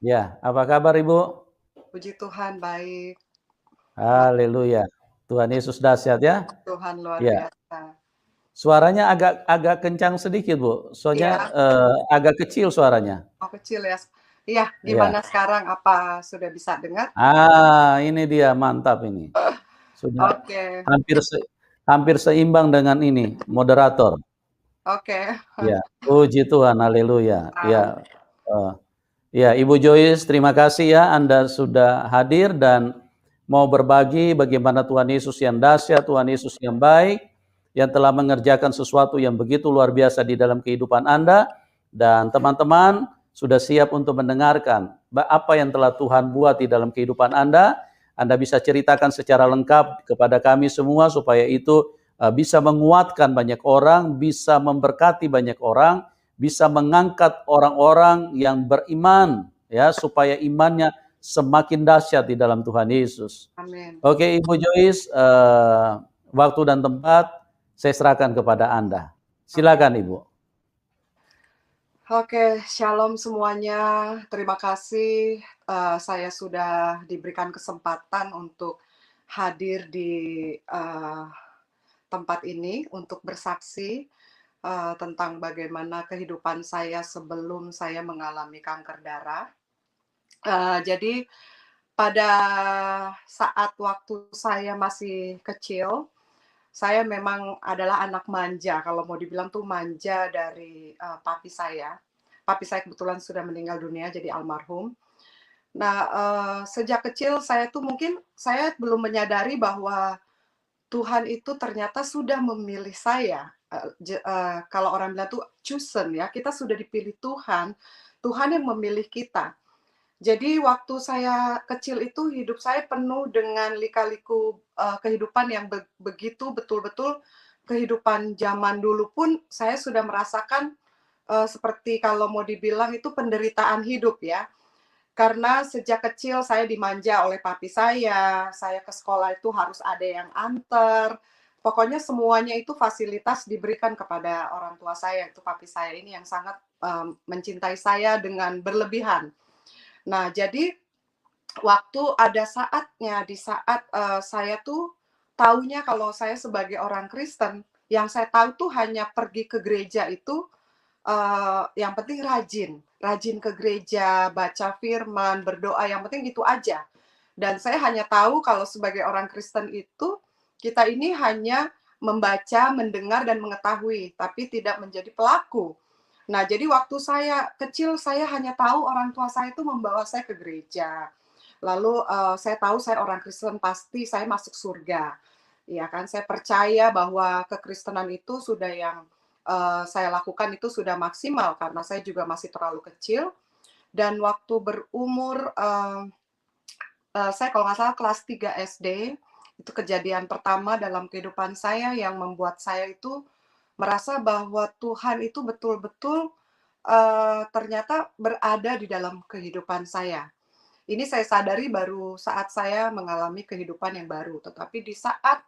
Ya, apa kabar Ibu? Puji Tuhan, baik. Terima Haleluya. Tuhan Yesus dahsyat ya. Tuhan luar Ya, biasa. suaranya agak agak kencang sedikit Bu. Soalnya Iya, agak kecil suaranya. oh kecil ya. Iya, Ya. gimana sekarang? Apa sudah bisa dengar? Ini dia mantap ini. Sudah Oke, hampir hampir seimbang dengan ini moderator. oke. Ya, puji Tuhan, haleluya. Nah, Ya, eh, ya Ibu Joyce, terima kasih ya Anda sudah hadir dan mau berbagi bagaimana Tuhan Yesus yang dahsyat, Tuhan Yesus yang baik, yang telah mengerjakan sesuatu yang begitu luar biasa di dalam kehidupan Anda, dan teman-teman sudah siap untuk mendengarkan apa yang telah Tuhan buat di dalam kehidupan Anda. Anda bisa ceritakan secara lengkap kepada kami semua supaya itu bisa menguatkan banyak orang, bisa memberkati banyak orang, bisa mengangkat orang-orang yang beriman ya supaya imannya semakin dahsyat di dalam Tuhan Yesus. amin. Oke Ibu Joyce, waktu dan tempat saya serahkan kepada Anda. Oke. Silakan Ibu. Oke, shalom semuanya. Terima kasih saya sudah diberikan kesempatan untuk hadir di eh, tempat ini untuk bersaksi tentang bagaimana kehidupan saya sebelum saya mengalami kanker darah. Jadi pada saat waktu saya masih kecil, saya memang adalah anak manja, kalau mau dibilang tuh manja dari, papi saya. Papi saya kebetulan sudah meninggal dunia, jadi almarhum. Nah, sejak kecil saya tuh mungkin saya belum menyadari bahwa Tuhan itu ternyata sudah memilih saya, kalau orang bilang tuh chosen ya, kita sudah dipilih Tuhan, Tuhan yang memilih kita. Jadi waktu saya kecil itu hidup saya penuh dengan lika-liku, kehidupan yang begitu betul-betul kehidupan zaman dulu pun saya sudah merasakan, seperti kalau mau dibilang itu penderitaan hidup ya. Karena sejak kecil saya dimanja oleh papi saya ke sekolah itu harus ada yang anter, pokoknya semuanya itu fasilitas diberikan kepada orang tua saya, itu papi saya ini yang sangat, mencintai saya dengan berlebihan. Nah, jadi waktu ada saatnya di saat, saya tuh taunya kalau saya sebagai orang Kristen, yang saya tahu tuh hanya pergi ke gereja itu, yang penting rajin, rajin ke gereja, baca firman, berdoa, yang penting itu aja. Dan saya hanya tahu kalau sebagai orang Kristen itu, kita ini hanya membaca, mendengar, dan mengetahui, tapi tidak menjadi pelaku. Nah, jadi waktu saya kecil, saya hanya tahu orang tua saya itu membawa saya ke gereja. Lalu saya tahu saya orang Kristen, pasti saya masuk surga. Ya kan, saya percaya bahwa kekristenan itu sudah yang saya lakukan itu sudah maksimal karena saya juga masih terlalu kecil. Dan waktu berumur saya kalau nggak salah kelas 3 SD, itu kejadian pertama dalam kehidupan saya yang membuat saya itu merasa bahwa Tuhan itu betul-betul ternyata berada di dalam kehidupan saya. Ini saya sadari baru saat saya mengalami kehidupan yang baru, tetapi di saat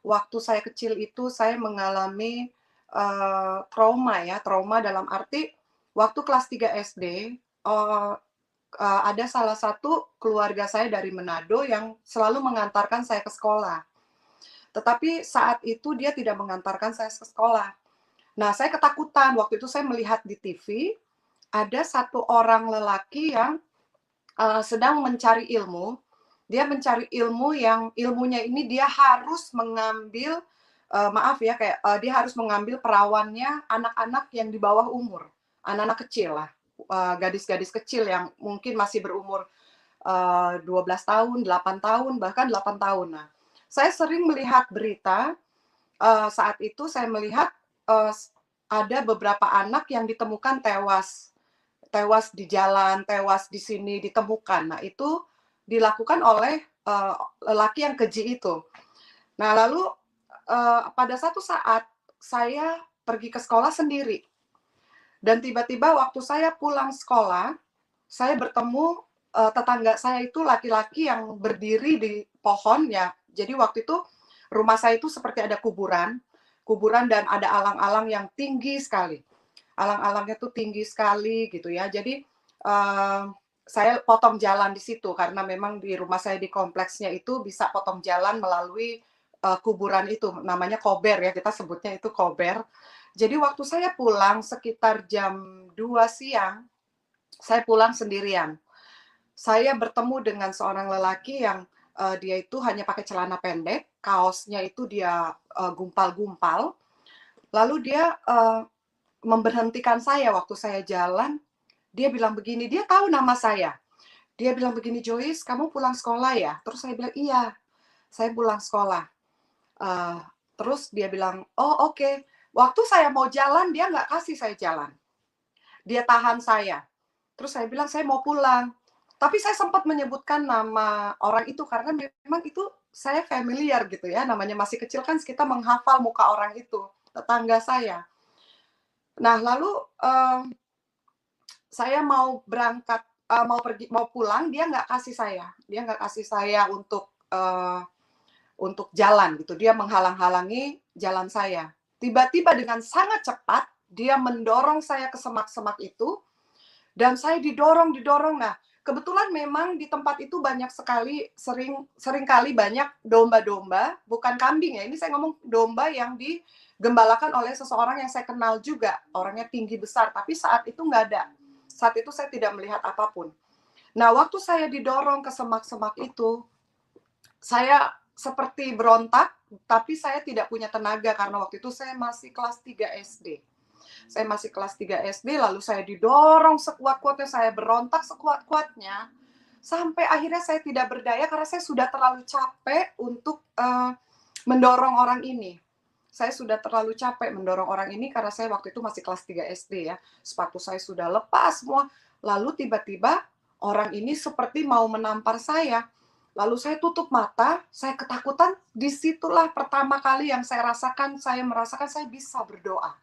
waktu saya kecil itu saya mengalami, trauma ya, trauma dalam arti waktu kelas 3 SD, ada salah satu keluarga saya dari Manado yang selalu mengantarkan saya ke sekolah. Tetapi saat itu dia tidak mengantarkan saya ke sekolah. Nah, saya ketakutan, waktu itu saya melihat di TV, ada satu orang lelaki yang sedang mencari ilmu, dia mencari ilmu yang ilmunya ini dia harus mengambil, maaf ya, kayak, dia harus mengambil perawannya anak-anak yang di bawah umur, anak-anak kecil lah, gadis-gadis kecil yang mungkin masih berumur, 12 tahun, 8 tahun, bahkan 8 tahun. Nah, saya sering melihat berita, saat itu saya melihat, eee, ada beberapa anak yang ditemukan tewas. Tewas di jalan, tewas di sini, ditemukan. Nah, itu dilakukan oleh, lelaki yang keji itu. Nah, lalu, pada satu saat saya pergi ke sekolah sendiri dan tiba-tiba waktu saya pulang sekolah, saya bertemu, tetangga saya itu laki-laki yang berdiri di pohon ya. Jadi waktu itu rumah saya itu seperti ada kuburan, kuburan dan ada alang-alang yang tinggi sekali. Alang-alangnya tuh tinggi sekali gitu ya. Jadi, saya potong jalan di situ karena memang di rumah saya di kompleksnya itu bisa potong jalan melalui, kuburan itu, namanya kober ya, kita sebutnya itu kober. Jadi waktu saya pulang sekitar jam 2 siang, saya pulang sendirian. Saya bertemu dengan seorang lelaki yang, dia itu hanya pakai celana pendek, kaosnya itu dia, gumpal-gumpal, lalu dia, memberhentikan saya waktu saya jalan, dia bilang begini, dia tahu nama saya. Dia bilang begini, "Joyce, kamu pulang sekolah ya?" Terus saya bilang, "Iya, saya pulang sekolah." Eee, Terus dia bilang, "Oh, oke." Waktu saya mau jalan, dia nggak kasih saya jalan. Dia tahan saya. Terus saya bilang, "Saya mau pulang." Tapi saya sempat menyebutkan nama orang itu karena memang itu saya familiar gitu ya, namanya masih kecil kan kita menghafal muka orang itu, tetangga saya. Nah lalu, saya mau berangkat, mau pulang, dia nggak kasih saya. Dia nggak kasih saya untuk jalan gitu, dia menghalang-halangi jalan saya. Tiba-tiba dengan sangat cepat, dia mendorong saya ke semak-semak itu, dan saya didorong. Nah, kebetulan memang di tempat itu banyak sekali, sering kali banyak domba-domba, bukan kambing ya, ini saya ngomong domba yang digembalakan oleh seseorang yang saya kenal juga, orangnya tinggi besar, tapi saat itu nggak ada. Saat itu saya tidak melihat apapun. Nah, waktu saya didorong ke semak-semak itu, saya seperti berontak, tapi saya tidak punya tenaga karena waktu itu saya masih kelas 3 SD. Saya masih kelas 3 SD, lalu saya didorong sekuat-kuatnya, saya berontak sekuat-kuatnya, sampai akhirnya saya tidak berdaya karena saya sudah terlalu capek untuk, mendorong orang ini. Saya sudah terlalu capek mendorong orang ini karena saya waktu itu masih kelas 3 SD ya. Sepatu saya sudah lepas semua, lalu tiba-tiba orang ini seperti mau menampar saya. Lalu saya tutup mata, saya ketakutan, disitulah pertama kali yang saya rasakan, saya merasakan saya bisa berdoa.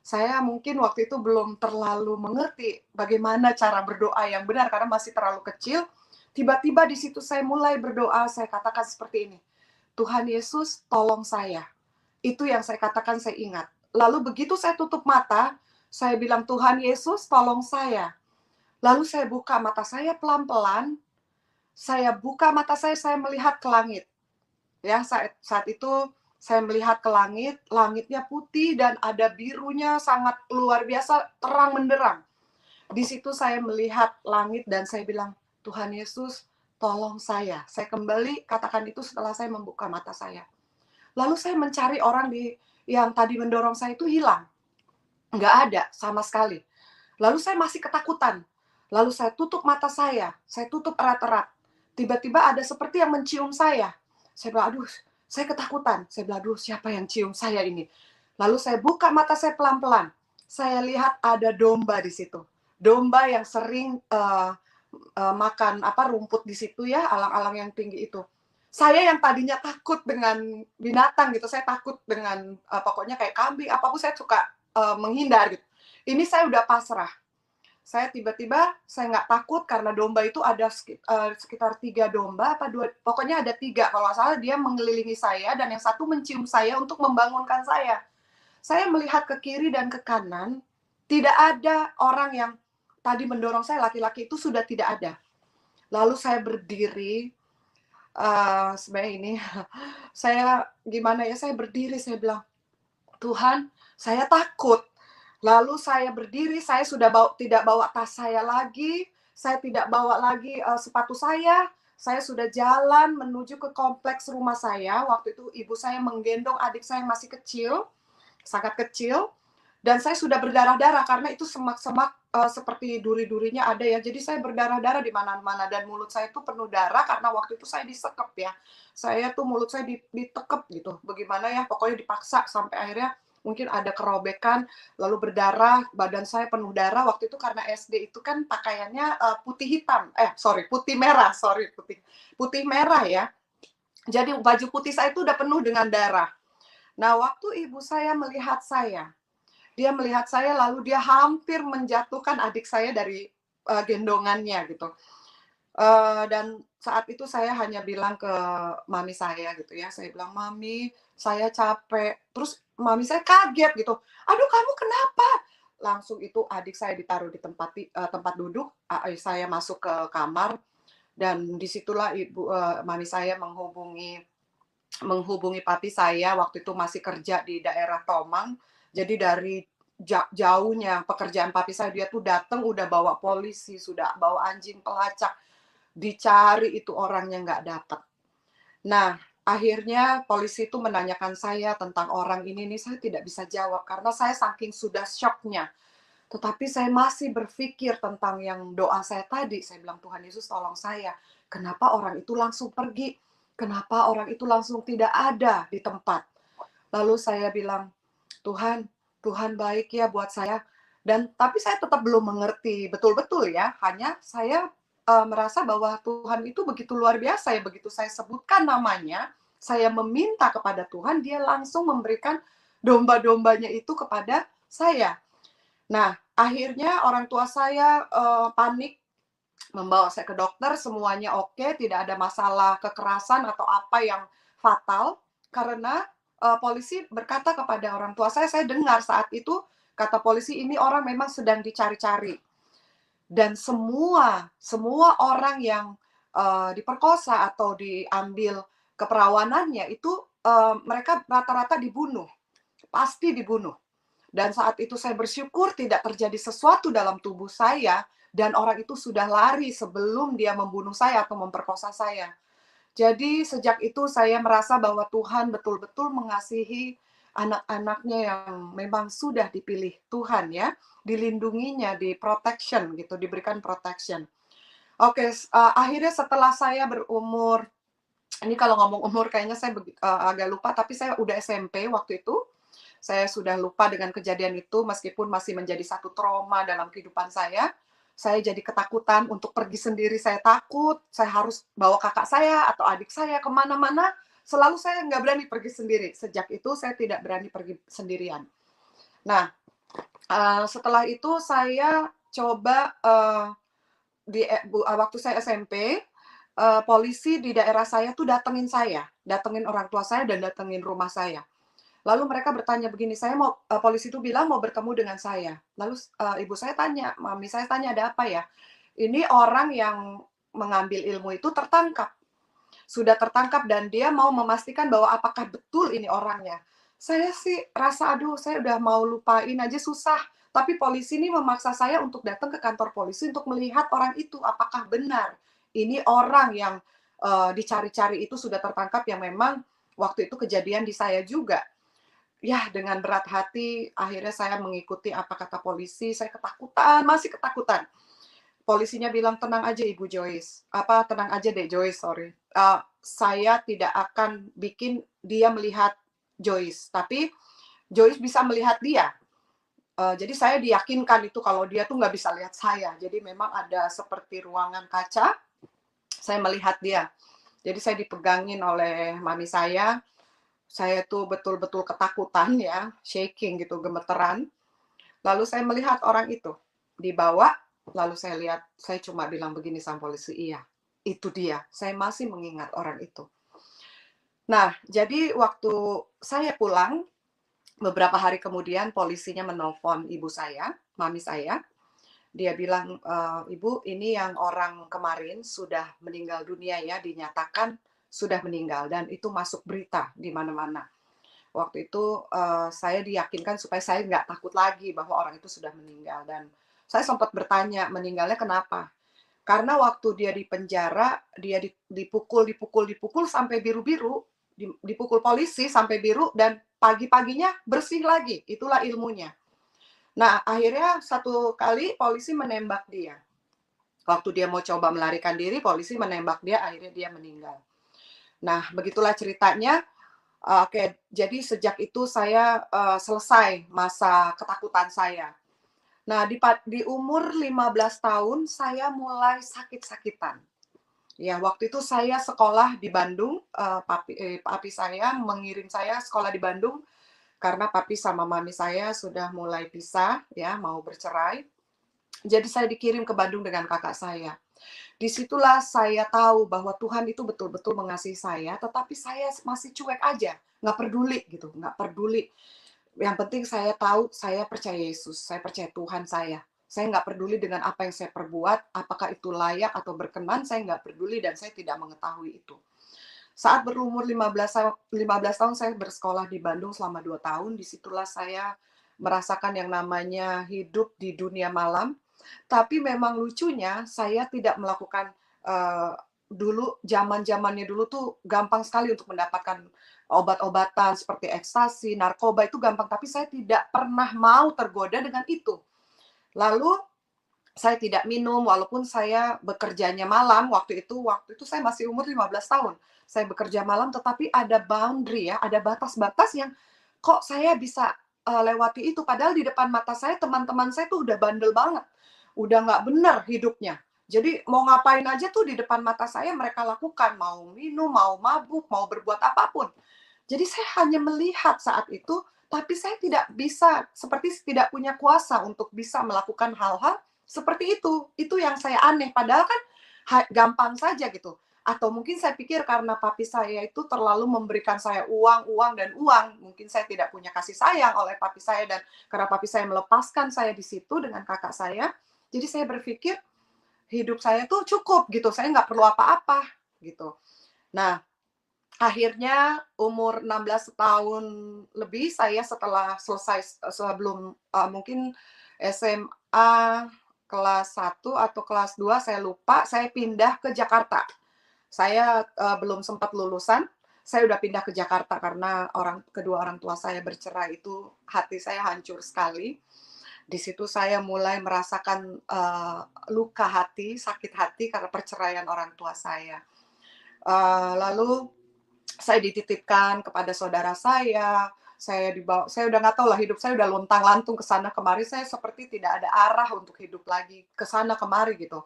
Saya mungkin waktu itu belum terlalu mengerti bagaimana cara berdoa yang benar karena masih terlalu kecil. Tiba-tiba di situ saya mulai berdoa, saya katakan seperti ini, "Tuhan Yesus, tolong saya." Itu yang saya katakan, saya ingat. Lalu begitu saya tutup mata, saya bilang, "Tuhan Yesus, tolong saya." Lalu saya buka mata saya pelan-pelan, saya buka mata saya melihat ke langit. Ya, saat saat itu saya melihat ke langit, langitnya putih dan ada birunya sangat luar biasa, terang menderang. Di situ saya melihat langit dan saya bilang, "Tuhan Yesus, tolong saya." Saya kembali katakan itu setelah saya membuka mata saya. Lalu saya mencari orang yang tadi mendorong saya itu hilang, nggak ada sama sekali. Lalu saya masih ketakutan. Lalu saya tutup mata saya tutup erat-erat. Tiba-tiba ada seperti yang mencium saya. Saya bilang, "Aduh, saya ketakutan." Saya bilang, "Aduh, siapa yang cium saya ini?" Lalu saya buka mata saya pelan-pelan. Saya lihat ada domba di situ. Domba yang sering makan rumput di situ ya, alang-alang yang tinggi itu. Saya yang tadinya takut dengan binatang gitu, saya takut dengan pokoknya kayak kambing, apapun saya suka menghindar gitu. Ini saya udah pasrah. Saya tiba-tiba saya nggak takut karena domba itu ada sekitar 3 domba apa 2, pokoknya ada 3 kalau nggak salah dia mengelilingi saya dan yang satu mencium saya untuk membangunkan saya. Saya melihat ke kiri dan ke kanan, tidak ada orang yang tadi mendorong saya, laki-laki itu sudah tidak ada. Lalu saya berdiri, sebenarnya ini saya gimana ya, saya berdiri, saya bilang, "Tuhan, saya takut." Lalu saya berdiri, saya sudah tidak bawa tas saya lagi, saya tidak bawa lagi, sepatu saya sudah jalan menuju ke kompleks rumah saya. Waktu itu ibu saya menggendong adik saya yang masih kecil, sangat kecil, dan saya sudah berdarah-darah karena itu semak-semak, seperti duri-durinya ada ya, jadi saya berdarah-darah di mana-mana dan mulut saya itu penuh darah karena waktu itu saya disekep ya. Saya tuh mulut saya ditekep gitu, bagaimana ya, pokoknya dipaksa sampai akhirnya mungkin ada kerobekan, lalu berdarah, badan saya penuh darah, waktu itu karena SD itu kan pakaiannya, putih hitam, putih merah, putih merah ya. Jadi baju putih saya itu udah penuh dengan darah. Nah, waktu ibu saya melihat saya, dia melihat saya lalu dia hampir menjatuhkan adik saya dari, gendongannya gitu. Dan saat itu saya hanya bilang ke mami saya gitu ya, saya bilang, "Mami, saya capek." Terus mami saya kaget gitu, "Aduh kamu kenapa?" langsung itu adik saya ditaruh di tempat duduk, saya masuk ke kamar dan disitulah mami saya menghubungi papi saya, waktu itu masih kerja di daerah Tomang. Jadi dari jauhnya pekerjaan papi saya, dia tuh datang udah bawa polisi, sudah bawa anjing pelacak, dicari itu orangnya nggak dapat. Nah, akhirnya polisi itu menanyakan saya tentang orang ini nih, saya tidak bisa jawab karena saya saking sudah syoknya. Tetapi saya masih berpikir tentang yang doa saya tadi. Saya bilang, Tuhan Yesus tolong saya. Kenapa orang itu langsung pergi? Kenapa orang itu langsung tidak ada di tempat? Lalu saya bilang, Tuhan, Tuhan baik ya buat saya. Dan tapi saya tetap belum mengerti betul-betul ya. Hanya saya merasa bahwa Tuhan itu begitu luar biasa ya. Begitu saya sebutkan namanya, saya meminta kepada Tuhan, dia langsung memberikan domba-dombanya itu kepada saya. Nah, akhirnya orang tua saya panik, membawa saya ke dokter, semuanya oke, tidak ada masalah kekerasan atau apa yang fatal, karena polisi berkata kepada orang tua saya dengar saat itu, kata polisi, ini orang memang sedang dicari-cari. Dan semua orang yang diperkosa atau diambil keperawanannya itu mereka rata-rata dibunuh, pasti dibunuh. Dan saat itu saya bersyukur tidak terjadi sesuatu dalam tubuh saya dan orang itu sudah lari sebelum dia membunuh saya atau memperkosa saya. Jadi sejak itu saya merasa bahwa Tuhan betul-betul mengasihi anak-anaknya yang memang sudah dipilih Tuhan ya, dilindunginya, di protection gitu, diberikan protection. Oke, akhirnya setelah saya berumur, ini kalau ngomong umur kayaknya saya agak lupa, tapi saya udah SMP waktu itu. Saya sudah lupa dengan kejadian itu, meskipun masih menjadi satu trauma dalam kehidupan saya. Saya jadi ketakutan untuk pergi sendiri, saya takut, saya harus bawa kakak saya atau adik saya kemana-mana, selalu saya nggak berani pergi sendiri. Sejak itu saya tidak berani pergi sendirian. Nah, setelah itu saya coba waktu saya SMP, polisi di daerah saya tuh datengin orang tua saya dan datengin rumah saya. Lalu mereka bertanya begini, polisi itu bilang mau bertemu dengan saya. Lalu ibu saya tanya, mami saya tanya, ada apa ya? Ini orang yang mengambil ilmu itu tertangkap. Sudah tertangkap dan dia mau memastikan bahwa apakah betul ini orangnya. Saya sih rasa, aduh, saya udah mau lupain aja susah. Tapi polisi ini memaksa saya untuk datang ke kantor polisi untuk melihat orang itu, apakah benar. Ini orang yang dicari-cari itu sudah tertangkap yang memang waktu itu kejadian di saya juga. Ya, dengan berat hati, akhirnya saya mengikuti apa kata polisi, saya ketakutan, masih ketakutan. Polisinya bilang, tenang aja Ibu Joyce, tenang aja deh Joyce, sorry. Saya tidak akan bikin dia melihat Joyce, tapi Joyce bisa melihat dia. Jadi saya diyakinkan itu kalau dia tuh nggak bisa lihat saya. Jadi memang ada seperti ruangan kaca, saya melihat dia. Jadi saya dipegangin oleh mami saya tuh betul-betul ketakutan ya, shaking gitu, gemeteran. Lalu saya melihat orang itu dibawa, lalu saya lihat, saya cuma bilang begini sama polisi, iya, itu dia. Saya masih mengingat orang itu. Nah, jadi waktu saya pulang, beberapa hari kemudian polisinya menelpon ibu saya, mami saya. Dia bilang, Ibu, ini yang orang kemarin sudah meninggal dunia ya, dinyatakan sudah meninggal dan itu masuk berita di mana-mana. Waktu itu saya diyakinkan supaya saya nggak takut lagi bahwa orang itu sudah meninggal. Dan saya sempat bertanya, meninggalnya kenapa? Karena waktu dia di penjara, dia dipukul sampai biru-biru, dipukul polisi sampai biru, dan pagi-paginya bersih lagi. Itulah ilmunya. Nah, akhirnya satu kali polisi menembak dia. Waktu dia mau coba melarikan diri, polisi menembak dia, akhirnya dia meninggal. Nah, begitulah ceritanya. Oke, jadi sejak itu saya selesai masa ketakutan saya. Nah, di umur 15 tahun saya mulai sakit-sakitan. Ya, waktu itu saya sekolah di Bandung, papi saya mengirim saya sekolah di Bandung karena papi sama mami saya sudah mulai pisah, ya, mau bercerai. Jadi saya dikirim ke Bandung dengan kakak saya. Disitulah saya tahu bahwa Tuhan itu betul-betul mengasihi saya, tetapi saya masih cuek aja, nggak peduli gitu, nggak peduli. Yang penting saya tahu, saya percaya Yesus, saya percaya Tuhan saya. Saya nggak peduli dengan apa yang saya perbuat, apakah itu layak atau berkenan, saya nggak peduli dan saya tidak mengetahui itu. Saat berumur 15 tahun saya bersekolah di Bandung selama 2 tahun, disitulah saya merasakan yang namanya hidup di dunia malam. Tapi memang lucunya saya tidak melakukan, dulu zaman-zamannya dulu tuh gampang sekali untuk mendapatkan obat-obatan seperti ekstasi, narkoba itu gampang, tapi saya tidak pernah mau tergoda dengan itu. Lalu saya tidak minum walaupun saya bekerjanya malam waktu itu saya masih umur 15 tahun. Saya bekerja malam tetapi ada boundary ya, ada batas-batas yang kok saya bisa, lewati itu padahal di depan mata saya teman-teman saya tuh udah bandel banget, udah nggak bener hidupnya. Jadi mau ngapain aja tuh di depan mata saya mereka lakukan, mau minum, mau mabuk, mau berbuat apapun. Jadi saya hanya melihat saat itu, tapi saya tidak bisa, seperti tidak punya kuasa untuk bisa melakukan hal-hal seperti itu. Itu yang saya aneh, padahal kan gampang saja gitu. Atau mungkin saya pikir karena papi saya itu terlalu memberikan saya uang, uang, dan uang. Mungkin saya tidak punya kasih sayang oleh papi saya, dan karena papi saya melepaskan saya di situ dengan kakak saya, jadi saya berpikir hidup saya tuh cukup gitu, saya nggak perlu apa-apa gitu. Nah, akhirnya umur 16 tahun lebih saya setelah selesai sebelum, mungkin SMA kelas 1 atau kelas 2 saya lupa, saya pindah ke Jakarta. Saya, belum sempat lulusan, saya udah pindah ke Jakarta karena kedua orang tua saya bercerai, itu hati saya hancur sekali. Di situ saya mulai merasakan, luka hati, sakit hati karena perceraian orang tua saya. Lalu saya dititipkan kepada saudara saya udah nggak tahu lah, hidup saya udah lontang-lantung ke sana kemari, saya seperti tidak ada arah untuk hidup lagi, ke sana kemari gitu.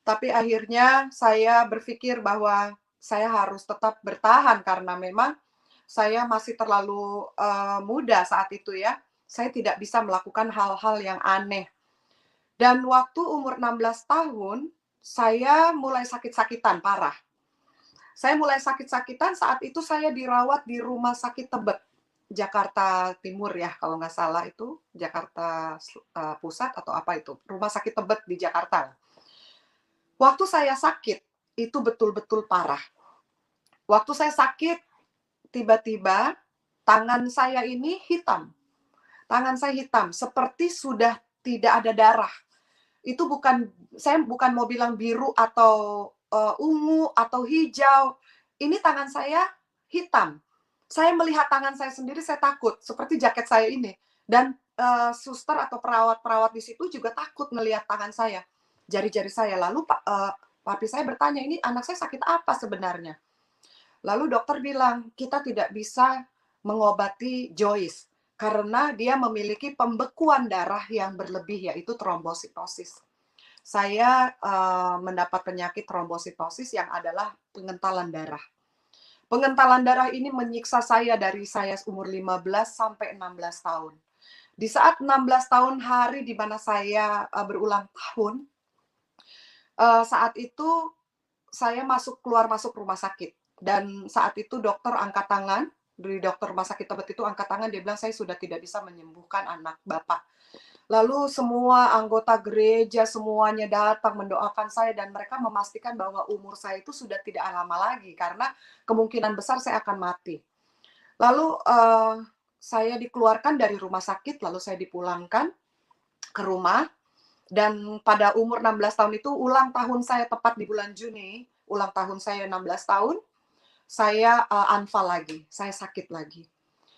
Tapi akhirnya saya berpikir bahwa saya harus tetap bertahan karena memang saya masih terlalu, muda saat itu ya. Saya tidak bisa melakukan hal-hal yang aneh. Dan waktu umur 16 tahun, saya mulai sakit-sakitan parah. Saya mulai sakit-sakitan saat itu saya dirawat di Rumah Sakit Tebet, Jakarta Timur ya, kalau nggak salah itu, Jakarta Pusat atau apa itu, Rumah Sakit Tebet di Jakarta. Waktu saya sakit, itu betul-betul parah. Waktu saya sakit, tiba-tiba tangan saya ini hitam. Tangan saya hitam, seperti sudah tidak ada darah. Itu saya bukan mau bilang biru atau, ungu atau hijau. Ini tangan saya hitam. Saya melihat tangan saya sendiri, saya takut, seperti jaket saya ini. Dan, suster atau perawat-perawat di situ juga takut melihat tangan saya, jari-jari saya. Lalu papi saya bertanya, "Ini anak saya sakit apa sebenarnya?" Lalu dokter bilang, "Kita tidak bisa mengobati Joyce, karena dia memiliki pembekuan darah yang berlebih, yaitu trombositosis." Saya, mendapat penyakit trombositosis yang adalah pengentalan darah. Pengentalan darah ini menyiksa saya dari saya umur 15 sampai 16 tahun. Di saat 16 tahun hari di mana saya, berulang tahun, saat itu saya keluar masuk rumah sakit, dan saat itu dokter angkat tangan, dari dokter rumah sakit Tebet itu angkat tangan, dia bilang, "Saya sudah tidak bisa menyembuhkan anak Bapak." Lalu semua anggota gereja, semuanya datang mendoakan saya dan mereka memastikan bahwa umur saya itu sudah tidak lama lagi karena kemungkinan besar saya akan mati. Lalu, saya dikeluarkan dari rumah sakit, lalu saya dipulangkan ke rumah, dan pada umur 16 tahun itu ulang tahun saya tepat di bulan Juni, ulang tahun saya 16 tahun, saya, anfal lagi, saya sakit lagi.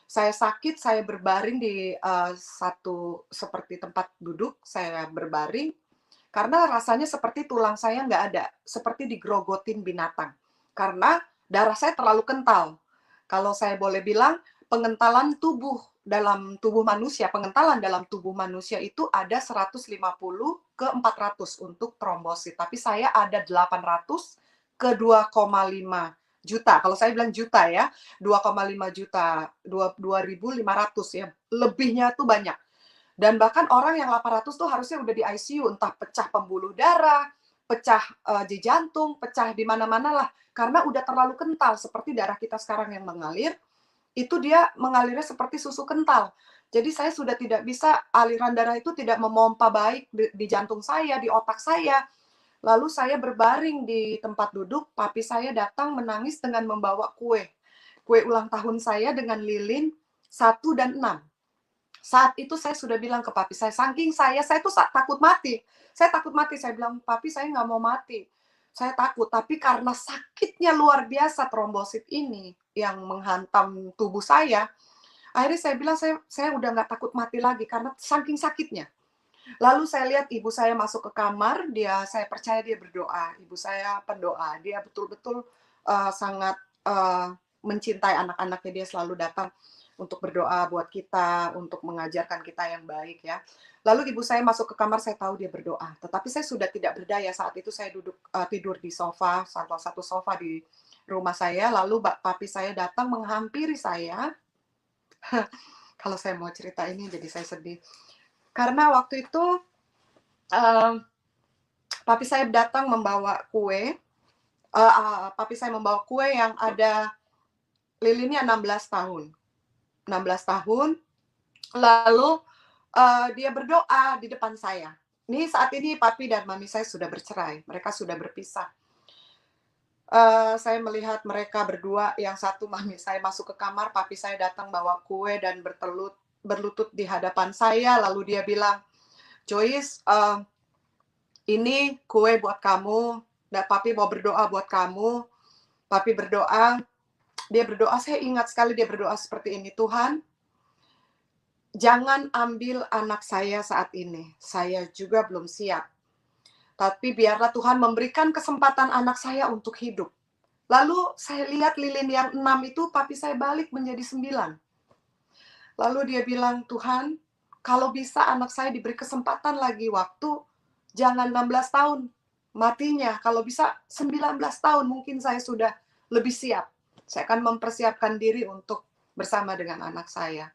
Saya sakit, saya berbaring di, satu seperti tempat duduk, saya berbaring, karena rasanya seperti tulang saya nggak ada, seperti digerogotin binatang. Karena darah saya terlalu kental. Kalau saya boleh bilang, pengentalan dalam tubuh manusia itu ada 150 ke 400 untuk trombosit, tapi saya ada 800 ke 2,5 juta. Kalau saya bilang juta ya, 2,5 juta, 2.500 ya, lebihnya tuh banyak. Dan bahkan orang yang 800 tuh harusnya udah di ICU, entah pecah pembuluh darah, pecah, di jantung, pecah di mana-mana lah, karena udah terlalu kental, seperti darah kita sekarang yang mengalir, itu dia mengalirnya seperti susu kental. Jadi saya sudah tidak bisa, aliran darah itu tidak memompa baik di jantung saya, di otak saya. Lalu saya berbaring di tempat duduk, papi saya datang menangis dengan membawa kue. Kue ulang tahun saya dengan lilin 1 dan 6. Saat itu saya sudah bilang ke papi saya, saking saya tuh takut mati. Saya takut mati, saya bilang, papi saya nggak mau mati. Saya takut, tapi karena sakitnya luar biasa trombosit ini yang menghantam tubuh saya, akhirnya saya bilang, saya udah nggak takut mati lagi karena saking sakitnya. Lalu saya lihat ibu saya masuk ke kamar, saya percaya dia berdoa. Ibu saya pendoa, dia betul-betul sangat mencintai anak-anaknya, dia selalu datang untuk berdoa buat kita, untuk mengajarkan kita yang baik ya. Lalu ibu saya masuk ke kamar, saya tahu dia berdoa. Tetapi saya sudah tidak berdaya, saat itu saya tidur di sofa, salah satu sofa di rumah saya, lalu papi saya datang menghampiri saya. Kalau saya mau cerita ini jadi saya sedih. Karena waktu itu papi saya datang membawa kue. Papi saya membawa kue yang ada lilinnya 16 tahun. 16 tahun. Lalu dia berdoa di depan saya. Ini saat ini papi dan mami saya sudah bercerai. Mereka sudah berpisah. Saya melihat mereka berdua, yang satu mami saya masuk ke kamar, papi saya datang bawa kue dan berlutut di hadapan saya, lalu dia bilang, Joyce, ini kue buat kamu, dan papi mau berdoa buat kamu. Papi berdoa, dia berdoa, saya ingat sekali dia berdoa seperti ini, Tuhan, jangan ambil anak saya saat ini, saya juga belum siap. Tapi biarlah Tuhan memberikan kesempatan anak saya untuk hidup. Lalu saya lihat lilin yang 6 itu, papi saya balik menjadi 9. Lalu dia bilang, Tuhan, kalau bisa anak saya diberi kesempatan lagi waktu, jangan 16 tahun matinya. Kalau bisa 19 tahun, mungkin saya sudah lebih siap. Saya akan mempersiapkan diri untuk bersama dengan anak saya.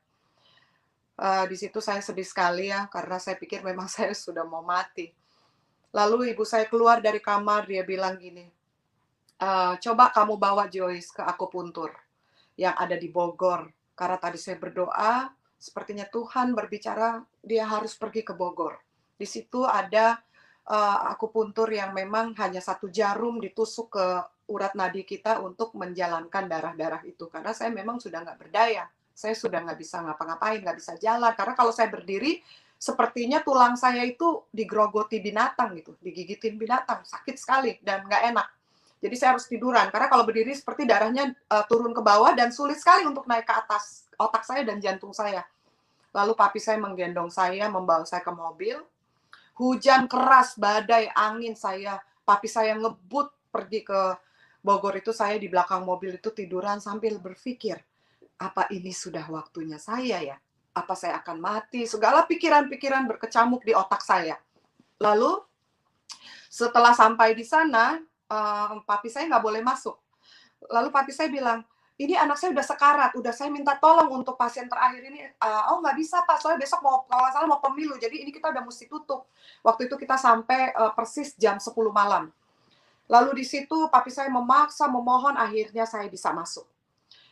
Di situ saya sedih sekali ya, karena saya pikir memang saya sudah mau mati. Lalu ibu saya keluar dari kamar, dia bilang gini, coba kamu bawa Joyce ke akupuntur yang ada di Bogor. Karena tadi saya berdoa, sepertinya Tuhan berbicara, dia harus pergi ke Bogor. Di situ ada akupuntur yang memang hanya 1 jarum ditusuk ke urat nadi kita untuk menjalankan darah-darah itu. Karena saya memang sudah nggak berdaya. Saya sudah nggak bisa ngapa-ngapain, nggak bisa jalan. Karena kalau saya berdiri, sepertinya tulang saya itu digerogoti binatang gitu, digigitin binatang, sakit sekali dan nggak enak. Jadi saya harus tiduran, karena kalau berdiri seperti darahnya turun ke bawah dan sulit sekali untuk naik ke atas otak saya dan jantung saya. Lalu papi saya menggendong saya, membawa saya ke mobil. Hujan keras, badai, angin, papi saya ngebut pergi ke Bogor itu, saya di belakang mobil itu tiduran sambil berpikir, apa ini sudah waktunya saya ya? Apa saya akan mati? Segala pikiran-pikiran berkecamuk di otak saya. Lalu setelah sampai di sana, papi saya nggak boleh masuk. Lalu papi saya bilang, ini anak saya udah sekarat, udah saya minta tolong untuk pasien terakhir ini. Oh nggak bisa Pak, soalnya besok kalau nggak salah mau pemilu, jadi ini kita udah mesti tutup. Waktu itu kita sampai persis jam 10 malam. Lalu di situ papi saya memaksa, memohon, akhirnya saya bisa masuk.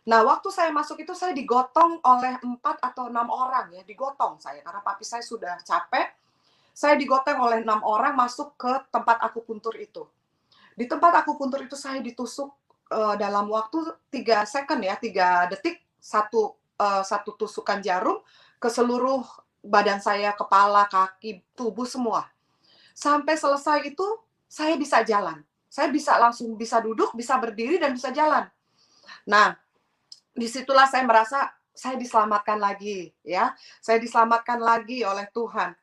Nah, waktu saya masuk itu saya digotong oleh 4 atau 6 orang ya, digotong saya karena papi saya sudah capek. Saya digotong oleh 6 orang masuk ke tempat akupuntur itu. Di tempat akupuntur itu saya ditusuk dalam waktu 3 second ya, 3 detik, satu tusukan jarum ke seluruh badan saya, kepala, kaki, tubuh semua. Sampai selesai itu saya bisa jalan. Saya langsung bisa duduk, bisa berdiri dan bisa jalan. Nah, disitulah saya merasa saya diselamatkan lagi ya. Saya diselamatkan lagi oleh Tuhan.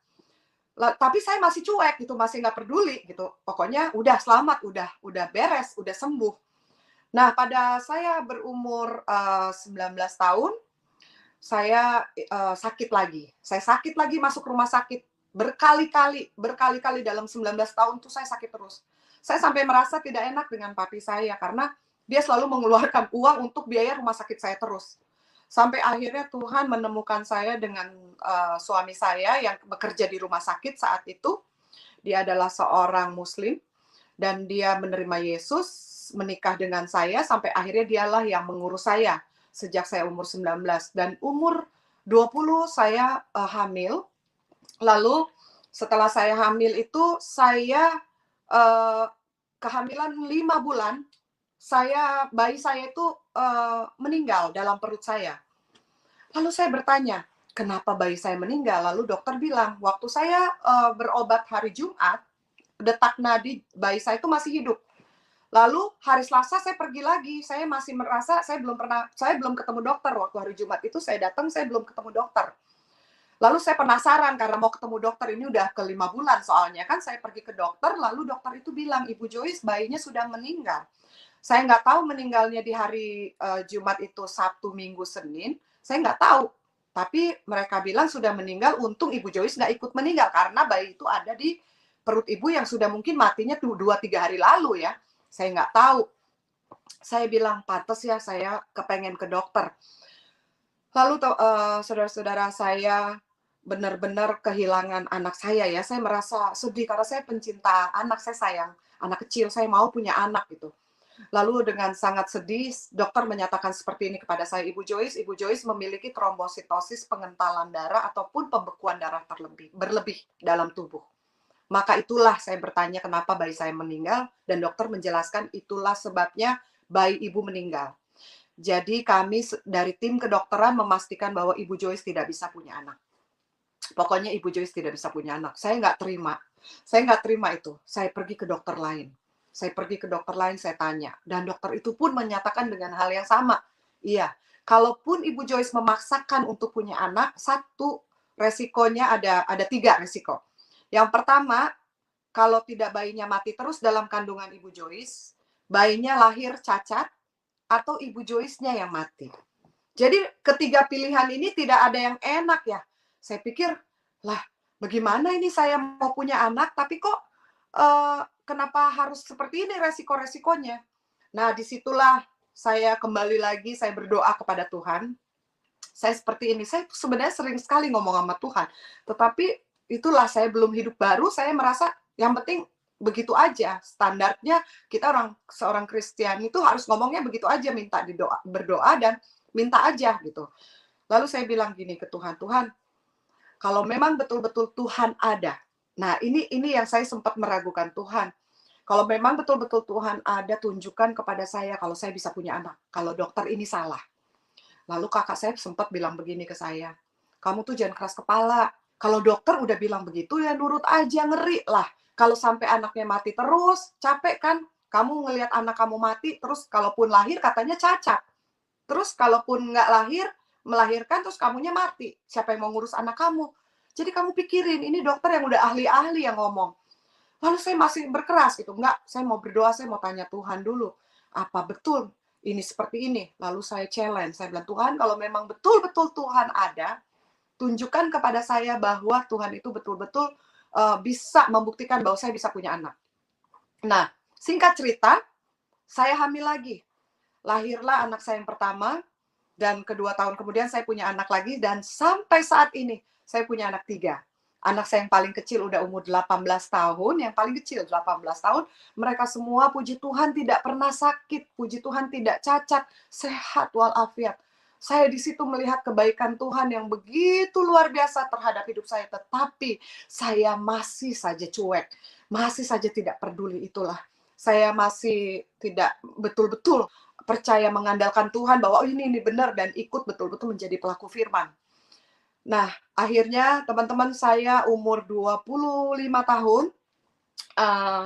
Tapi saya masih cuek gitu, masih nggak peduli gitu. Pokoknya udah selamat, udah beres, udah sembuh. Nah, pada saya berumur 19 tahun, saya sakit lagi. Saya sakit lagi, masuk rumah sakit berkali-kali dalam 19 tahun tuh saya sakit terus. Saya sampai merasa tidak enak dengan papi saya karena dia selalu mengeluarkan uang untuk biaya rumah sakit saya terus. Sampai akhirnya Tuhan menemukan saya dengan suami saya yang bekerja di rumah sakit saat itu. Dia adalah seorang Muslim dan dia menerima Yesus, menikah dengan saya, sampai akhirnya dialah yang mengurus saya sejak saya umur 19. Dan umur 20 saya hamil. Lalu setelah saya hamil itu saya kehamilan 5 bulan, bayi saya itu meninggal dalam perut saya. Lalu saya bertanya, kenapa bayi saya meninggal? Lalu dokter bilang, waktu saya berobat hari Jumat, detak nadi bayi saya itu masih hidup. Lalu hari Selasa saya pergi lagi, saya masih merasa saya belum ketemu dokter. Waktu hari Jumat itu saya datang, saya belum ketemu dokter. Lalu saya penasaran karena mau ketemu dokter, ini udah ke 5 bulan soalnya kan, saya pergi ke dokter, lalu dokter itu bilang, Ibu Joyce bayinya sudah meninggal. Saya nggak tahu meninggalnya di hari Jumat itu Sabtu, Minggu, Senin, saya nggak tahu. Tapi mereka bilang sudah meninggal, untung Ibu Joyce nggak ikut meninggal karena bayi itu ada di perut ibu yang sudah mungkin matinya 2-3 hari lalu ya. Saya nggak tahu. Saya bilang, pantes ya saya kepengen ke dokter. Lalu saudara-saudara, saya benar-benar kehilangan anak saya ya. Saya merasa sedih karena saya pencinta anak, saya sayang anak kecil, saya mau punya anak gitu. Lalu dengan sangat sedih, dokter menyatakan seperti ini kepada saya, Ibu Joyce memiliki trombositosis, pengentalan darah ataupun pembekuan darah berlebih dalam tubuh. Maka itulah saya bertanya kenapa bayi saya meninggal, dan dokter menjelaskan itulah sebabnya bayi ibu meninggal. Jadi kami dari tim kedokteran memastikan bahwa Ibu Joyce tidak bisa punya anak. Pokoknya Ibu Joyce tidak bisa punya anak. Saya nggak terima. Saya nggak terima itu. Saya pergi ke dokter lain. Saya tanya. Dan dokter itu pun menyatakan dengan hal yang sama. Iya, kalaupun Ibu Joyce memaksakan untuk punya anak, satu resikonya ada 3 resiko. Yang pertama, kalau tidak bayinya mati terus dalam kandungan Ibu Joyce, bayinya lahir cacat, atau Ibu Joyce-nya yang mati. Jadi ketiga pilihan ini tidak ada yang enak ya. Saya pikir, lah bagaimana ini saya mau punya anak, tapi kok kenapa harus seperti ini resiko-resikonya. Nah disitulah saya kembali lagi, saya berdoa kepada Tuhan. Saya seperti ini, saya sebenarnya sering sekali ngomong sama Tuhan. Tetapi itulah saya belum hidup baru, saya merasa yang penting begitu aja standarnya. Kita seorang Kristen itu harus ngomongnya begitu aja, berdoa dan minta aja gitu. Lalu saya bilang gini ke Tuhan, Tuhan, kalau memang betul-betul Tuhan ada. Nah, ini yang saya sempat meragukan, Tuhan. Kalau memang betul-betul Tuhan ada, tunjukkan kepada saya kalau saya bisa punya anak. Kalau dokter ini salah. Lalu kakak saya sempat bilang begini ke saya, kamu tuh jangan keras kepala. Kalau dokter udah bilang begitu ya nurut aja, ngeri lah. Kalau sampai anaknya mati terus, capek kan? Kamu ngelihat anak kamu mati, terus kalaupun lahir katanya cacat. Terus kalaupun nggak melahirkan terus kamunya mati. Siapa yang mau ngurus anak kamu? Jadi kamu pikirin, ini dokter yang udah ahli-ahli yang ngomong. Lalu saya masih berkeras gitu, enggak, saya mau berdoa, saya mau tanya Tuhan dulu. Apa betul ini seperti ini? Lalu saya challenge, saya bilang, Tuhan kalau memang betul-betul Tuhan ada, tunjukkan kepada saya bahwa Tuhan itu betul-betul bisa membuktikan bahwa saya bisa punya anak. Nah, singkat cerita, saya hamil lagi. Lahirlah anak saya yang pertama, dan kedua tahun kemudian saya punya anak lagi, dan sampai saat ini saya punya anak 3. Anak saya yang paling kecil udah umur 18 tahun, yang paling kecil 18 tahun. Mereka semua puji Tuhan tidak pernah sakit, puji Tuhan tidak cacat, sehat walafiat. Saya di situ melihat kebaikan Tuhan yang begitu luar biasa terhadap hidup saya, tetapi saya masih saja cuek, masih saja tidak peduli itulah. Saya masih tidak betul-betul percaya mengandalkan Tuhan bahwa oh ini benar dan ikut betul-betul menjadi pelaku firman. Nah, akhirnya teman-teman saya umur 25 tahun,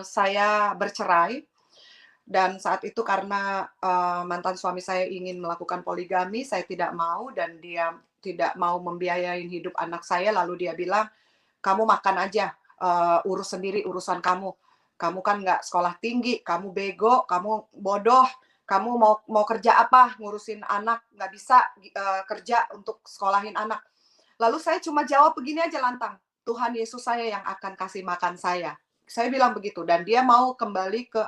saya bercerai. Dan saat itu karena mantan suami saya ingin melakukan poligami, saya tidak mau dan dia tidak mau membiayai hidup anak saya. Lalu dia bilang, kamu makan aja, urus sendiri urusan kamu. Kamu kan nggak sekolah tinggi, kamu bego, kamu bodoh, kamu mau kerja apa, ngurusin anak, nggak bisa kerja untuk sekolahin anak. Lalu saya cuma jawab begini aja lantang, Tuhan Yesus saya yang akan kasih makan saya. Saya bilang begitu, dan dia mau kembali ke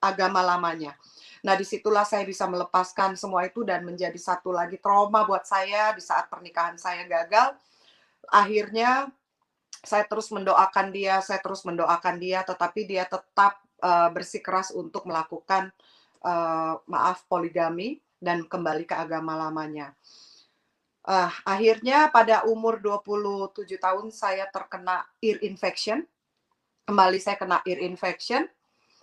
agama lamanya. Nah, disitulah saya bisa melepaskan semua itu dan menjadi satu lagi trauma buat saya di saat pernikahan saya gagal. Akhirnya saya terus mendoakan dia, tetapi dia tetap bersikeras untuk melakukan poligami dan kembali ke agama lamanya. Akhirnya pada umur 27 tahun saya terkena ear infection, kembali saya kena ear infection.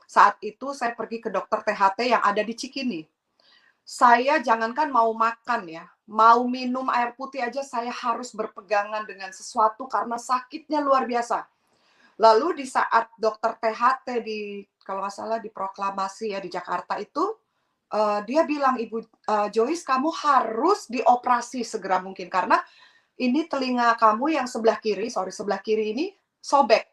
Saat itu saya pergi ke dokter THT yang ada di Cikini. Saya jangankan mau makan ya, mau minum air putih aja saya harus berpegangan dengan sesuatu karena sakitnya luar biasa. Lalu di saat dokter THT di kalau nggak salah di Proklamasi ya di Jakarta itu, dia bilang, "Ibu, Joyce kamu harus dioperasi segera mungkin karena ini telinga kamu yang sebelah kiri ini sobek.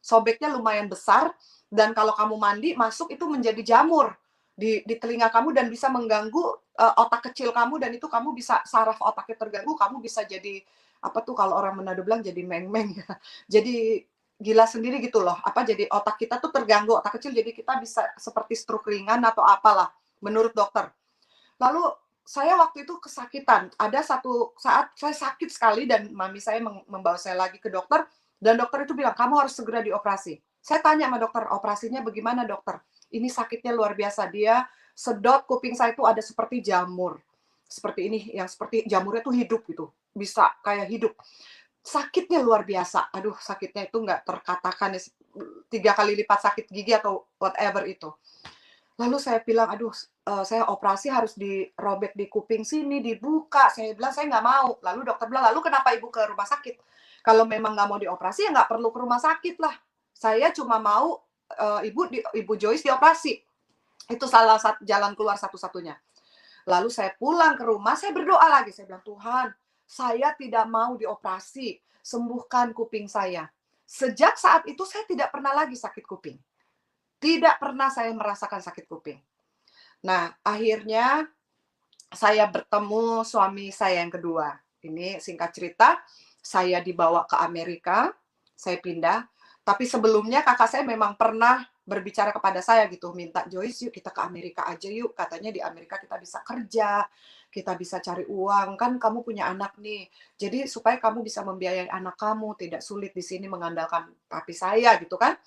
Sobeknya lumayan besar dan kalau kamu mandi masuk itu menjadi jamur di telinga kamu dan bisa mengganggu otak kecil kamu dan itu kamu bisa saraf otaknya terganggu, kamu bisa jadi apa tuh kalau orang Manado bilang jadi meng-meng ya. Jadi gila sendiri gitu loh. Apa jadi otak kita tuh terganggu, otak kecil jadi kita bisa seperti stroke ringan atau apalah menurut dokter. Lalu saya waktu itu kesakitan. Ada satu saat saya sakit sekali dan mami saya membawa saya lagi ke dokter dan dokter itu bilang, "Kamu harus segera dioperasi." Saya tanya sama dokter, "Operasinya bagaimana, dokter?" Ini sakitnya luar biasa. Dia sedot kuping saya itu ada seperti jamur. Seperti ini, yang seperti jamurnya tuh hidup gitu. Bisa kayak hidup. Sakitnya luar biasa. Aduh, sakitnya itu nggak terkatakan ya. 3 kali lipat sakit gigi atau whatever itu. Lalu saya bilang, "Aduh, saya operasi harus dirobek di kuping sini, dibuka." Saya bilang, "Saya nggak mau." Lalu dokter bilang, "Lalu kenapa Ibu ke rumah sakit? Kalau memang nggak mau dioperasi, ya nggak perlu ke rumah sakit lah. Saya cuma mau, Ibu Joyce dioperasi." Itu salah satu jalan keluar satu-satunya. Lalu saya pulang ke rumah, saya berdoa lagi. Saya bilang, "Tuhan, saya tidak mau dioperasi, sembuhkan kuping saya." Sejak saat itu saya tidak pernah lagi sakit kuping. Tidak pernah saya merasakan sakit kuping. Nah, akhirnya saya bertemu suami saya yang kedua. Ini singkat cerita, saya dibawa ke Amerika, saya pindah. Tapi sebelumnya kakak saya memang pernah berbicara kepada saya gitu, minta, "Joyce, yuk kita ke Amerika aja yuk. Katanya di Amerika kita bisa kerja, kita bisa cari uang. Kan kamu punya anak nih. Jadi supaya kamu bisa membiayai anak kamu, tidak sulit di sini mengandalkan papi saya," gitu kan.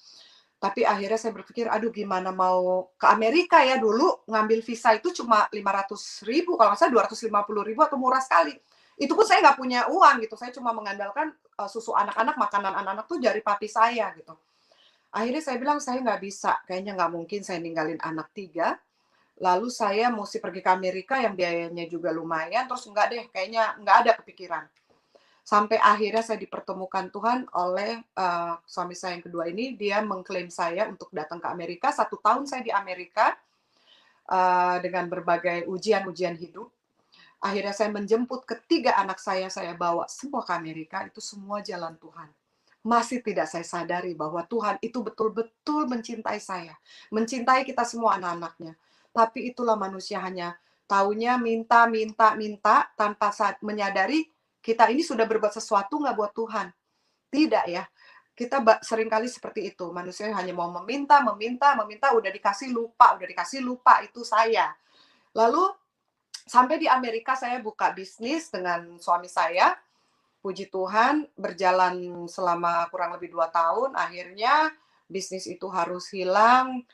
Tapi akhirnya saya berpikir, aduh gimana mau ke Amerika ya, dulu ngambil visa itu cuma 500.000 kalau nggak salah 250.000 atau murah sekali. Itu pun saya nggak punya uang gitu, saya cuma mengandalkan, susu anak-anak, makanan anak-anak tuh dari papi saya gitu. Akhirnya saya bilang, "Saya nggak bisa, kayaknya nggak mungkin saya ninggalin anak 3, lalu saya musti pergi ke Amerika yang biayanya juga lumayan, terus enggak deh, kayaknya nggak ada kepikiran." Sampai akhirnya saya dipertemukan Tuhan oleh, suami saya yang kedua ini, dia mengklaim saya untuk datang ke Amerika. 1 tahun saya di Amerika, dengan berbagai ujian-ujian hidup. Akhirnya saya menjemput ketiga anak saya bawa semua ke Amerika, itu semua jalan Tuhan. Masih tidak saya sadari bahwa Tuhan itu betul-betul mencintai saya, mencintai kita semua anak-anaknya. Tapi itulah manusia hanya taunya minta, minta, minta, tanpa menyadari kita ini sudah berbuat sesuatu nggak buat Tuhan. Tidak ya, kita seringkali seperti itu, manusia hanya mau meminta, meminta, meminta, udah dikasih lupa, itu saya. Lalu sampai di Amerika saya buka bisnis dengan suami saya, puji Tuhan berjalan selama kurang lebih 2 tahun, akhirnya bisnis itu harus hilang,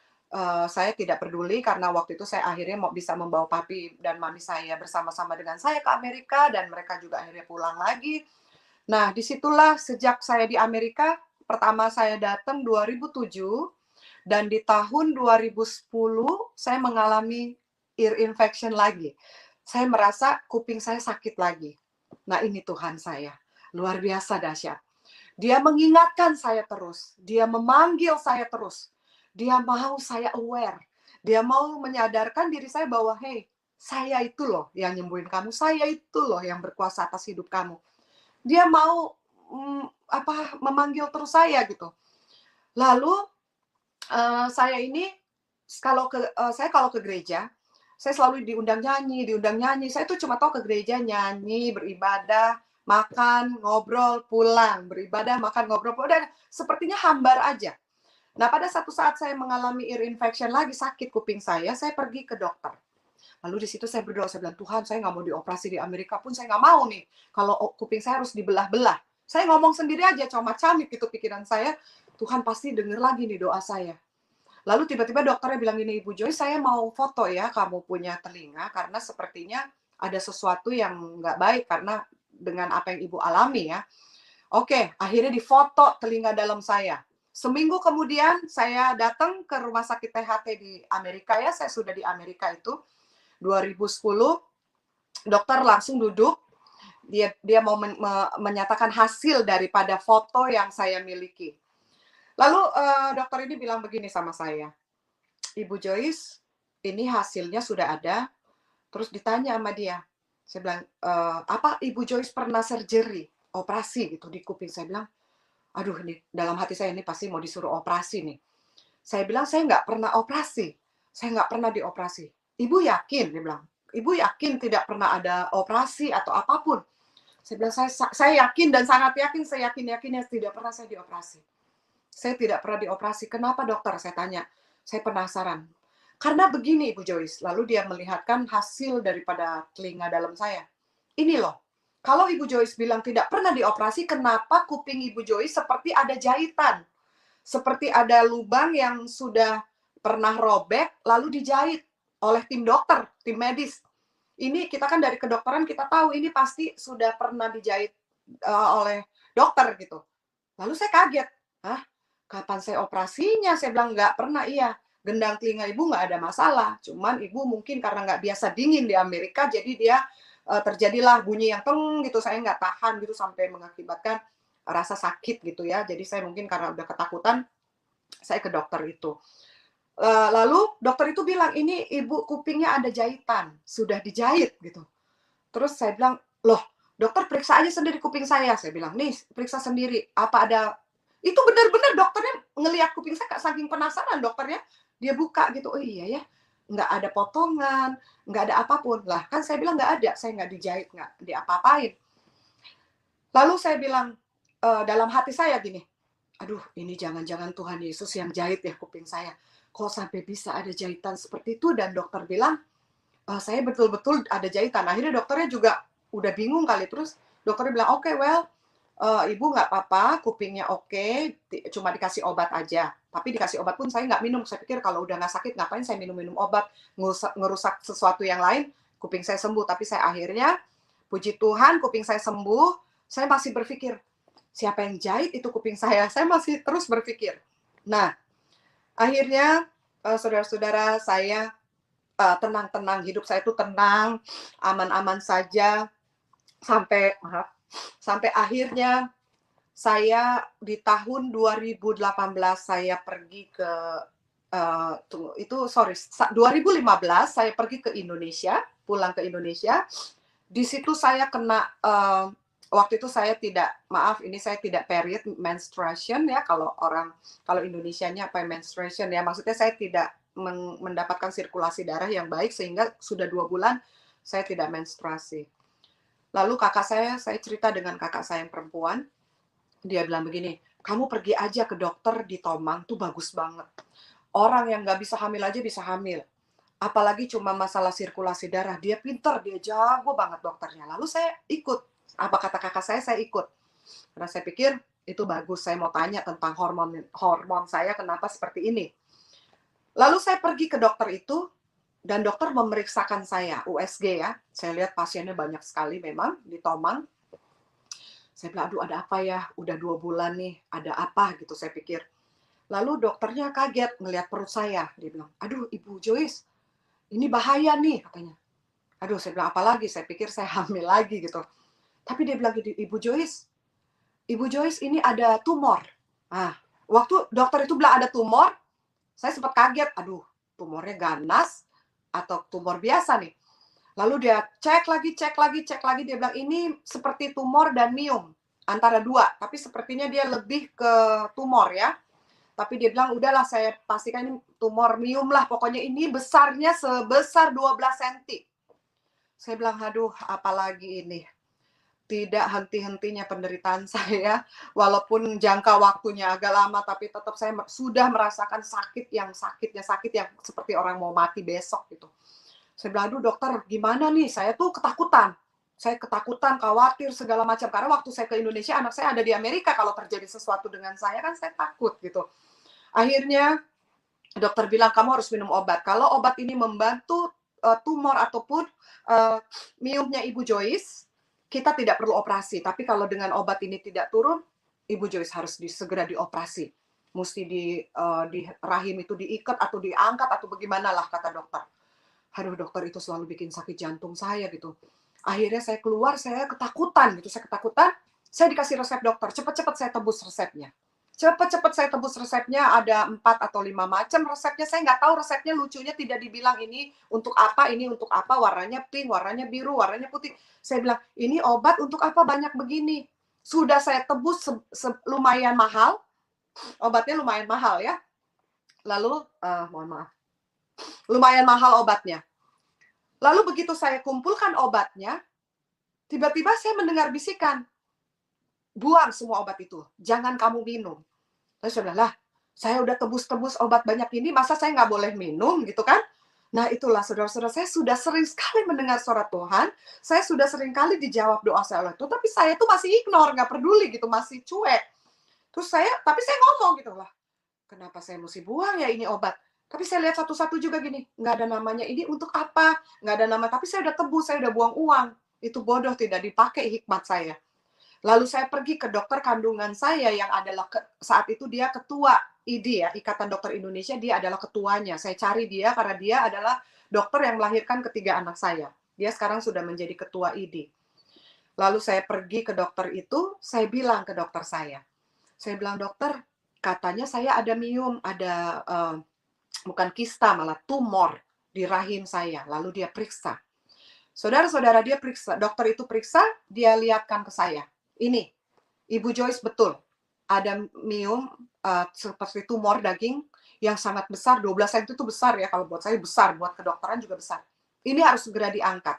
saya tidak peduli karena waktu itu saya akhirnya mau bisa membawa papi dan mami saya bersama-sama dengan saya ke Amerika dan mereka juga akhirnya pulang lagi. Nah, disitulah sejak saya di Amerika, pertama saya datang 2007 dan di tahun 2010 saya mengalami ear infection lagi. Saya merasa kuping saya sakit lagi. Nah, ini Tuhan saya, luar biasa dahsyat. Dia mengingatkan saya terus, dia memanggil saya terus. Dia mau saya aware. Dia mau menyadarkan diri saya bahwa, "Hey, saya itu loh yang nyembuhin kamu, saya itu loh yang berkuasa atas hidup kamu." Dia mau, memanggil terus saya gitu. Lalu, saya ini kalau ke gereja, saya selalu diundang nyanyi. Saya tuh cuma tahu ke gereja nyanyi, beribadah, makan, ngobrol, pulang, beribadah, makan, ngobrol, pulang, udah sepertinya hambar aja. Nah, pada satu saat saya mengalami ear infection lagi, sakit kuping saya pergi ke dokter. Lalu di situ saya berdoa, saya bilang, "Tuhan, saya nggak mau dioperasi di Amerika pun saya nggak mau nih, kalau kuping saya harus dibelah-belah." Saya ngomong sendiri aja, comot-camit gitu pikiran saya, Tuhan pasti denger lagi nih doa saya. Lalu tiba-tiba dokternya bilang gini, "Ibu Joy, saya mau foto ya kamu punya telinga, karena sepertinya ada sesuatu yang nggak baik karena dengan apa yang Ibu alami ya. Oke, akhirnya difoto telinga dalam saya. Seminggu kemudian saya datang ke rumah sakit THT di Amerika ya, saya sudah di Amerika itu 2010, dokter langsung duduk, dia mau menyatakan hasil daripada foto yang saya miliki. Lalu dokter ini bilang begini sama saya, Ibu Joyce, ini hasilnya sudah ada. Terus ditanya sama dia, saya bilang, apa Ibu Joyce pernah surgery, operasi gitu di kuping? Saya bilang, aduh nih dalam hati saya ini pasti mau disuruh operasi nih. Saya bilang, saya nggak pernah operasi, saya nggak pernah dioperasi. Ibu yakin? Dia bilang, Ibu yakin tidak pernah ada operasi atau apapun? Saya bilang, saya yakin dan sangat yakin, saya yakin-yakinnya tidak pernah saya dioperasi. Saya tidak pernah dioperasi. Kenapa dokter? Saya tanya. Saya penasaran. Karena begini Ibu Joyce, lalu dia melihatkan hasil daripada telinga dalam saya. Ini loh, kalau Ibu Joyce bilang tidak pernah dioperasi, kenapa kuping Ibu Joyce seperti ada jahitan? Seperti ada lubang yang sudah pernah robek, lalu dijahit oleh tim dokter, tim medis. Ini kita kan dari kedokteran kita tahu ini pasti sudah pernah dijahit oleh dokter gitu. Lalu saya kaget, hah? Kapan saya operasinya? Saya bilang nggak pernah, iya. Gendang telinga ibu nggak ada masalah, cuman ibu mungkin karena nggak biasa dingin di Amerika, jadi dia terjadilah bunyi yang teng gitu, saya nggak tahan gitu sampai mengakibatkan rasa sakit gitu ya. Jadi saya mungkin karena udah ketakutan, saya ke dokter itu. Lalu dokter itu bilang, ini ibu kupingnya ada jahitan, sudah dijahit gitu. Terus saya bilang, loh dokter periksa aja sendiri kuping saya bilang, nih periksa sendiri, apa ada, itu benar-benar dokternya ngelihat kuping saya, saking penasaran dokternya, dia buka gitu, oh iya ya, nggak ada potongan, nggak ada apapun. Lah kan saya bilang nggak ada, saya nggak dijahit, nggak diapa-apain. Lalu saya bilang, dalam hati saya gini, aduh ini jangan-jangan Tuhan Yesus yang jahit ya kuping saya. Kok sampai bisa ada jahitan seperti itu? Dan dokter bilang, saya betul-betul ada jahitan. Akhirnya dokternya juga udah bingung kali. Terus dokternya bilang, oke, well, ibu nggak apa-apa, kupingnya oke, cuma dikasih obat aja. Tapi dikasih obat pun saya nggak minum. Saya pikir kalau udah nggak sakit, ngapain saya minum-minum obat, ngerusak sesuatu yang lain, kuping saya sembuh. Tapi saya akhirnya, puji Tuhan, kuping saya sembuh. Saya masih berpikir, siapa yang jahit itu kuping saya? Saya masih terus berpikir. Nah, akhirnya, saudara-saudara, saya tenang-tenang, hidup saya itu tenang, aman-aman saja, sampai akhirnya saya di tahun 2018 saya pergi ke 2015 saya pergi ke Indonesia, pulang ke Indonesia. Di situ saya kena waktu itu saya tidak, maaf ini saya tidak period menstruation ya, kalau Indonesianya apa menstruation ya, maksudnya saya tidak mendapatkan sirkulasi darah yang baik sehingga sudah 2 bulan saya tidak menstruasi. Lalu saya cerita dengan kakak saya yang perempuan, dia bilang begini, kamu pergi aja ke dokter di Tomang, tuh bagus banget. Orang yang nggak bisa hamil aja bisa hamil. Apalagi cuma masalah sirkulasi darah, dia pinter, dia jago banget dokternya. Lalu saya ikut, apa kata kakak saya ikut. Karena saya pikir itu bagus, saya mau tanya tentang hormon saya kenapa seperti ini. Lalu saya pergi ke dokter itu, dan dokter memeriksakan saya, USG ya. Saya lihat pasiennya banyak sekali memang di Tomang. Saya bilang, aduh ada apa ya, udah 2 bulan nih, ada apa gitu saya pikir. Lalu dokternya kaget ngelihat perut saya. Dia bilang, aduh Ibu Joyce, ini bahaya nih katanya. Aduh saya bilang, apa lagi? Saya pikir saya hamil lagi gitu. Tapi dia bilang, Ibu Joyce ini ada tumor. Nah, waktu dokter itu bilang ada tumor, saya sempat kaget, aduh tumornya ganas atau tumor biasa nih. Lalu dia cek lagi, dia bilang ini seperti tumor dan miom, antara dua, tapi sepertinya dia lebih ke tumor ya. Tapi dia bilang, udahlah saya pastikan ini tumor miom lah, pokoknya ini besarnya sebesar 12 cm. Saya bilang, aduh apalagi ini. Tidak henti-hentinya penderitaan saya, walaupun jangka waktunya agak lama, tapi tetap saya sudah merasakan sakit yang seperti orang mau mati besok gitu. Saya bilang, aduh dokter gimana nih, saya tuh ketakutan. Saya ketakutan, khawatir, segala macam. Karena waktu saya ke Indonesia, anak saya ada di Amerika, kalau terjadi sesuatu dengan saya kan saya takut gitu. Akhirnya dokter bilang, kamu harus minum obat. Kalau obat ini membantu tumor ataupun miomnya Ibu Joyce, kita tidak perlu operasi. Tapi kalau dengan obat ini tidak turun, Ibu Joyce harus segera dioperasi. Mesti di rahim itu diikat atau diangkat atau bagaimana lah kata dokter. Aduh, dokter itu selalu bikin sakit jantung saya gitu. Akhirnya saya keluar, saya ketakutan gitu. Saya dikasih resep dokter. Cepat-cepat saya tebus resepnya. Cepat-cepat saya tebus resepnya, ada 4 atau 5 macam resepnya. Saya nggak tahu resepnya, lucunya tidak dibilang ini untuk apa, warnanya pink, warnanya biru, warnanya putih. Saya bilang, ini obat untuk apa banyak begini? Sudah saya tebus lumayan mahal, obatnya lumayan mahal ya. Lalu, mohon maaf, lumayan mahal obatnya. Lalu begitu saya kumpulkan obatnya, tiba-tiba saya mendengar bisikan, buang semua obat itu, jangan kamu minum. Terus saya bilang, lah, saya udah tebus-tebus obat banyak ini, masa saya nggak boleh minum gitu kan? Nah itulah saudara-saudara, saya sudah sering sekali mendengar suara Tuhan, saya sudah sering kali dijawab doa saya oleh Tuhan, tapi saya tuh masih ignore, nggak peduli gitu, masih cuek. Terus tapi saya ngomong gitu lah, kenapa saya mesti buang ya ini obat? Tapi saya lihat satu-satu juga gini, nggak ada namanya, ini untuk apa? Nggak ada nama, tapi saya udah tebus, saya udah buang uang. Itu bodoh, tidak dipakai hikmat saya. Lalu saya pergi ke dokter kandungan saya yang adalah saat itu dia ketua ID ya, Ikatan Dokter Indonesia, dia adalah ketuanya. Saya cari dia karena dia adalah dokter yang melahirkan ketiga anak saya. Dia sekarang sudah menjadi ketua ID. Lalu saya pergi ke dokter itu, saya bilang ke dokter saya bilang, dokter, katanya saya ada miom, ada bukan kista, malah tumor di rahim saya. Lalu dia periksa. Saudara-saudara, dia periksa, dokter itu periksa, dia lihatkan ke saya. Ini, Ibu Joyce betul, ada miom seperti tumor daging yang sangat besar, 12 cm itu besar ya, kalau buat saya besar, buat kedokteran juga besar. Ini harus segera diangkat.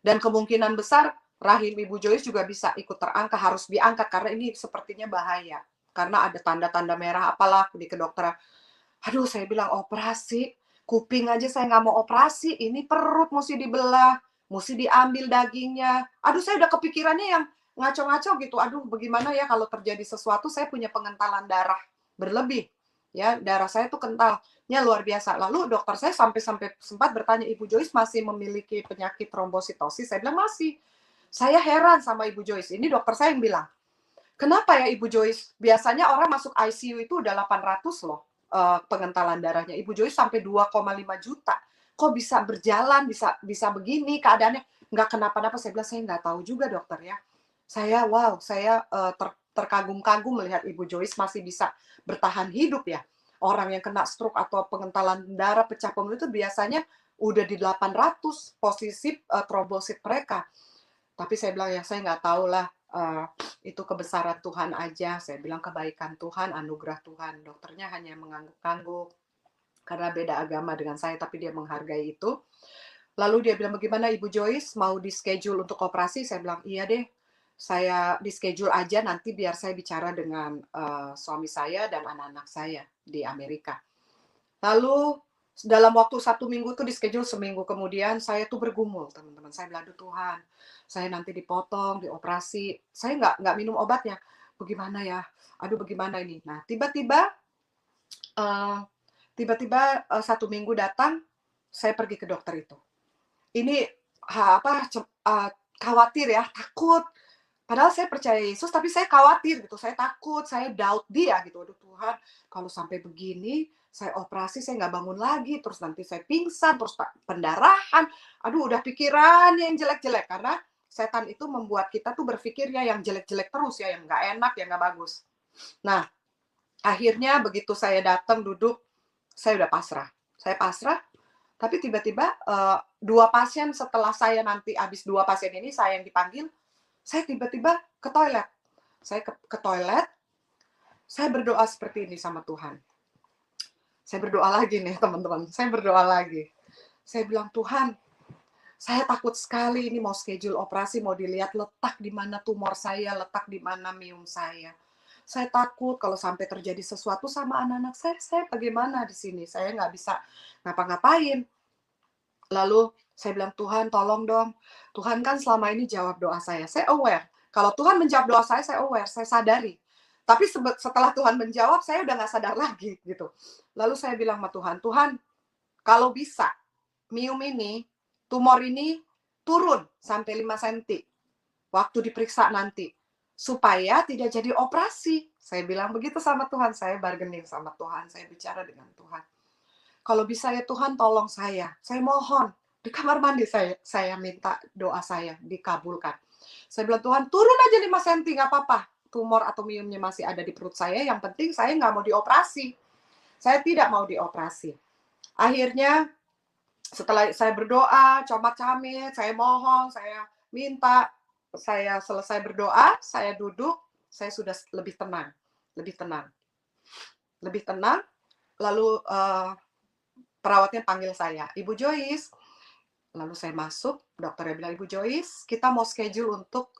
Dan kemungkinan besar rahim Ibu Joyce juga bisa ikut terangkat, harus diangkat karena ini sepertinya bahaya. Karena ada tanda-tanda merah apalah di kedokteran. Aduh, saya bilang operasi, kuping aja saya nggak mau operasi, ini perut mesti dibelah, mesti diambil dagingnya. Aduh, saya udah kepikirannya yang ngaco-ngaco gitu. Aduh, bagaimana ya kalau terjadi sesuatu, saya punya pengentalan darah berlebih. Ya, darah saya tuh kentalnya luar biasa. Lalu dokter saya sampai sempat bertanya, Ibu Joyce masih memiliki penyakit trombositosis? Saya bilang masih. Saya heran sama Ibu Joyce. Ini dokter saya yang bilang, kenapa ya Ibu Joyce? Biasanya orang masuk ICU itu udah 800 loh pengentalan darahnya. Ibu Joyce sampai 2,5 juta. Kok bisa berjalan, bisa begini keadaannya? Nggak kenapa-napa. Saya bilang, saya nggak tahu juga dokter ya. Saya terkagum-kagum melihat Ibu Joyce masih bisa bertahan hidup ya. Orang yang kena stroke atau pengentalan darah, pecah pembuluh itu biasanya udah di 800 posisi trombosit mereka. Tapi saya bilang, ya saya nggak tahu lah, itu kebesaran Tuhan aja. Saya bilang kebaikan Tuhan, anugerah Tuhan. Dokternya hanya mengangguk-angguk karena beda agama dengan saya, tapi dia menghargai itu. Lalu dia bilang, bagaimana Ibu Joyce, mau di schedule untuk operasi? Saya bilang, iya deh, saya di schedule aja, nanti biar saya bicara dengan suami saya dan anak-anak saya di Amerika. Lalu dalam waktu 1 minggu tuh di schedule, seminggu kemudian saya tuh bergumul, teman-teman. Saya bilang, aduh Tuhan, saya nanti dipotong, dioperasi, saya nggak minum obatnya. Bagaimana ya? Aduh, bagaimana ini? Nah, tiba-tiba 1 minggu datang, saya pergi ke dokter itu. Ini khawatir ya, takut. Padahal saya percaya Yesus, tapi saya khawatir gitu. Saya takut, saya doubt dia gitu. Aduh Tuhan, kalau sampai begini, saya operasi, saya nggak bangun lagi. Terus nanti saya pingsan, terus pendarahan. Aduh, udah pikiran yang jelek-jelek. Karena setan itu membuat kita tuh berpikirnya yang jelek-jelek terus ya, yang nggak enak, yang nggak bagus. Nah, akhirnya begitu saya datang duduk, saya udah pasrah. Saya pasrah, tapi tiba-tiba 2 pasien setelah saya nanti, habis 2 pasien ini saya yang dipanggil, saya tiba-tiba ke toilet. Saya ke toilet, saya berdoa seperti ini sama Tuhan. Saya berdoa lagi nih teman-teman, saya berdoa lagi. Saya bilang, Tuhan, saya takut sekali ini mau schedule operasi, mau dilihat letak di mana tumor saya, letak di mana miom saya. Saya takut kalau sampai terjadi sesuatu sama anak-anak saya bagaimana di sini? Saya nggak bisa ngapa-ngapain. Lalu saya bilang, Tuhan tolong dong. Tuhan kan selama ini jawab doa saya. Saya aware. Kalau Tuhan menjawab doa saya aware, saya sadari. Tapi setelah Tuhan menjawab, saya udah nggak sadar lagi gitu. Lalu saya bilang sama Tuhan, Tuhan, kalau bisa, mium ini, tumor ini turun sampai 5 cm waktu diperiksa nanti, supaya tidak jadi operasi. Saya bilang begitu sama Tuhan, saya bargaining sama Tuhan, saya bicara dengan Tuhan. Kalau bisa ya Tuhan tolong saya mohon. Di kamar mandi saya minta doa saya dikabulkan. Saya bilang, Tuhan turun aja 5 cm, nggak apa-apa. Tumor atau miumnya masih ada di perut saya, yang penting saya nggak mau dioperasi. Saya tidak mau dioperasi. Akhirnya setelah saya berdoa, comot-camit, saya mohon, saya minta, saya selesai berdoa, saya duduk, saya sudah lebih tenang, lebih tenang. Lalu perawatnya panggil saya, Ibu Joyce. Lalu saya masuk, dokternya bilang, Ibu Joyce, kita mau schedule untuk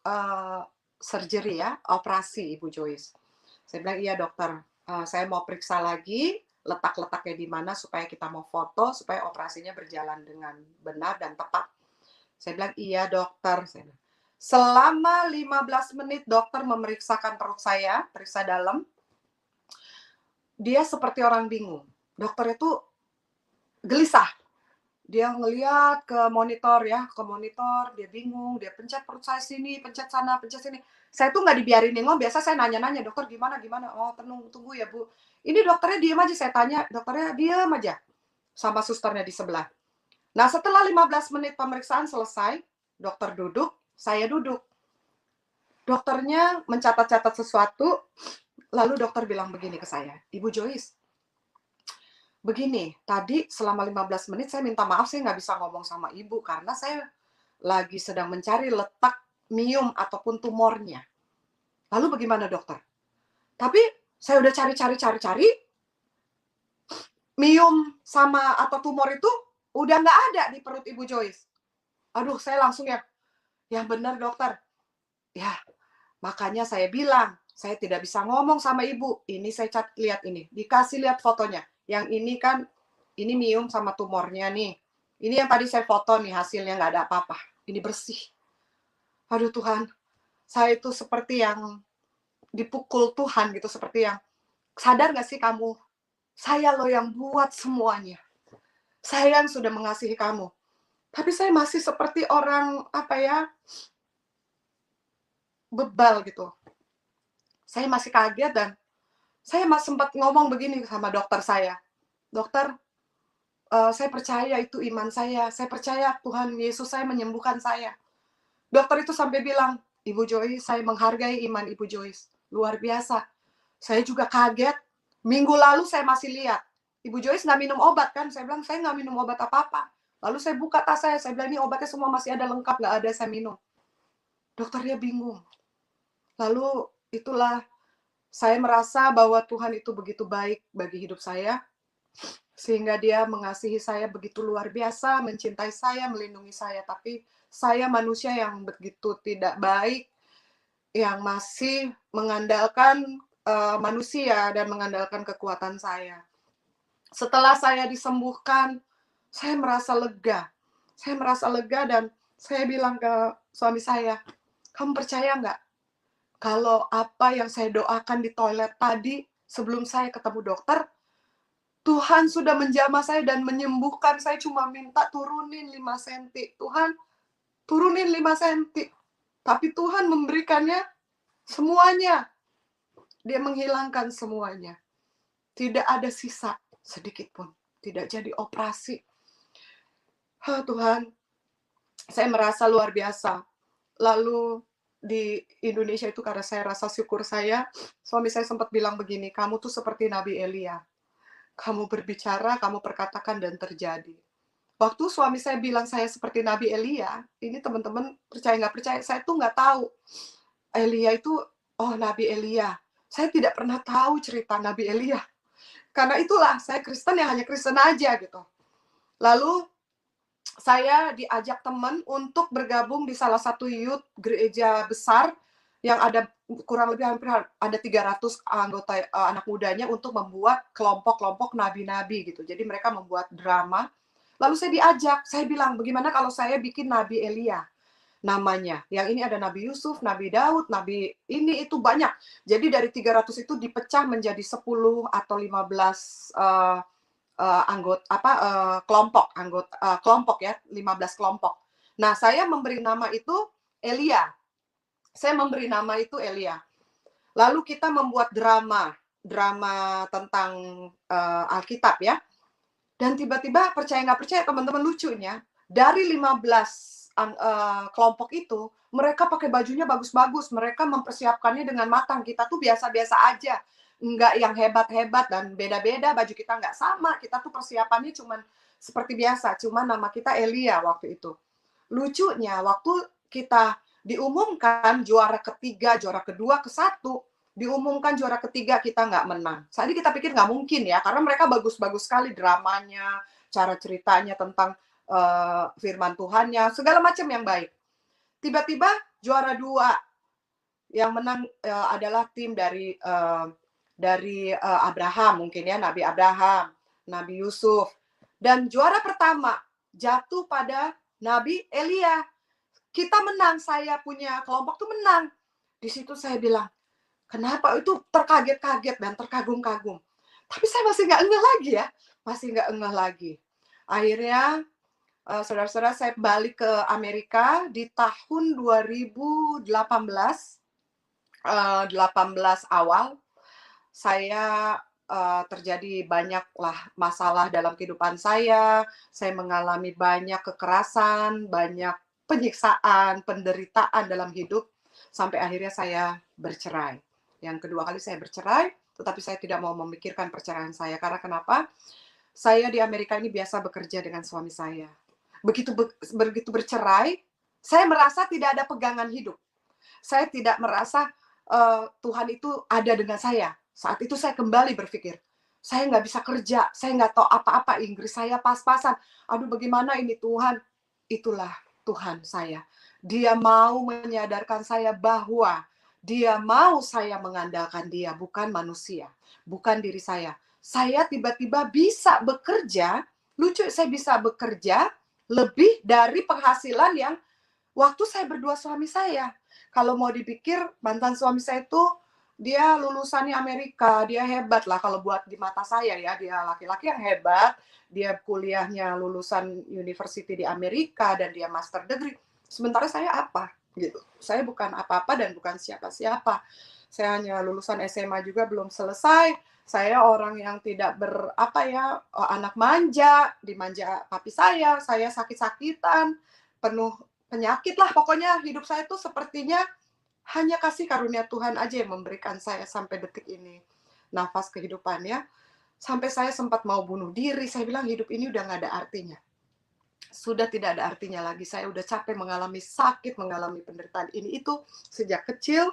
surgery ya, operasi Ibu Joyce. Saya bilang, iya dokter, saya mau periksa lagi letak-letaknya di mana supaya kita mau foto, supaya operasinya berjalan dengan benar dan tepat. Saya bilang, iya dokter. Selama 15 menit dokter memeriksakan perut saya, periksa dalam, dia seperti orang bingung. Dokter itu gelisah. Dia ngeliat ke monitor, dia bingung, dia pencet perut saya sini, pencet sana, pencet sini. Saya tuh nggak dibiarin ngomong, biasa saya nanya-nanya, dokter gimana, oh tunggu ya Bu. Ini dokternya diem aja, saya tanya, dokternya diem aja, sama susternya di sebelah. Nah setelah 15 menit pemeriksaan selesai, dokter duduk, saya duduk. Dokternya mencatat-catat sesuatu, lalu dokter bilang begini ke saya, Ibu Joyce, begini, tadi selama 15 menit saya minta maaf, saya nggak bisa ngomong sama ibu karena saya lagi sedang mencari letak mium ataupun tumornya. Lalu bagaimana dokter? Tapi saya udah cari, mium sama atau tumor itu udah nggak ada di perut Ibu Joyce. Aduh, saya langsung ya benar dokter. Ya, makanya saya bilang, saya tidak bisa ngomong sama ibu. Ini saya lihat ini, dikasih lihat fotonya. Yang ini kan, ini mium sama tumornya nih. Ini yang tadi saya foto nih, hasilnya nggak ada apa-apa. Ini bersih. Aduh Tuhan, saya itu seperti yang dipukul Tuhan gitu, seperti yang, sadar nggak sih kamu? Saya loh yang buat semuanya. Saya yang sudah mengasihi kamu. Tapi saya masih seperti orang, bebal gitu. Saya masih kaget dan saya sempat ngomong begini sama dokter saya. Dokter, saya percaya itu iman saya percaya Tuhan Yesus saya menyembuhkan saya. Dokter itu sampai bilang, Ibu Joyce, saya menghargai iman Ibu Joyce. Luar biasa. Saya juga kaget. Minggu lalu saya masih lihat. Ibu Joyce nggak minum obat kan? Saya bilang, saya nggak minum obat apa-apa. Lalu saya buka tas saya bilang, ini obatnya semua masih ada lengkap, nggak ada saya minum. Dokternya bingung. Lalu itulah, saya merasa bahwa Tuhan itu begitu baik bagi hidup saya, sehingga dia mengasihi saya begitu luar biasa, mencintai saya, melindungi saya. Tapi saya manusia yang begitu tidak baik, yang masih mengandalkan manusia dan mengandalkan kekuatan saya. Setelah saya disembuhkan, saya merasa lega. Saya merasa lega dan saya bilang ke suami saya, kamu percaya nggak? Kalau apa yang saya doakan di toilet tadi, sebelum saya ketemu dokter, Tuhan sudah menjamah saya dan menyembuhkan. Saya cuma minta turunin 5 cm. Tuhan, turunin 5 cm. Tapi Tuhan memberikannya semuanya. Dia menghilangkan semuanya. Tidak ada sisa sedikit pun. Tidak jadi operasi. Tuhan, saya merasa luar biasa. Lalu di Indonesia itu karena saya rasa syukur saya, suami saya sempat bilang begini, kamu tuh seperti Nabi Elia. Kamu berbicara, kamu perkatakan dan terjadi. Waktu suami saya bilang saya seperti Nabi Elia, ini teman-teman percaya nggak percaya, saya tuh nggak tahu. Elia itu, Nabi Elia. Saya tidak pernah tahu cerita Nabi Elia. Karena itulah, saya Kristen yang hanya Kristen aja gitu. Lalu, saya diajak teman untuk bergabung di salah satu youth gereja besar yang ada kurang lebih hampir ada 300 anggota anak mudanya untuk membuat kelompok-kelompok nabi-nabi gitu. Jadi mereka membuat drama. Lalu saya diajak, saya bilang, bagaimana kalau saya bikin Nabi Elia namanya. Yang ini ada Nabi Yusuf, Nabi Daud, Nabi ini itu banyak. Jadi dari 300 itu dipecah menjadi 10 atau 15 kelompok ya, 15 kelompok. Nah, saya memberi nama itu Elia. Saya memberi nama itu Elia. Lalu kita membuat drama tentang Alkitab ya. Dan tiba-tiba percaya nggak percaya teman-teman, lucunya dari 15 kelompok itu mereka pakai bajunya bagus-bagus, mereka mempersiapkannya dengan matang. Kita tuh biasa-biasa aja, nggak yang hebat-hebat dan beda-beda, baju kita nggak sama, kita tuh persiapannya cuman seperti biasa, cuman nama kita Elia waktu itu. Lucunya waktu kita diumumkan juara ketiga, juara kedua, ke satu, diumumkan juara ketiga kita nggak menang. Saat ini kita pikir nggak mungkin ya, karena mereka bagus-bagus sekali dramanya, cara ceritanya tentang firman Tuhannya, segala macam yang baik. Tiba-tiba juara dua yang menang adalah tim dari Abraham, mungkin ya, Nabi Abraham, Nabi Yusuf. Dan juara pertama jatuh pada Nabi Elia. Kita menang, saya punya kelompok tuh menang. Di situ saya bilang, kenapa? Itu terkaget-kaget dan terkagum-kagum. Tapi saya masih nggak ngeh lagi ya. Masih nggak ngeh lagi. Akhirnya, saudara-saudara, saya balik ke Amerika di tahun 2018. 18 awal. Saya terjadi banyaklah masalah dalam kehidupan saya. Saya mengalami banyak kekerasan, banyak penyiksaan, penderitaan dalam hidup. Sampai akhirnya saya bercerai. Yang kedua kali saya bercerai, tetapi saya tidak mau memikirkan perceraian saya. Karena kenapa? Saya di Amerika ini biasa bekerja dengan suami saya. Begitu bercerai, saya merasa tidak ada pegangan hidup. Saya tidak merasa Tuhan itu ada dengan saya. Saat itu saya kembali berpikir, saya nggak bisa kerja, saya nggak tahu apa-apa, Inggris saya pas-pasan. Aduh, bagaimana ini Tuhan? Itulah Tuhan saya. Dia mau menyadarkan saya bahwa dia mau saya mengandalkan dia, bukan manusia, bukan diri saya. Saya tiba-tiba bisa bekerja, lucu, saya bisa bekerja lebih dari penghasilan yang waktu saya berdua suami saya. Kalau mau dipikir, mantan suami saya itu dia lulusannya Amerika, dia hebat lah kalau buat di mata saya ya, dia laki-laki yang hebat, dia kuliahnya lulusan university di Amerika dan dia master degree. Sementara saya apa? Gitu. Saya bukan apa-apa dan bukan siapa-siapa. Saya hanya lulusan SMA juga belum selesai. Saya orang yang tidak anak manja, dimanja papi saya sakit-sakitan, penuh penyakit lah, pokoknya hidup saya tuh sepertinya hanya kasih karunia Tuhan aja yang memberikan saya sampai detik ini nafas kehidupannya. Sampai saya sempat mau bunuh diri, saya bilang hidup ini udah nggak ada artinya. Sudah tidak ada artinya lagi, saya udah capek mengalami sakit, mengalami penderitaan ini itu sejak kecil.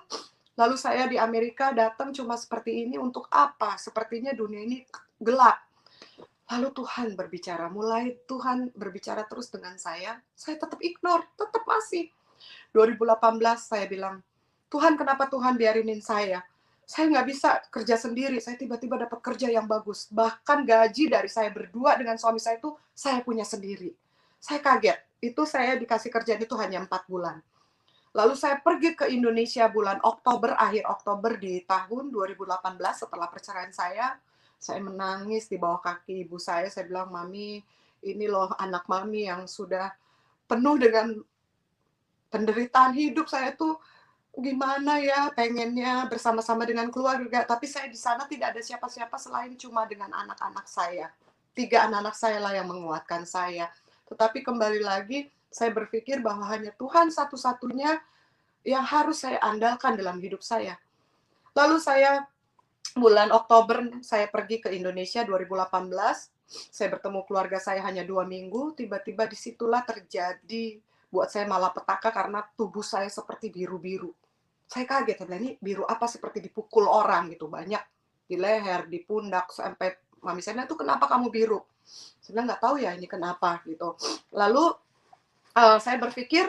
Lalu saya di Amerika datang cuma seperti ini untuk apa? Sepertinya dunia ini gelap. Lalu Tuhan berbicara, mulai Tuhan berbicara terus dengan saya tetap ignore, tetap masih. 2018 saya bilang, Tuhan kenapa Tuhan biarinin saya? Saya nggak bisa kerja sendiri, saya tiba-tiba dapat kerja yang bagus. Bahkan gaji dari saya berdua dengan suami saya itu saya punya sendiri. Saya kaget, itu saya dikasih kerjaan itu hanya 4 bulan. Lalu saya pergi ke Indonesia bulan Oktober, akhir Oktober di tahun 2018 setelah perceraian saya menangis di bawah kaki ibu saya bilang, Mami, ini loh anak Mami yang sudah penuh dengan penderitaan hidup, saya tuh gimana ya, pengennya bersama-sama dengan keluarga, tapi saya di sana tidak ada siapa-siapa selain cuma dengan anak-anak saya. 3 anak-anak saya lah yang menguatkan saya. Tetapi kembali lagi, saya berpikir bahwa hanya Tuhan satu-satunya yang harus saya andalkan dalam hidup saya. Lalu saya bulan Oktober saya pergi ke Indonesia 2018. Saya bertemu keluarga saya hanya 2 minggu, tiba-tiba disitulah terjadi buat saya malapetaka karena tubuh saya seperti biru-biru. Saya kaget, saya bilang, ini biru apa, seperti dipukul orang gitu, banyak di leher, di pundak, sampai mami saya bilang, itu kenapa kamu biru? Saya bilang, nggak tahu ya ini kenapa gitu. Lalu saya berpikir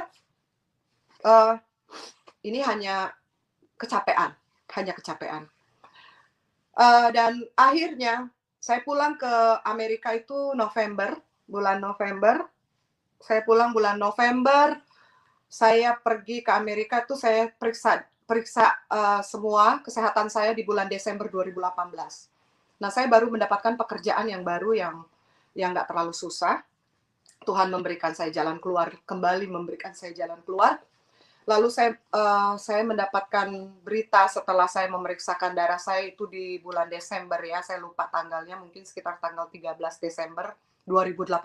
ini hanya kecapean. Dan akhirnya saya pulang ke Amerika itu bulan November. Saya pulang bulan November, saya pergi ke Amerika itu saya periksa semua kesehatan saya di bulan Desember 2018. Nah, saya baru mendapatkan pekerjaan yang baru yang nggak terlalu susah. Tuhan memberikan saya jalan keluar, kembali memberikan saya jalan keluar. Lalu saya mendapatkan berita setelah saya memeriksakan darah saya itu di bulan Desember ya, saya lupa tanggalnya, mungkin sekitar tanggal 13 Desember 2018.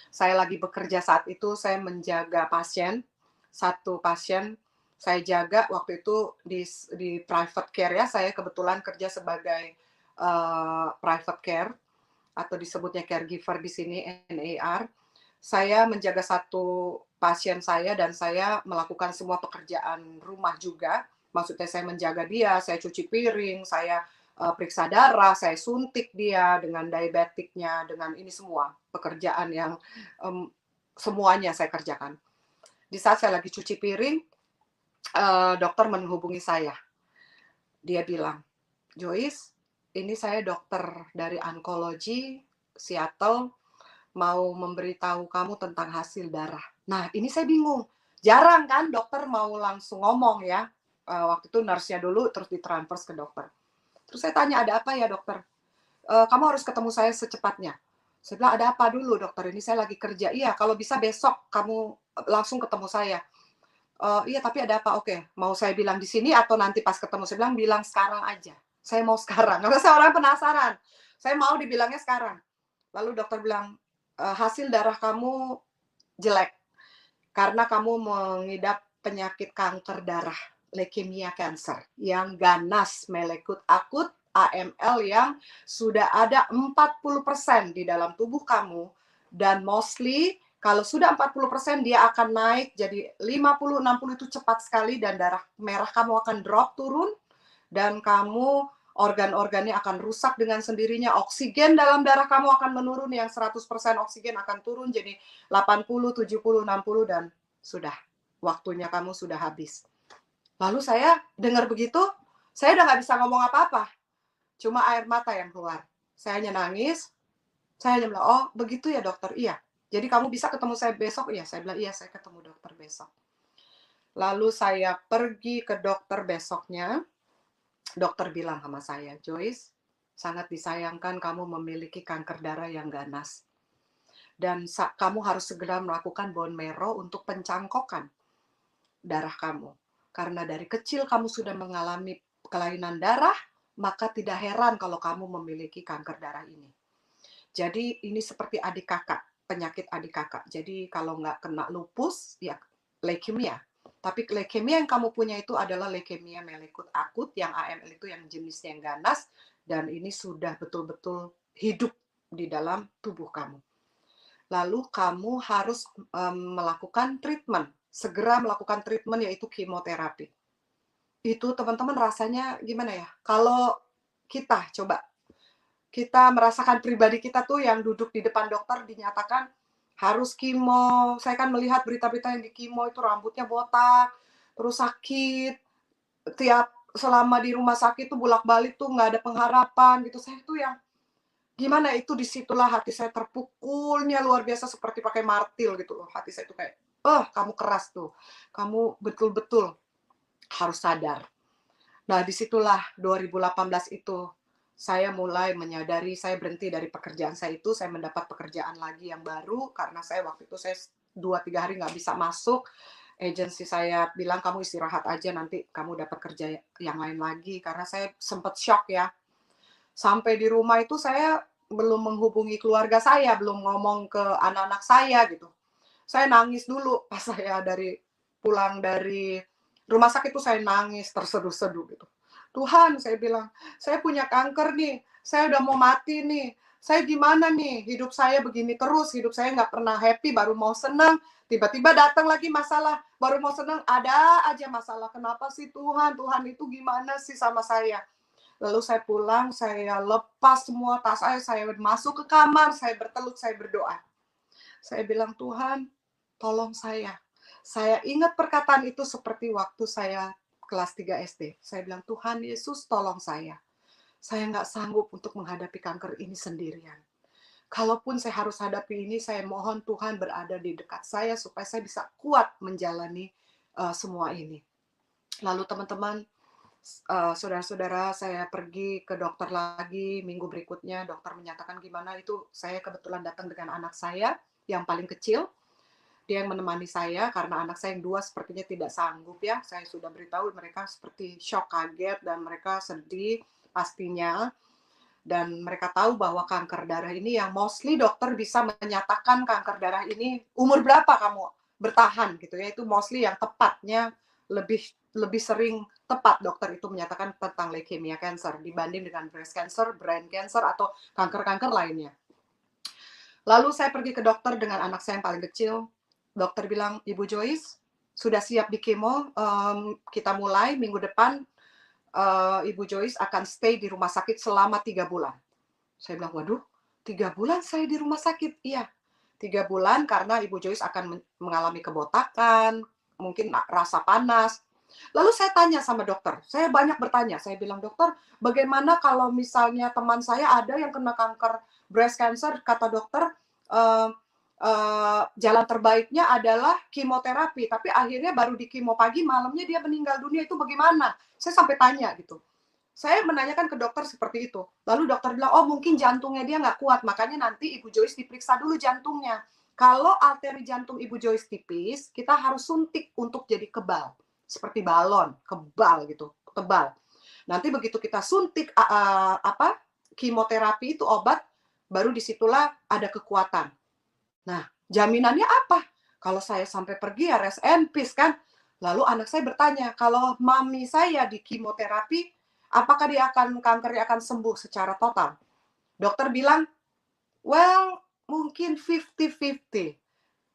Saya lagi bekerja saat itu, saya menjaga pasien, satu pasien saya jaga waktu itu di private care ya, saya kebetulan kerja sebagai private care atau disebutnya caregiver di sini, NAR. Saya menjaga satu pasien saya dan saya melakukan semua pekerjaan rumah juga. Maksudnya saya menjaga dia, saya cuci piring, saya periksa darah, saya suntik dia dengan diabetiknya, dengan ini semua pekerjaan yang semuanya saya kerjakan. Di saat saya lagi cuci piring, dokter menghubungi saya. Dia bilang, Joyce, ini saya dokter dari onkologi Seattle, mau memberitahu kamu tentang hasil darah. Nah, ini saya bingung. Jarang kan dokter mau langsung ngomong ya. Waktu itu nurse-nya dulu, terus ditransfer ke dokter. Terus saya tanya, ada apa ya dokter? Kamu harus ketemu saya secepatnya. Saya bilang, ada apa dulu dokter? Ini saya lagi kerja. Iya, kalau bisa besok kamu langsung ketemu saya. Iya, tapi ada apa? Oke, mau saya bilang di sini atau nanti pas ketemu? Saya bilang sekarang aja. Saya mau sekarang. Karena saya orang penasaran. Saya mau dibilangnya sekarang. Lalu dokter bilang, hasil darah kamu jelek karena kamu mengidap penyakit kanker darah, leukemia cancer, yang ganas, melekut akut, AML yang sudah ada 40% di dalam tubuh kamu, dan mostly kalau sudah 40% dia akan naik jadi 50-60 itu cepat sekali, dan darah merah kamu akan drop turun, dan kamu organ-organnya akan rusak dengan sendirinya. Oksigen dalam darah kamu akan menurun, yang 100% oksigen akan turun jadi 80, 70, 60, dan sudah. Waktunya kamu sudah habis. Lalu saya dengar begitu, saya udah nggak bisa ngomong apa-apa. Cuma air mata yang keluar. Saya hanya nangis, saya hanya bilang, oh begitu ya dokter, iya. Jadi kamu bisa ketemu saya besok? Iya, saya bilang, iya saya ketemu dokter besok. Lalu saya pergi ke dokter besoknya, dokter bilang sama saya, Joyce, sangat disayangkan kamu memiliki kanker darah yang ganas. Dan kamu harus segera melakukan bone marrow untuk pencangkokan darah kamu. Karena dari kecil kamu sudah mengalami kelainan darah, maka tidak heran kalau kamu memiliki kanker darah ini. Jadi ini seperti adik kakak, penyakit adik kakak. Jadi kalau nggak kena lupus, ya leukemia. Tapi leukemia yang kamu punya itu adalah leukemia melekut akut, yang AML itu yang jenisnya yang ganas, dan ini sudah betul-betul hidup di dalam tubuh kamu. Lalu kamu harus melakukan treatment, segera melakukan treatment yaitu kemoterapi. Itu teman-teman rasanya gimana ya? Kalau kita coba, kita merasakan pribadi kita tuh yang duduk di depan dokter dinyatakan harus kemo. Saya kan melihat berita-berita yang di kemo itu rambutnya botak, terus sakit, selama di rumah sakit tuh bolak-balik tuh nggak ada pengharapan gitu. Saya tuh yang gimana itu, disitulah hati saya terpukulnya luar biasa seperti pakai martil gitu loh. Hati saya tuh kayak, kamu keras tuh. Kamu betul-betul harus sadar. Nah, disitulah 2018 itu saya mulai menyadari, saya berhenti dari pekerjaan saya itu, saya mendapat pekerjaan lagi yang baru, karena saya waktu itu saya 2-3 hari nggak bisa masuk. Agensi saya bilang, kamu istirahat aja, nanti kamu dapat kerja yang lain lagi, karena saya sempat shock ya. Sampai di rumah itu saya belum menghubungi keluarga saya, belum ngomong ke anak-anak saya gitu. Saya nangis dulu pas saya pulang dari rumah sakit itu, saya nangis terseduh-seduh gitu. Tuhan, saya bilang, saya punya kanker nih, saya udah mau mati nih, saya gimana nih, hidup saya begini terus, hidup saya nggak pernah happy, baru mau senang, tiba-tiba datang lagi masalah, baru mau senang, ada aja masalah. Kenapa sih Tuhan, Tuhan itu gimana sih sama saya? Lalu saya pulang, saya lepas semua tas saya masuk ke kamar, saya bertelut, saya berdoa. Saya bilang, Tuhan, tolong saya. Saya ingat perkataan itu seperti waktu saya kelas 3 SD. Saya bilang, Tuhan Yesus, tolong saya. Saya nggak sanggup untuk menghadapi kanker ini sendirian. Kalaupun saya harus hadapi ini, saya mohon Tuhan berada di dekat saya supaya saya bisa kuat menjalani semua ini. Lalu teman-teman, Saudara-saudara, saya pergi ke dokter lagi minggu berikutnya, dokter menyatakan gimana, itu saya kebetulan datang dengan anak saya yang paling kecil, dia yang menemani saya karena anak saya yang 2 sepertinya tidak sanggup ya, saya sudah beritahu mereka seperti syok, kaget, dan mereka sedih pastinya. Dan mereka tahu bahwa kanker darah ini yang mostly dokter bisa menyatakan kanker darah ini umur berapa kamu bertahan gitu ya, itu mostly yang tepatnya lebih lebih sering tepat dokter itu menyatakan tentang leukemia cancer dibanding dengan breast cancer, brain cancer, atau kanker-kanker lainnya. Lalu saya pergi ke dokter dengan anak saya yang paling kecil, dokter bilang, "Ibu Joyce, sudah siap di kemo, kita mulai minggu depan, Ibu Joyce akan stay di rumah sakit selama 3 bulan." Saya bilang, "Waduh, 3 bulan saya di rumah sakit?" "Iya, 3 bulan karena Ibu Joyce akan mengalami kebotakan, mungkin rasa panas." Lalu saya tanya sama dokter, saya banyak bertanya, saya bilang, "Dokter, bagaimana kalau misalnya teman saya ada yang kena kanker breast cancer?" Kata dokter, eee jalan terbaiknya adalah kemoterapi, tapi akhirnya baru di kemo pagi, malamnya dia meninggal dunia, itu bagaimana? Saya sampai tanya gitu. Saya menanyakan ke dokter seperti itu. Lalu dokter bilang, "Oh, mungkin jantungnya dia nggak kuat, makanya nanti Ibu Joyce diperiksa dulu jantungnya. Kalau arteri jantung Ibu Joyce tipis, kita harus suntik untuk jadi kebal. Seperti balon, kebal gitu, tebal. Nanti begitu kita suntik kemoterapi itu obat, baru disitulah ada kekuatan." Nah, jaminannya apa? Kalau saya sampai pergi ya rest in peace kan. Lalu anak saya bertanya, "Kalau mami saya di kemoterapi, apakah kankernya akan sembuh secara total?" Dokter bilang, "Well, mungkin 50-50."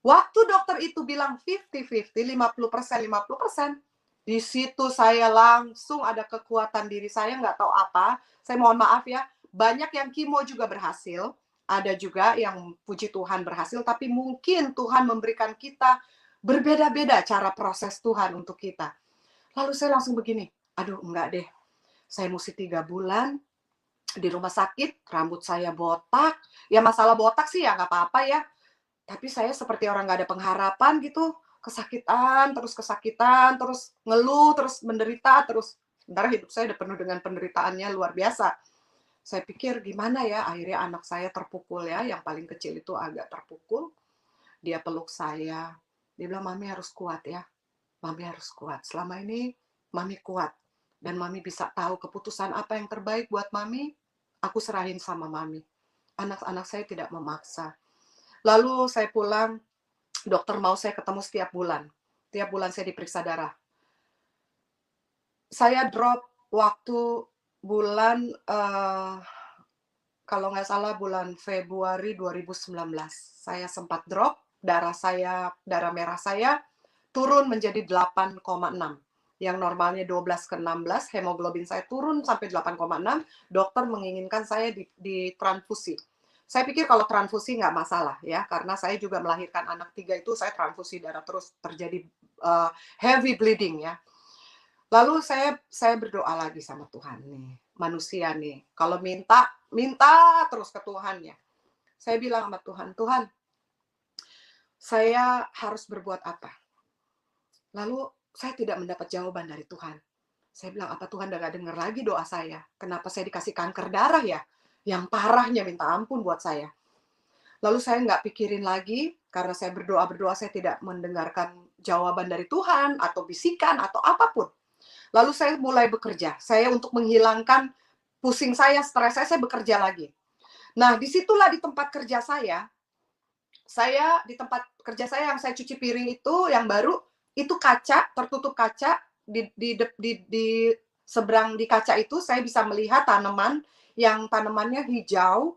Waktu dokter itu bilang 50-50, 50%, 50%, di situ saya langsung ada kekuatan diri saya, nggak tahu apa. Saya mohon maaf ya, banyak yang kemo juga berhasil, ada juga yang puji Tuhan berhasil, tapi mungkin Tuhan memberikan kita berbeda-beda cara proses Tuhan untuk kita. Lalu saya langsung begini, aduh enggak deh, saya mesti 3 bulan di rumah sakit, rambut saya botak, ya masalah botak sih ya nggak apa-apa ya, tapi saya seperti orang nggak ada pengharapan gitu, kesakitan, terus ngeluh, terus menderita, terus sementara hidup saya udah penuh dengan penderitaannya luar biasa. Saya pikir gimana ya, akhirnya anak saya terpukul ya, yang paling kecil itu agak terpukul, dia peluk saya, dia bilang, "Mami harus kuat ya, Mami harus kuat. Selama ini Mami kuat, dan Mami bisa tahu keputusan apa yang terbaik buat Mami, aku serahin sama Mami." Anak-anak saya tidak memaksa. Lalu saya pulang, dokter mau saya ketemu setiap bulan. Tiap bulan saya diperiksa darah. Saya drop waktu bulan, kalau nggak salah bulan Februari 2019. Saya sempat drop, darah merah saya turun menjadi 8,6. Yang normalnya 12 ke 16, hemoglobin saya turun sampai 8,6, dokter menginginkan saya ditransfusi. Saya pikir kalau transfusi nggak masalah ya, karena saya juga melahirkan anak 3 itu saya transfusi darah terus, terjadi heavy bleeding ya. Lalu saya berdoa lagi sama Tuhan nih, manusia nih, kalau minta, minta terus ke Tuhan ya. Saya bilang sama Tuhan, "Tuhan, saya harus berbuat apa?" Lalu saya tidak mendapat jawaban dari Tuhan. Saya bilang, "Apa Tuhan udah gak dengar lagi doa saya? Kenapa saya dikasih kanker darah ya? Yang parahnya minta ampun buat saya." Lalu saya nggak pikirin lagi, karena saya berdoa-berdoa, saya tidak mendengarkan jawaban dari Tuhan, atau bisikan, atau apapun. Lalu saya mulai bekerja. Saya untuk menghilangkan pusing saya, stres saya bekerja lagi. Nah, disitulah di tempat kerja saya di tempat kerja saya yang saya cuci piring itu, yang baru, itu kaca, tertutup kaca, di seberang di kaca itu saya bisa melihat tanaman, yang tanamannya hijau,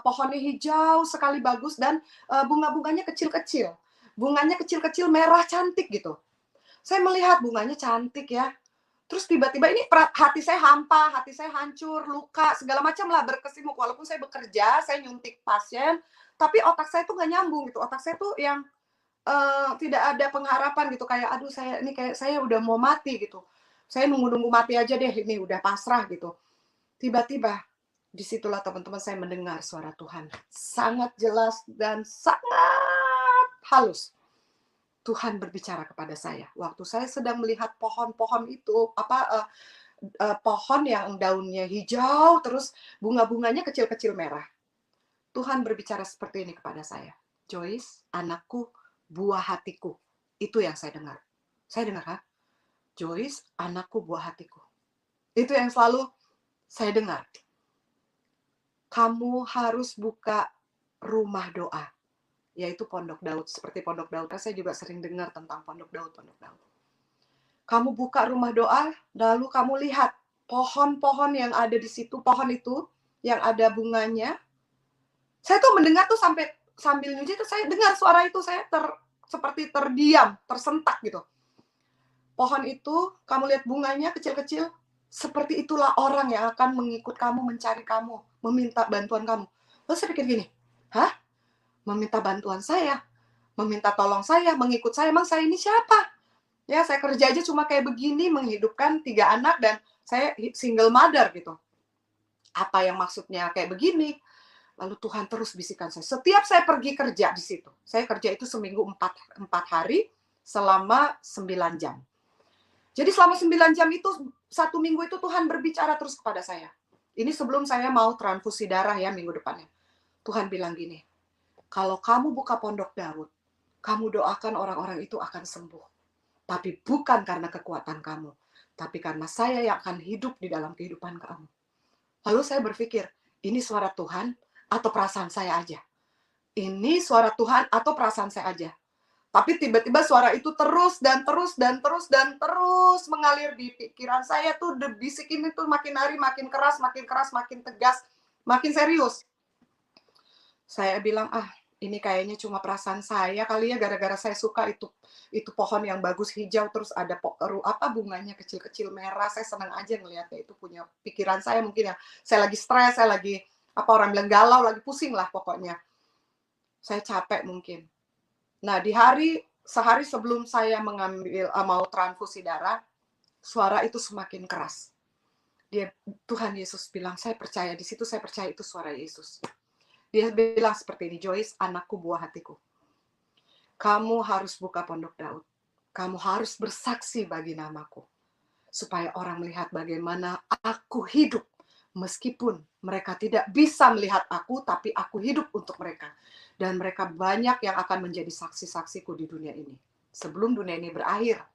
pohonnya hijau sekali bagus, dan bunga-bunganya kecil-kecil. Bunganya kecil-kecil, merah, cantik gitu. Saya melihat bunganya cantik ya, terus tiba-tiba ini hati saya hampa, hati saya hancur, luka, segala macam lah berkesimpung. Walaupun saya bekerja, saya nyuntik pasien, tapi otak saya tuh nggak nyambung gitu. Otak saya tuh yang tidak ada pengharapan gitu, kayak aduh saya ini kayak saya udah mau mati gitu. Saya nunggu-nunggu mati aja deh, ini udah pasrah gitu. Tiba-tiba disitulah teman-teman saya mendengar suara Tuhan. Sangat jelas dan sangat halus. Tuhan berbicara kepada saya. Waktu saya sedang melihat pohon-pohon itu, pohon yang daunnya hijau, terus bunga-bunganya kecil-kecil merah. Tuhan berbicara seperti ini kepada saya. Joyce, anakku, buah hatiku. Itu yang saya dengar. Saya dengar, ha? Joyce, anakku, buah hatiku. Itu yang selalu saya dengar. Kamu harus buka rumah doa, yaitu Pondok Daud. Seperti Pondok Daud, saya juga sering dengar tentang Pondok Daud. Kamu buka rumah doa, lalu kamu lihat pohon-pohon yang ada di situ, pohon itu yang ada bunganya. Saya tuh mendengar tuh sambil nyuci tuh saya dengar suara itu, saya seperti terdiam, tersentak gitu. Pohon itu, kamu lihat bunganya kecil-kecil, seperti itulah orang yang akan mengikut kamu, mencari kamu, meminta bantuan kamu. Lalu saya pikir gini, hah? Meminta bantuan saya? Meminta tolong saya? Mengikut saya? Emang saya ini siapa? Ya, saya kerja aja cuma kayak begini, menghidupkan 3 anak, dan saya single mother gitu. Apa yang maksudnya kayak begini? Lalu Tuhan terus bisikan saya. Setiap saya pergi kerja di situ, saya kerja itu seminggu 4 hari, selama 9 jam. Jadi selama 9 jam itu, 1 minggu itu Tuhan berbicara terus kepada saya. Ini sebelum saya mau transfusi darah ya, minggu depannya. Tuhan bilang gini, kalau kamu buka Pondok Daud, kamu doakan orang-orang itu akan sembuh. Tapi bukan karena kekuatan kamu, tapi karena saya yang akan hidup di dalam kehidupan kamu. Lalu saya berpikir, ini suara Tuhan atau perasaan saya aja? Ini suara Tuhan atau perasaan saya aja? Tapi tiba-tiba suara itu terus mengalir di pikiran saya tuh, bisik ini tuh makin hari makin keras, makin tegas, makin serius. Saya bilang, ini kayaknya cuma perasaan saya kali ya, gara-gara saya suka itu pohon yang bagus hijau, terus ada bunganya kecil-kecil merah. Saya senang aja ngelihatnya, itu punya pikiran saya mungkin ya. Saya lagi stres, saya lagi orang bilang galau, lagi pusing lah pokoknya. Saya capek mungkin. Nah, sehari sebelum saya mau transfusi darah, suara itu semakin keras. Tuhan Yesus bilang, saya percaya di situ, saya percaya itu suara Yesus. Dia bilang seperti ini, Joyce, anakku, buah hatiku. Kamu harus buka Pondok Daud. Kamu harus bersaksi bagi namaku. Supaya orang melihat bagaimana aku hidup. Meskipun mereka tidak bisa melihat aku, tapi aku hidup untuk mereka. Dan mereka banyak yang akan menjadi saksi-saksiku di dunia ini. Sebelum dunia ini berakhir.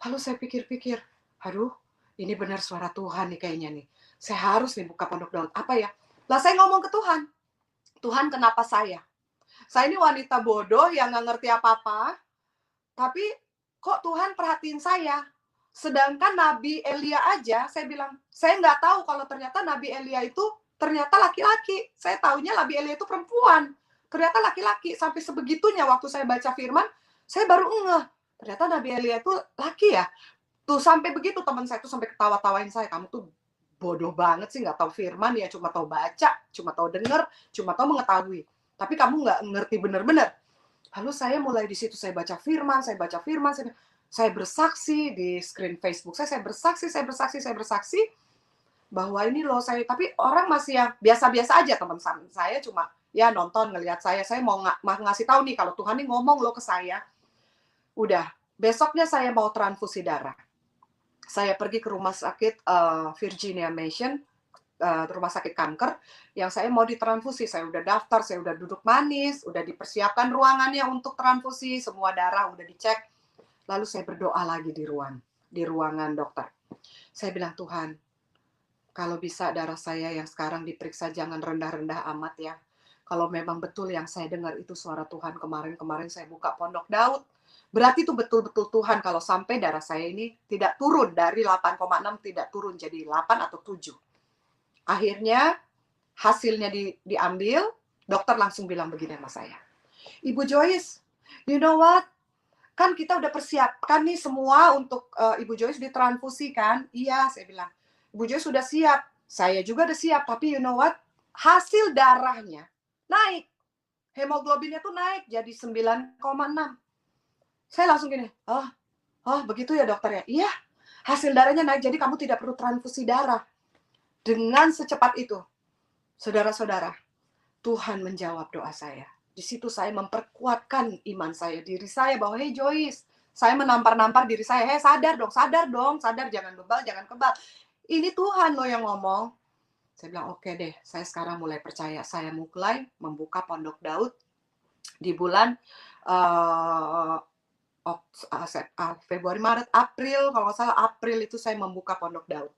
Lalu saya pikir-pikir, aduh, ini benar suara Tuhan nih kayaknya nih. Saya harus nih buka Pondok Daud. Apa ya? Lah saya ngomong ke Tuhan. Tuhan, kenapa saya? Saya ini wanita bodoh yang nggak ngerti apa-apa, tapi kok Tuhan perhatiin saya? Sedangkan Nabi Elia aja, saya bilang, saya nggak tahu kalau ternyata Nabi Elia itu ternyata laki-laki. Saya taunya Nabi Elia itu perempuan. Ternyata laki-laki. Sampai sebegitunya waktu saya baca firman, saya baru ngeh. Ternyata Nabi Elia itu laki ya. Tuh sampai begitu teman saya tuh sampai ketawa-tawain saya. Kamu tuh bodoh banget sih, nggak tahu firman ya, cuma tahu baca, cuma tahu dengar, cuma tahu mengetahui. Tapi kamu nggak ngerti benar-benar. Lalu saya mulai di situ, saya baca firman, saya bersaksi di screen Facebook saya bersaksi bahwa ini loh saya, tapi orang masih yang biasa-biasa aja, teman saya cuma ya nonton ngelihat saya mau ngasih tahu nih kalau Tuhan nih ngomong loh ke saya. Udah, besoknya saya mau transfusi darah. Saya pergi ke rumah sakit Virginia Mission, rumah sakit kanker, yang saya mau ditransfusi. Saya udah daftar, saya udah duduk manis, udah dipersiapkan ruangannya untuk transfusi, semua darah udah dicek. Lalu saya berdoa lagi di ruangan dokter. Saya bilang, Tuhan, kalau bisa darah saya yang sekarang diperiksa jangan rendah-rendah amat ya. Kalau memang betul yang saya dengar itu suara Tuhan, kemarin saya buka Pondok Daud, berarti itu betul-betul Tuhan kalau sampai darah saya ini tidak turun dari 8,6, tidak turun jadi 8 atau 7. Akhirnya hasilnya diambil, dokter langsung bilang begini sama saya. Ibu Joyce, you know what? Kan kita udah persiapkan nih semua untuk Ibu Joyce ditransfusi kan? Iya, saya bilang. Ibu Joyce sudah siap. Saya juga udah siap, tapi you know what? Hasil darahnya naik. Hemoglobinnya tuh naik jadi 9,6. Saya langsung gini, oh begitu ya dokter ya? Iya, hasil darahnya naik, jadi kamu tidak perlu transfusi darah. Dengan secepat itu, saudara-saudara, Tuhan menjawab doa saya. Di situ saya memperkuatkan iman saya, diri saya bahwa, "Hey Joyce," saya menampar-nampar diri saya, "Hey sadar dong, sadar dong, sadar, jangan bebal, jangan kebal. Ini Tuhan loh yang ngomong." Saya bilang, "Oke deh, saya sekarang mulai percaya." Saya mulai membuka Pondok Daud di bulan, eee, Februari, Maret, April, kalau nggak salah April itu saya membuka Pondok Daud.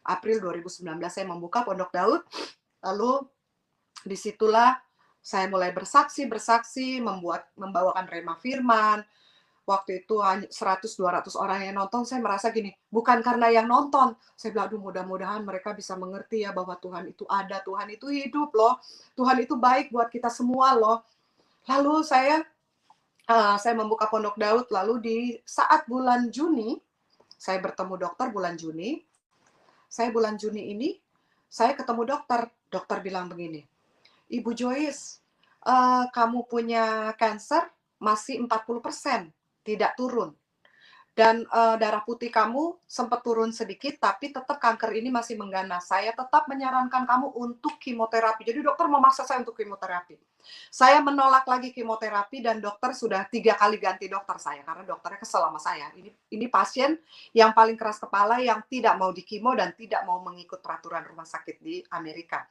April 2019 saya membuka Pondok Daud, lalu disitulah saya mulai bersaksi, membawakan rema firman. Waktu itu hanya 100-200 orang yang nonton, saya merasa gini, bukan karena yang nonton. Saya bilang, aduh mudah-mudahan mereka bisa mengerti ya bahwa Tuhan itu ada, Tuhan itu hidup loh, Tuhan itu baik buat kita semua loh. Lalu saya membuka Pondok Daud, lalu di saat bulan Juni, saya bertemu dokter bulan Juni. Bulan Juni ini, saya ketemu dokter. Dokter bilang begini, "Ibu Joyce, kamu punya kanker masih 40%, tidak turun. Dan darah putih kamu sempat turun sedikit, tapi tetap kanker ini masih mengganas. Saya tetap menyarankan kamu untuk kemoterapi." Jadi dokter memaksa saya untuk kemoterapi. Saya menolak lagi kemoterapi dan dokter sudah 3 kali ganti dokter saya, karena dokternya kesel sama saya. Ini pasien yang paling keras kepala, yang tidak mau dikimo dan tidak mau mengikut peraturan rumah sakit di Amerika.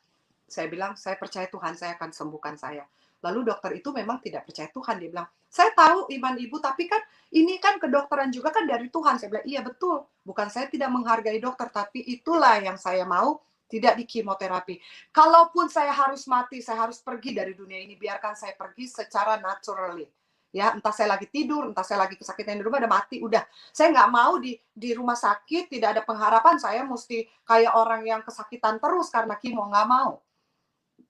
Saya bilang, "Saya percaya Tuhan, saya akan sembuhkan saya." Lalu dokter itu memang tidak percaya Tuhan. Dia bilang, "Saya tahu iman ibu, tapi kan ini kan kedokteran juga kan dari Tuhan." Saya bilang, "Iya betul, bukan saya tidak menghargai dokter, tapi itulah yang saya mau, tidak dikimoterapi. Kalaupun saya harus mati, saya harus pergi dari dunia ini, biarkan saya pergi secara naturally." Ya, entah saya lagi tidur, entah saya lagi kesakitan di rumah, udah mati, udah. Saya nggak mau di rumah sakit, tidak ada pengharapan, saya mesti kayak orang yang kesakitan terus karena kimo, nggak mau.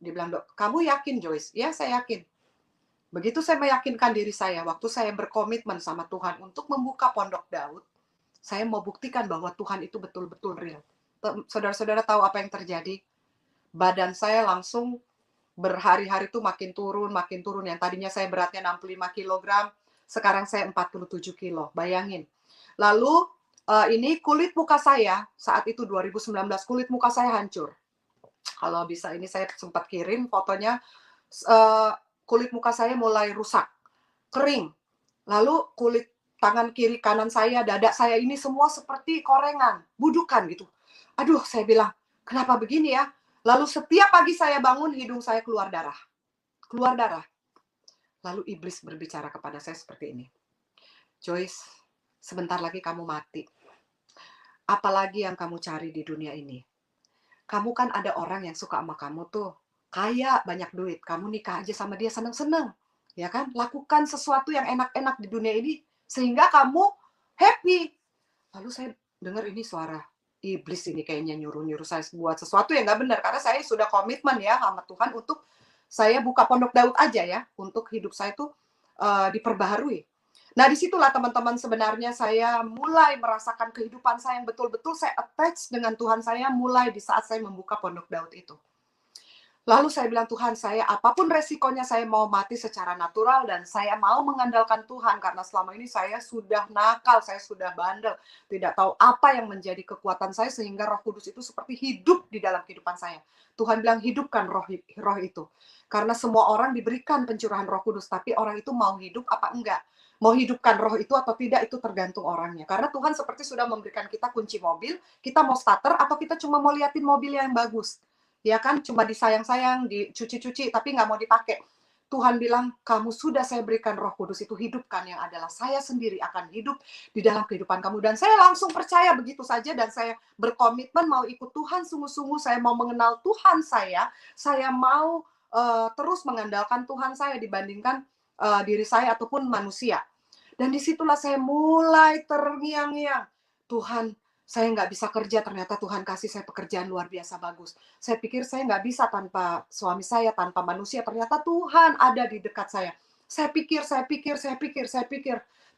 Dia bilang, "Dok, kamu yakin Joyce?" "Ya, saya yakin." Begitu saya meyakinkan diri saya, waktu saya berkomitmen sama Tuhan untuk membuka Pondok Daud, saya mau buktikan bahwa Tuhan itu betul-betul real. Saudara-saudara tahu apa yang terjadi? Badan saya langsung berhari-hari itu makin turun, makin turun. Yang tadinya saya beratnya 65 kilogram, sekarang saya 47 kilo. Bayangin. Lalu ini kulit muka saya, saat itu 2019, kulit muka saya hancur. Kalau bisa ini saya sempat kirim fotonya, eee, kulit muka saya mulai rusak, kering. Lalu kulit tangan kiri, kanan saya, dada saya ini semua seperti korengan, budukan gitu. Aduh, saya bilang, "Kenapa begini ya?" Lalu setiap pagi saya bangun, hidung saya keluar darah, keluar darah. Lalu iblis berbicara kepada saya seperti ini, "Joyce, sebentar lagi kamu mati. Apalagi yang kamu cari di dunia ini? Kamu kan ada orang yang suka sama kamu tuh, kaya, banyak duit, kamu nikah aja sama dia seneng-seneng, ya kan? Lakukan sesuatu yang enak-enak di dunia ini sehingga kamu happy." Lalu saya dengar ini suara iblis ini kayaknya nyuruh-nyuruh saya buat sesuatu yang nggak benar, karena saya sudah komitmen ya sama Tuhan untuk saya buka Pondok Daud aja ya, untuk hidup saya tuh diperbaharui. Nah, disitulah teman-teman sebenarnya saya mulai merasakan kehidupan saya yang betul-betul saya attach dengan Tuhan saya mulai di saat saya membuka Pondok Daud itu. Lalu saya bilang, "Tuhan, saya apapun resikonya saya mau mati secara natural dan saya mau mengandalkan Tuhan karena selama ini saya sudah nakal, saya sudah bandel, tidak tahu apa yang menjadi kekuatan saya sehingga Roh Kudus itu seperti hidup di dalam kehidupan saya." Tuhan bilang, "Hidupkan roh itu." Karena semua orang diberikan pencurahan Roh Kudus, tapi orang itu mau hidup apa enggak? Mau hidupkan roh itu atau tidak itu tergantung orangnya. Karena Tuhan seperti sudah memberikan kita kunci mobil, kita mau starter atau kita cuma mau liatin mobil yang bagus. Ya kan, cuma disayang-sayang, dicuci-cuci, tapi nggak mau dipakai. Tuhan bilang, "Kamu sudah saya berikan Roh Kudus itu, hidupkan, yang adalah saya sendiri akan hidup di dalam kehidupan kamu." Dan saya langsung percaya begitu saja dan saya berkomitmen mau ikut Tuhan sungguh-sungguh, saya mau mengenal Tuhan saya mau terus mengandalkan Tuhan saya dibandingkan diri saya ataupun manusia. Dan disitulah saya mulai terngiang-ngiang, "Tuhan, saya nggak bisa kerja, ternyata Tuhan kasih saya pekerjaan luar biasa bagus. Saya pikir saya nggak bisa tanpa suami saya, tanpa manusia, ternyata Tuhan ada di dekat saya." Saya pikir,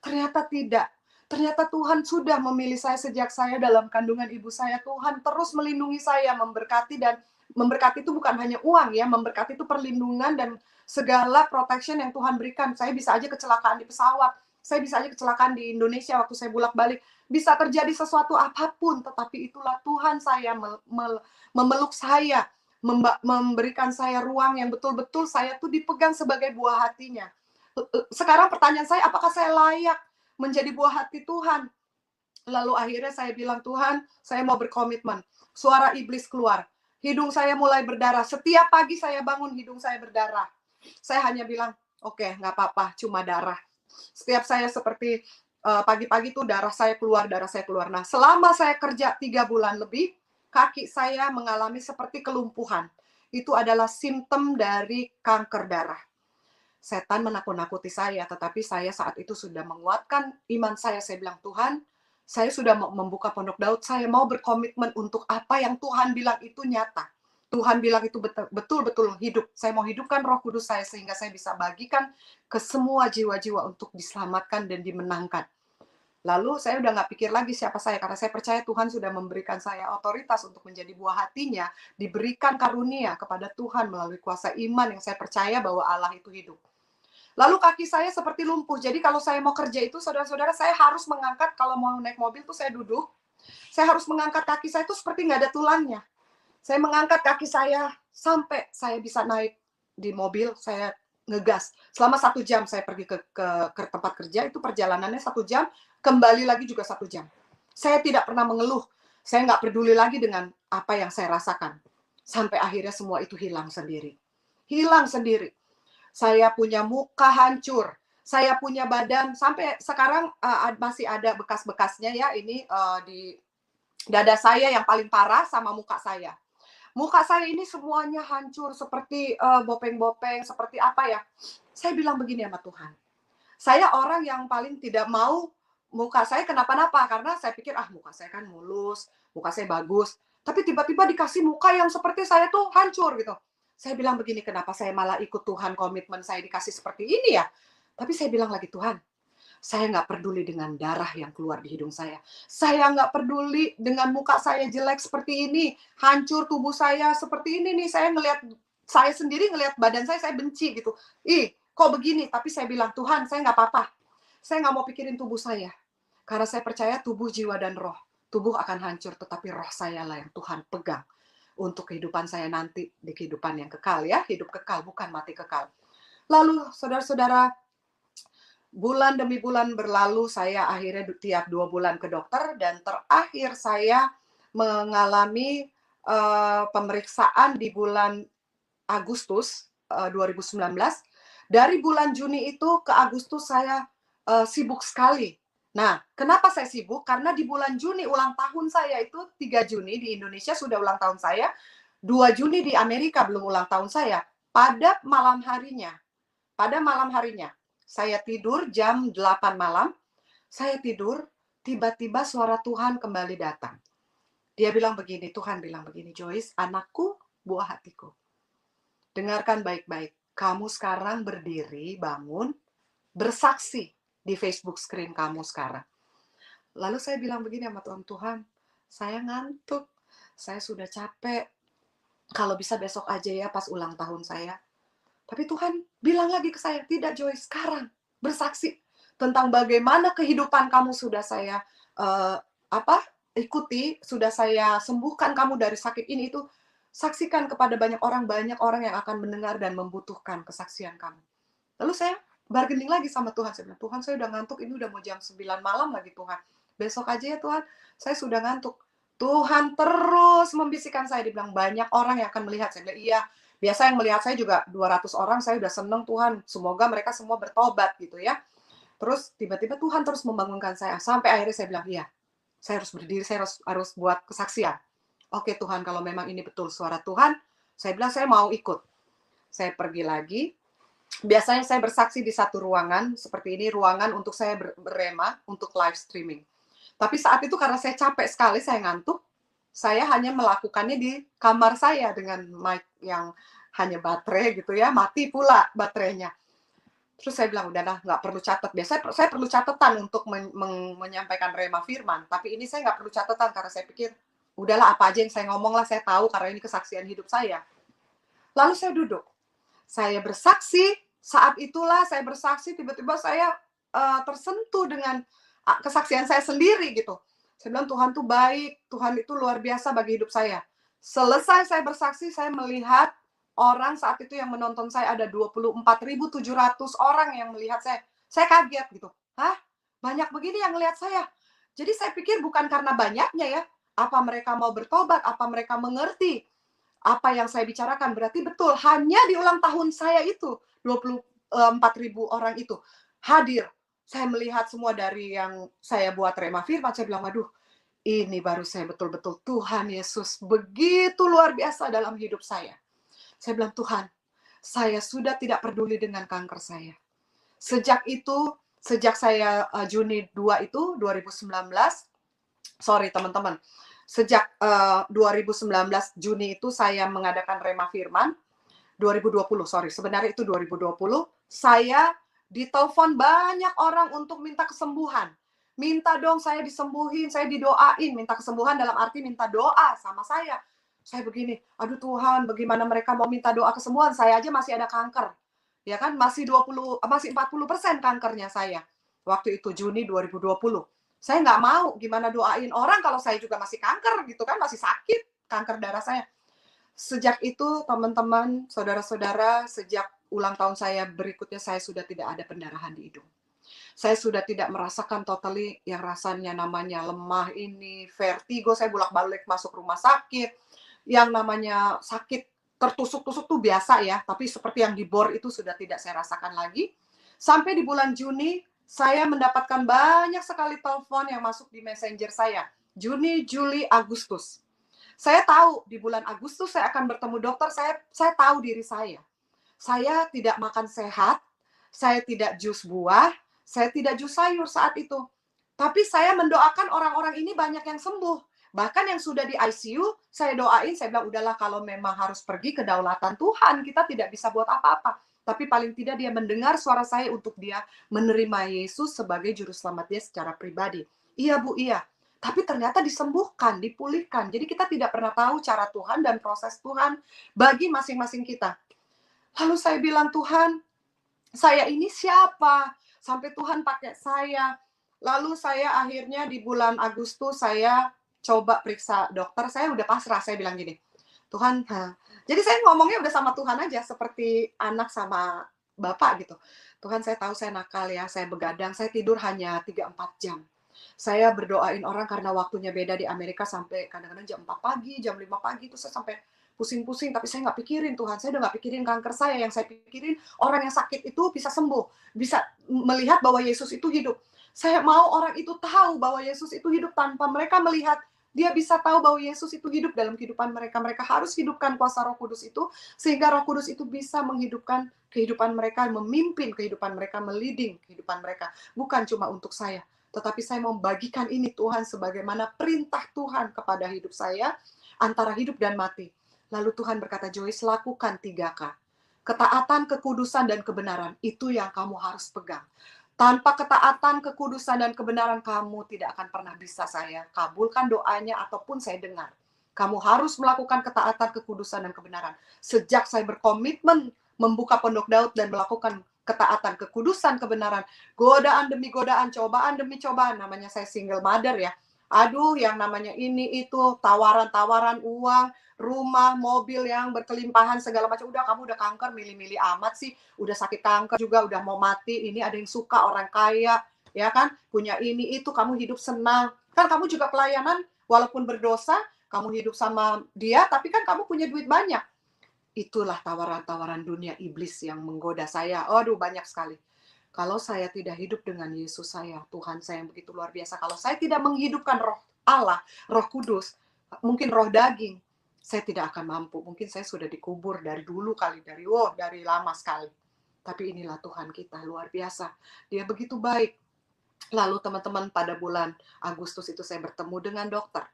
ternyata tidak. Ternyata Tuhan sudah memilih saya sejak saya dalam kandungan ibu saya. Tuhan terus melindungi saya, memberkati, dan memberkati itu bukan hanya uang ya, memberkati itu perlindungan dan segala protection yang Tuhan berikan. Saya bisa aja kecelakaan di pesawat, saya bisa aja kecelakaan di Indonesia waktu saya bolak-balik. Bisa terjadi sesuatu apapun, tetapi itulah Tuhan saya memeluk saya, memberikan saya ruang yang betul-betul saya tuh dipegang sebagai buah hatinya. Sekarang pertanyaan saya, apakah saya layak menjadi buah hati Tuhan? Lalu akhirnya saya bilang, Tuhan, saya mau berkomitmen. Suara iblis keluar. Hidung saya mulai berdarah. Setiap pagi saya bangun, hidung saya berdarah. Saya hanya bilang, oke, nggak apa-apa, cuma darah. Setiap saya seperti pagi-pagi tuh darah saya keluar. Nah, selama saya kerja 3 bulan lebih, kaki saya mengalami seperti kelumpuhan. Itu adalah simptom dari kanker darah. Setan menakut-nakuti saya, tetapi saya saat itu sudah menguatkan iman saya. Saya bilang, Tuhan, saya sudah mau membuka Pondok Daud, saya mau berkomitmen untuk apa yang Tuhan bilang itu nyata. Tuhan bilang itu betul-betul hidup. Saya mau hidupkan Roh Kudus saya sehingga saya bisa bagikan ke semua jiwa-jiwa untuk diselamatkan dan dimenangkan. Lalu saya udah nggak pikir lagi siapa saya, karena saya percaya Tuhan sudah memberikan saya otoritas untuk menjadi buah hatinya, diberikan karunia kepada Tuhan melalui kuasa iman yang saya percaya bahwa Allah itu hidup. Lalu kaki saya seperti lumpuh. Jadi kalau saya mau kerja itu, saudara-saudara, saya harus mengangkat, kalau mau naik mobil tuh saya duduk, saya harus mengangkat kaki saya itu seperti nggak ada tulangnya. Saya mengangkat kaki saya sampai saya bisa naik di mobil, saya ngegas. Selama 1 jam saya pergi ke tempat kerja, itu perjalanannya 1 jam, kembali lagi juga 1 jam. Saya tidak pernah mengeluh. Saya nggak peduli lagi dengan apa yang saya rasakan. Sampai akhirnya semua itu hilang sendiri. Hilang sendiri. Saya punya muka hancur, saya punya badan, sampai sekarang masih ada bekas-bekasnya ya, ini di dada saya yang paling parah sama muka saya. Muka saya ini semuanya hancur seperti bopeng-bopeng, seperti apa ya. Saya bilang begini sama Tuhan, saya orang yang paling tidak mau muka saya kenapa-napa, karena saya pikir, muka saya kan mulus, muka saya bagus. Tapi tiba-tiba dikasih muka yang seperti saya tuh hancur gitu. Saya bilang begini, kenapa saya malah ikut Tuhan, komitmen saya dikasih seperti ini ya? Tapi saya bilang lagi, Tuhan, saya nggak peduli dengan darah yang keluar di hidung saya. Saya nggak peduli dengan muka saya jelek seperti ini, hancur tubuh saya seperti ini nih. Saya ngelihat, saya sendiri ngelihat badan saya benci gitu. Ih, kok begini? Tapi saya bilang, Tuhan, saya nggak apa-apa. Saya nggak mau pikirin tubuh saya. Karena saya percaya tubuh, jiwa, dan roh. Tubuh akan hancur, tetapi roh saya lah yang Tuhan pegang. Untuk kehidupan saya nanti, di kehidupan yang kekal ya. Hidup kekal, bukan mati kekal. Lalu, saudara-saudara, bulan demi bulan berlalu, saya akhirnya tiap 2 bulan ke dokter, dan terakhir saya mengalami pemeriksaan di bulan Agustus 2019. Dari bulan Juni itu ke Agustus saya sibuk sekali. Nah, kenapa saya sibuk? Karena di bulan Juni ulang tahun saya itu 3 Juni di Indonesia sudah ulang tahun saya, 2 Juni di Amerika belum ulang tahun saya. Pada malam harinya, saya tidur jam 8 malam, saya tidur, tiba-tiba suara Tuhan kembali datang. Dia bilang begini, Tuhan bilang begini, Joyce, anakku, buah hatiku. Dengarkan baik-baik. Kamu sekarang berdiri, bangun, bersaksi di Facebook screen kamu sekarang. Lalu saya bilang begini sama Tuhan, Tuhan, saya ngantuk, saya sudah capek. Kalau bisa besok aja ya pas ulang tahun saya. Tapi Tuhan bilang lagi ke saya, tidak Joyce, sekarang bersaksi tentang bagaimana kehidupan kamu sudah saya ikuti, sudah saya sembuhkan kamu dari sakit ini, itu saksikan kepada banyak orang yang akan mendengar dan membutuhkan kesaksian kamu. Lalu saya bargaining lagi sama Tuhan, saya bilang, Tuhan, saya udah ngantuk, ini udah mau jam 9 malam lagi Tuhan. Besok aja ya Tuhan, saya sudah ngantuk. Tuhan terus membisikkan saya, dibilang banyak orang yang akan melihat. Saya bilang, iya, biasa yang melihat saya juga 200 orang, saya udah seneng Tuhan, semoga mereka semua bertobat gitu ya. Terus tiba-tiba Tuhan terus membangunkan saya, sampai akhirnya saya bilang, iya, saya harus berdiri, saya harus buat kesaksian. Oke Tuhan, kalau memang ini betul suara Tuhan, saya bilang saya mau ikut. Saya pergi lagi, biasanya saya bersaksi di satu ruangan, seperti ini, ruangan untuk saya berrema, untuk live streaming. Tapi saat itu karena saya capek sekali, saya ngantuk, saya hanya melakukannya di kamar saya dengan mic yang hanya baterai gitu ya, mati pula baterainya. Terus saya bilang, udahlah, nggak perlu catat. Biasanya saya perlu catatan untuk menyampaikan rema firman, tapi ini saya nggak perlu catatan karena saya pikir, udahlah apa aja yang saya ngomong lah, saya tahu karena ini kesaksian hidup saya. Lalu saya duduk, saya bersaksi, saat itulah saya bersaksi, tiba-tiba saya tersentuh dengan kesaksian saya sendiri gitu. Saya bilang Tuhan tuh baik, Tuhan itu luar biasa bagi hidup saya. Selesai saya bersaksi, saya melihat orang saat itu yang menonton saya ada 24.700 orang yang melihat saya. Saya kaget gitu. Hah? Banyak begini yang melihat saya. Jadi saya pikir bukan karena banyaknya ya. Apa mereka mau bertobat? Apa mereka mengerti apa yang saya bicarakan? Berarti betul. Hanya di ulang tahun saya itu, 24.000 orang itu hadir. Saya melihat semua dari yang saya buat Rema Firman. Saya bilang, waduh, ini baru saya betul-betul Tuhan Yesus begitu luar biasa dalam hidup saya. Saya bilang, Tuhan, saya sudah tidak peduli dengan kanker saya. Sejak itu, sejak saya Juni 2 itu, 2019, sorry teman-teman, sejak 2019 Juni itu saya mengadakan Rema Firman, 2020, sorry, sebenarnya itu 2020, saya ditelepon banyak orang untuk minta kesembuhan. Minta dong saya disembuhin, saya didoain, minta kesembuhan dalam arti minta doa sama saya. Saya begini, aduh Tuhan, bagaimana mereka mau minta doa kesembuhan? Saya aja masih ada kanker. Ya kan, masih 40% kankernya saya. Waktu itu Juni 2020. Saya nggak mau gimana doain orang kalau saya juga masih kanker gitu kan, masih sakit kanker darah saya. Sejak itu teman-teman, saudara-saudara, sejak ulang tahun saya berikutnya saya sudah tidak ada pendarahan di hidung. Saya sudah tidak merasakan totally yang rasanya namanya lemah ini, vertigo, saya bolak-balik masuk rumah sakit, yang namanya sakit tertusuk-tusuk tuh biasa ya, tapi seperti yang di bor itu sudah tidak saya rasakan lagi. Sampai di bulan Juni, saya mendapatkan banyak sekali telepon yang masuk di messenger saya. Juni, Juli, Agustus. Saya tahu di bulan Agustus saya akan bertemu dokter, saya tahu diri saya. Saya tidak makan sehat, saya tidak jus buah, saya tidak jus sayur saat itu. Tapi saya mendoakan orang-orang ini banyak yang sembuh. Bahkan yang sudah di ICU, saya doain, saya bilang, udahlah kalau memang harus pergi ke kedaulatan Tuhan, kita tidak bisa buat apa-apa. Tapi paling tidak dia mendengar suara saya untuk dia menerima Yesus sebagai juru selamat dia secara pribadi. Iya Bu, iya. Tapi ternyata disembuhkan, dipulihkan. Jadi kita tidak pernah tahu cara Tuhan dan proses Tuhan bagi masing-masing kita. Lalu saya bilang, Tuhan, saya ini siapa? Sampai Tuhan pakai saya. Lalu saya akhirnya di bulan Agustus saya coba periksa dokter, saya udah pasrah, saya bilang gini, Tuhan, jadi saya ngomongnya udah sama Tuhan aja, seperti anak sama bapak gitu. Tuhan, saya tahu saya nakal ya, saya begadang, saya tidur hanya 3-4 jam. Saya berdoain orang karena waktunya beda di Amerika sampai kadang-kadang jam 4 pagi, jam 5 pagi, itu saya sampai pusing-pusing, tapi saya nggak pikirin Tuhan, saya udah nggak pikirin kanker saya, yang saya pikirin orang yang sakit itu bisa sembuh, bisa melihat bahwa Yesus itu hidup. Saya mau orang itu tahu bahwa Yesus itu hidup tanpa mereka melihat, dia bisa tahu bahwa Yesus itu hidup dalam kehidupan mereka. Mereka harus hidupkan kuasa Roh Kudus itu, sehingga Roh Kudus itu bisa menghidupkan kehidupan mereka, memimpin kehidupan mereka, meliding kehidupan mereka. Bukan cuma untuk saya, tetapi saya mau membagikan ini Tuhan sebagaimana perintah Tuhan kepada hidup saya, antara hidup dan mati. Lalu Tuhan berkata, Joyce, lakukan 3K. Ketaatan, kekudusan, dan kebenaran. Itu yang kamu harus pegang. Tanpa ketaatan, kekudusan, dan kebenaran, kamu tidak akan pernah bisa saya kabulkan doanya ataupun saya dengar. Kamu harus melakukan ketaatan, kekudusan, dan kebenaran. Sejak saya berkomitmen membuka Pondok Daud dan melakukan ketaatan, kekudusan, kebenaran, godaan demi godaan, cobaan demi cobaan, namanya saya single mother ya. Aduh, yang namanya ini, itu, tawaran-tawaran uang, rumah, mobil yang berkelimpahan, segala macam. Udah, kamu udah kanker, milih-milih amat sih. Udah sakit kanker juga, udah mau mati. Ini ada yang suka, orang kaya, ya kan? Punya ini, itu, kamu hidup senang. Kan kamu juga pelayanan, walaupun berdosa, kamu hidup sama dia, tapi kan kamu punya duit banyak. Itulah tawaran-tawaran dunia iblis yang menggoda saya. Aduh, banyak sekali. Kalau saya tidak hidup dengan Yesus saya, Tuhan saya yang begitu luar biasa. Kalau saya tidak menghidupkan roh Allah, roh kudus, mungkin roh daging, saya tidak akan mampu. Mungkin saya sudah dikubur dari dulu kali, dari lama sekali. Tapi inilah Tuhan kita, luar biasa. Dia begitu baik. Lalu teman-teman pada bulan Agustus itu saya bertemu dengan dokter.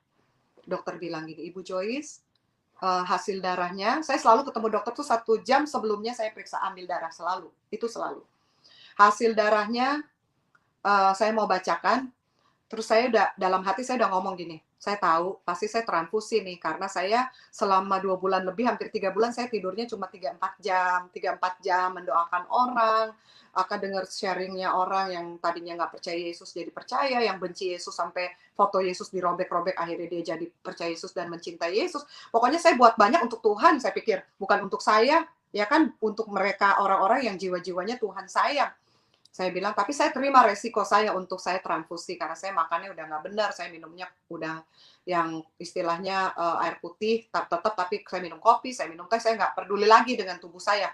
Dokter bilang gini, Ibu Joyce, hasil darahnya, saya selalu ketemu dokter tuh 1 jam sebelumnya saya periksa ambil darah, selalu. Itu selalu. Hasil darahnya saya mau bacakan, terus saya udah dalam hati saya udah ngomong gini, Saya tahu pasti saya transfusi nih, karena saya selama 2 bulan lebih, hampir 3 bulan, saya tidurnya cuma 3-4 jam mendoakan orang, akan dengar sharing-nya orang yang tadinya nggak percaya Yesus jadi percaya, yang benci Yesus sampai foto Yesus dirobek-robek, akhirnya dia jadi percaya Yesus dan mencintai Yesus. Pokoknya saya buat banyak untuk Tuhan, saya pikir, bukan untuk saya, ya kan, untuk mereka orang-orang yang jiwa-jiwanya Tuhan sayang. Saya bilang, tapi saya terima resiko saya untuk saya transfusi karena saya makannya udah nggak benar, saya minumnya udah yang istilahnya air putih, tetap tapi saya minum kopi, saya minum teh, saya nggak peduli lagi dengan tubuh saya.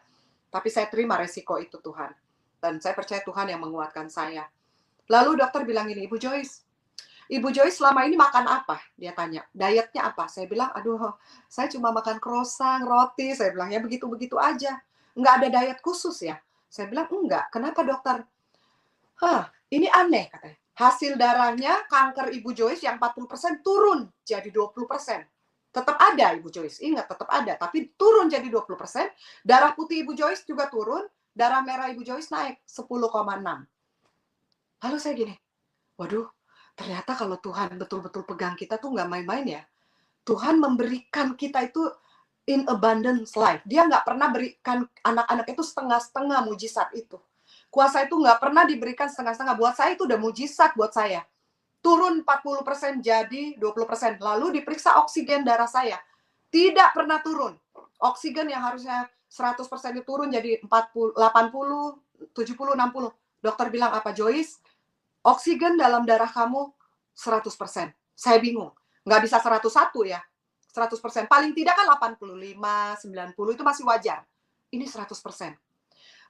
Tapi saya terima resiko itu Tuhan. Dan saya percaya Tuhan yang menguatkan saya. Lalu dokter bilang gini, Ibu Joyce selama ini makan apa? Dia tanya, dietnya apa? Saya bilang, aduh, saya cuma makan croissant, roti. Saya bilang, ya begitu-begitu aja. Nggak ada diet khusus ya? Saya bilang, enggak. Kenapa dokter? Hah, ini aneh katanya. Hasil darahnya kanker Ibu Joyce yang 40% turun jadi 20%. Tetap ada Ibu Joyce, ingat tetap ada, tapi turun jadi 20%. Darah putih Ibu Joyce juga turun, darah merah Ibu Joyce naik 10,6. Lalu saya gini, waduh, ternyata kalau Tuhan betul-betul pegang kita tuh nggak main-main ya. Tuhan memberikan kita itu in abundance life. Dia nggak pernah berikan anak-anak itu setengah-setengah mujizat itu. Kuasa itu nggak pernah diberikan setengah-setengah. Buat saya itu udah mujizat buat saya. Turun 40% jadi 20%. Lalu diperiksa oksigen darah saya. Tidak pernah turun. Oksigen yang harusnya 100% itu turun jadi 40, 80, 70, 60. Dokter bilang apa, Joyce? Oksigen dalam darah kamu 100%. Saya bingung. Nggak bisa 101 ya. 100%. Paling tidak kan 85, 90 itu masih wajar. Ini 100%.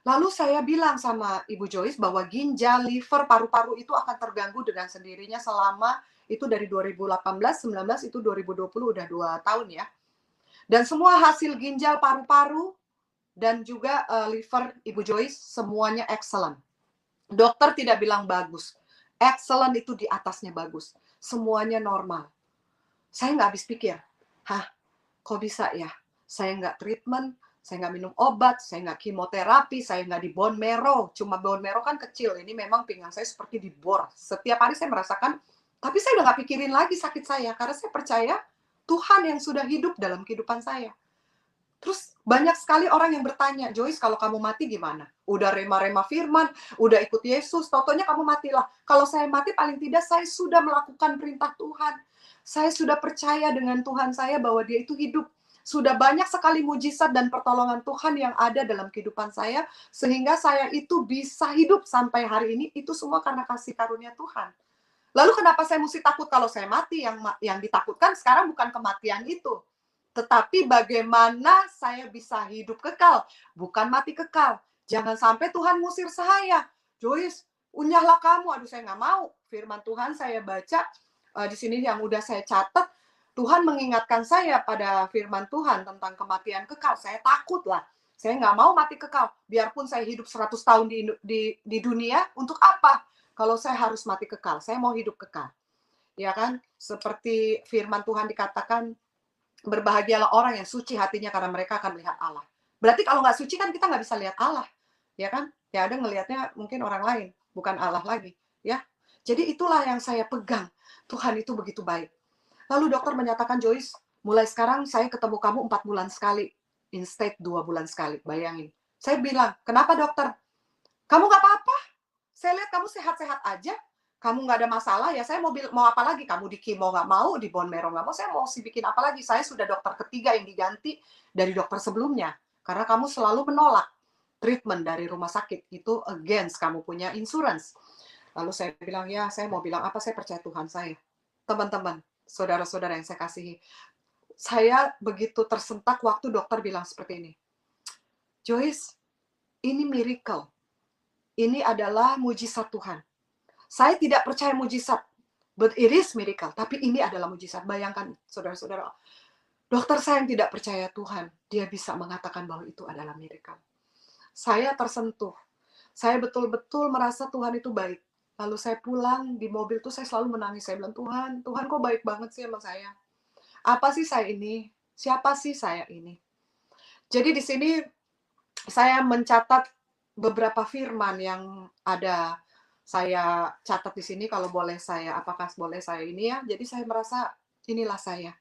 Lalu saya bilang sama Ibu Joyce bahwa ginjal, liver, paru-paru itu akan terganggu dengan sendirinya selama itu dari 2018, 19, itu 2020 udah 2 tahun ya. Dan semua hasil ginjal, paru-paru, dan juga liver Ibu Joyce semuanya excellent. Dokter tidak bilang bagus. Excellent itu di atasnya bagus. Semuanya normal. Saya nggak habis pikir, hah, kok bisa ya? Saya nggak treatment, saya nggak minum obat, saya nggak kemoterapi, saya nggak di bone marrow. Cuma bone marrow kan kecil, ini memang pinggang saya seperti dibor. Setiap hari saya merasakan, tapi saya udah nggak pikirin lagi sakit saya, karena saya percaya Tuhan yang sudah hidup dalam kehidupan saya. Terus banyak sekali orang yang bertanya, Joyce kalau kamu mati gimana? Udah rema-rema firman, udah ikut Yesus, tautonya kamu matilah. Kalau saya mati paling tidak saya sudah melakukan perintah Tuhan. Saya sudah percaya dengan Tuhan saya bahwa dia itu hidup. Sudah banyak sekali mujizat dan pertolongan Tuhan yang ada dalam kehidupan saya, sehingga saya itu bisa hidup sampai hari ini, itu semua karena kasih karunia Tuhan. Lalu kenapa saya mesti takut kalau saya mati? Yang ditakutkan sekarang bukan kematian itu, tetapi bagaimana saya bisa hidup kekal, bukan mati kekal. Jangan sampai Tuhan ngusir saya. Joyce, unyahlah kamu. Aduh, saya nggak mau. Firman Tuhan saya baca di sini yang udah saya catat. Tuhan mengingatkan saya pada firman Tuhan tentang kematian kekal. Saya takut lah. Saya nggak mau mati kekal. Biarpun saya hidup 100 tahun di dunia, untuk apa? Kalau saya harus mati kekal, saya mau hidup kekal. Ya kan? Seperti firman Tuhan dikatakan, berbahagialah orang yang suci hatinya karena mereka akan melihat Allah. Berarti kalau nggak suci kan kita nggak bisa lihat Allah, ya kan? Ya ada ngelihatnya mungkin orang lain, bukan Allah lagi, ya. Jadi itulah yang saya pegang. Tuhan itu begitu baik. Lalu dokter menyatakan, Joyce, mulai sekarang saya ketemu kamu 4 bulan sekali, instead 2 bulan sekali. Bayangin. Saya bilang, kenapa dokter? Kamu nggak apa-apa. Saya lihat kamu sehat-sehat aja. Kamu nggak ada masalah, ya saya mau apa lagi? Kamu di kemo nggak mau, di bone marrow nggak mau, saya mau bikin apa lagi? Saya sudah dokter ketiga yang diganti dari dokter sebelumnya. Karena kamu selalu menolak treatment dari rumah sakit. Itu against kamu punya insurance. Lalu saya bilang, ya saya mau bilang apa, saya percaya Tuhan saya. Teman-teman, saudara-saudara yang saya kasihi. Saya begitu tersentak waktu dokter bilang seperti ini. Joyce, ini miracle. Ini adalah mujizat Tuhan. Saya tidak percaya mujizat, but it is miracle. Tapi ini adalah mujizat. Bayangkan, saudara-saudara, dokter saya yang tidak percaya Tuhan, dia bisa mengatakan bahwa itu adalah miracle. Saya tersentuh. Saya betul-betul merasa Tuhan itu baik. Lalu saya pulang, di mobil tuh saya selalu menangis. Saya bilang, Tuhan kok baik banget sih sama saya? Apa sih saya ini? Siapa sih saya ini? Jadi di sini saya mencatat beberapa firman yang saya catat di sini, kalau boleh saya, apakah boleh saya ini ya. Jadi saya merasa inilah saya.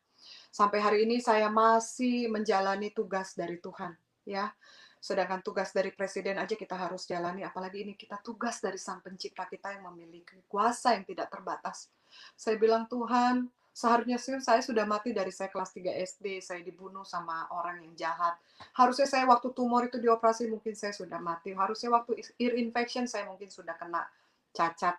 Sampai hari ini saya masih menjalani tugas dari Tuhan, ya. Sedangkan tugas dari presiden aja kita harus jalani, apalagi ini kita tugas dari Sang Pencipta kita yang memiliki kuasa yang tidak terbatas. Saya bilang, Tuhan, seharusnya sih saya sudah mati dari saya kelas 3 SD, saya dibunuh sama orang yang jahat. Harusnya saya waktu tumor itu dioperasi mungkin saya sudah mati. Harusnya waktu ear infection saya mungkin sudah kena cacat.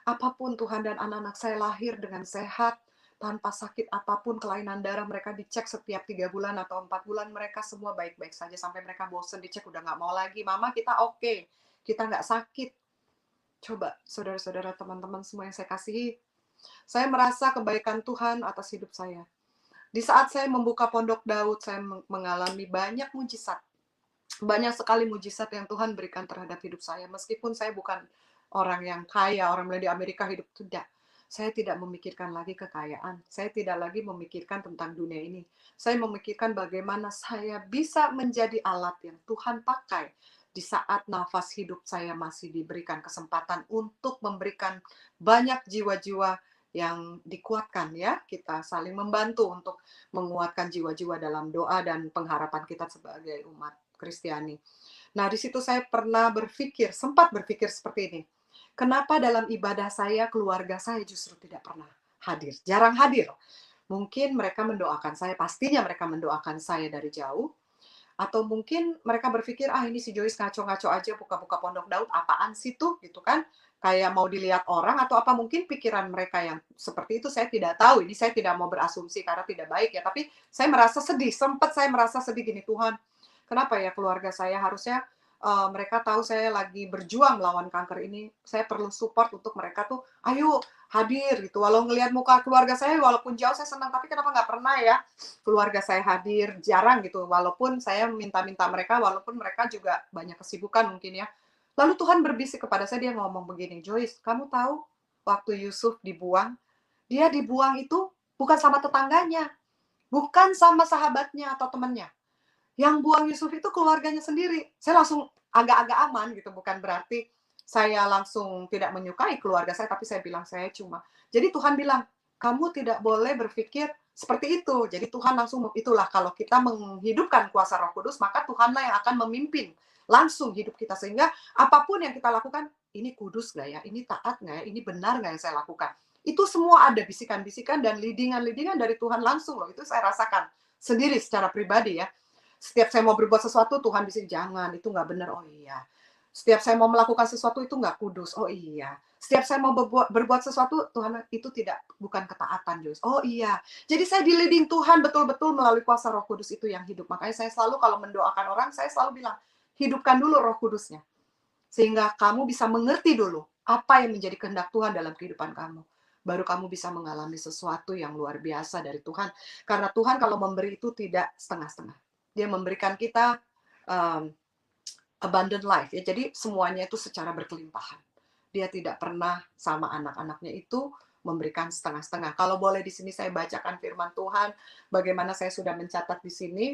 Apapun Tuhan, dan anak-anak saya lahir dengan sehat, tanpa sakit apapun, kelainan darah mereka dicek setiap 3 bulan atau 4 bulan, mereka semua baik-baik saja, sampai mereka bosen dicek, udah nggak mau lagi, mama kita oke, kita nggak sakit. Coba saudara-saudara, teman-teman semua yang saya kasihi, saya merasa kebaikan Tuhan atas hidup saya. Di saat saya membuka Pondok Daud, saya mengalami banyak mujizat. Banyak sekali mujizat yang Tuhan berikan terhadap hidup saya. Meskipun saya bukan orang yang kaya, orang di Amerika hidup, tidak. Saya tidak memikirkan lagi kekayaan. Saya tidak lagi memikirkan tentang dunia ini. Saya memikirkan bagaimana saya bisa menjadi alat yang Tuhan pakai di saat nafas hidup saya masih diberikan kesempatan untuk memberikan banyak jiwa-jiwa yang dikuatkan, ya. Kita saling membantu untuk menguatkan jiwa-jiwa dalam doa dan pengharapan kita sebagai umat Kristiani. Nah, di situ saya pernah berpikir, sempat berpikir seperti ini. Kenapa dalam ibadah saya, keluarga saya justru tidak pernah hadir, jarang hadir. Mungkin mereka mendoakan saya, pastinya mereka mendoakan saya dari jauh, atau mungkin mereka berpikir, ah ini si Joyce ngaco-ngaco aja buka-buka Pondok Daud, apaan sih tuh, gitu kan. Kayak mau dilihat orang, atau apa mungkin pikiran mereka yang seperti itu, saya tidak tahu. Ini saya tidak mau berasumsi karena tidak baik ya, tapi saya merasa sedih, sempat saya merasa sedih gini, Tuhan, kenapa ya keluarga saya harusnya mereka tahu saya lagi berjuang melawan kanker ini, saya perlu support untuk mereka tuh, ayo hadir gitu. Walau ngelihat muka keluarga saya, walaupun jauh saya senang, tapi kenapa nggak pernah ya keluarga saya hadir, jarang gitu. Walaupun saya minta-minta mereka, walaupun mereka juga banyak kesibukan mungkin ya. Lalu Tuhan berbisik kepada saya, dia ngomong begini, Joyce, kamu tahu waktu Yusuf dibuang, dia dibuang itu bukan sama tetangganya, bukan sama sahabatnya atau temannya. Yang buang Yusuf itu keluarganya sendiri. Saya langsung agak-agak aman gitu, bukan berarti saya langsung tidak menyukai keluarga saya, tapi saya bilang saya cuma. Jadi Tuhan bilang, kamu tidak boleh berpikir seperti itu. Jadi Tuhan langsung, itulah kalau kita menghidupkan kuasa Roh Kudus, maka Tuhanlah yang akan memimpin langsung hidup kita. Sehingga apapun yang kita lakukan, ini kudus nggak ya? Ini taat nggak ya? Ini benar nggak yang saya lakukan? Itu semua ada bisikan-bisikan dan leadingan-leadingan dari Tuhan langsung loh. Itu saya rasakan sendiri secara pribadi ya. Setiap saya mau berbuat sesuatu, Tuhan bisa, jangan, itu nggak benar, oh iya. Setiap saya mau melakukan sesuatu, itu nggak kudus, oh iya. Setiap saya mau berbuat sesuatu, Tuhan, itu bukan ketaatan, Joyce. Oh iya. Jadi saya di-leading Tuhan betul-betul melalui kuasa Roh Kudus itu yang hidup. Makanya saya selalu kalau mendoakan orang, saya selalu bilang, hidupkan dulu Roh Kudusnya. Sehingga kamu bisa mengerti dulu apa yang menjadi kehendak Tuhan dalam kehidupan kamu. Baru kamu bisa mengalami sesuatu yang luar biasa dari Tuhan. Karena Tuhan kalau memberi itu tidak setengah-setengah. Dia memberikan kita um, abundant life ya. Jadi semuanya itu secara berkelimpahan. Dia tidak pernah sama anak-anaknya itu memberikan setengah-setengah. Kalau boleh di sini saya bacakan firman Tuhan, bagaimana saya sudah mencatat di sini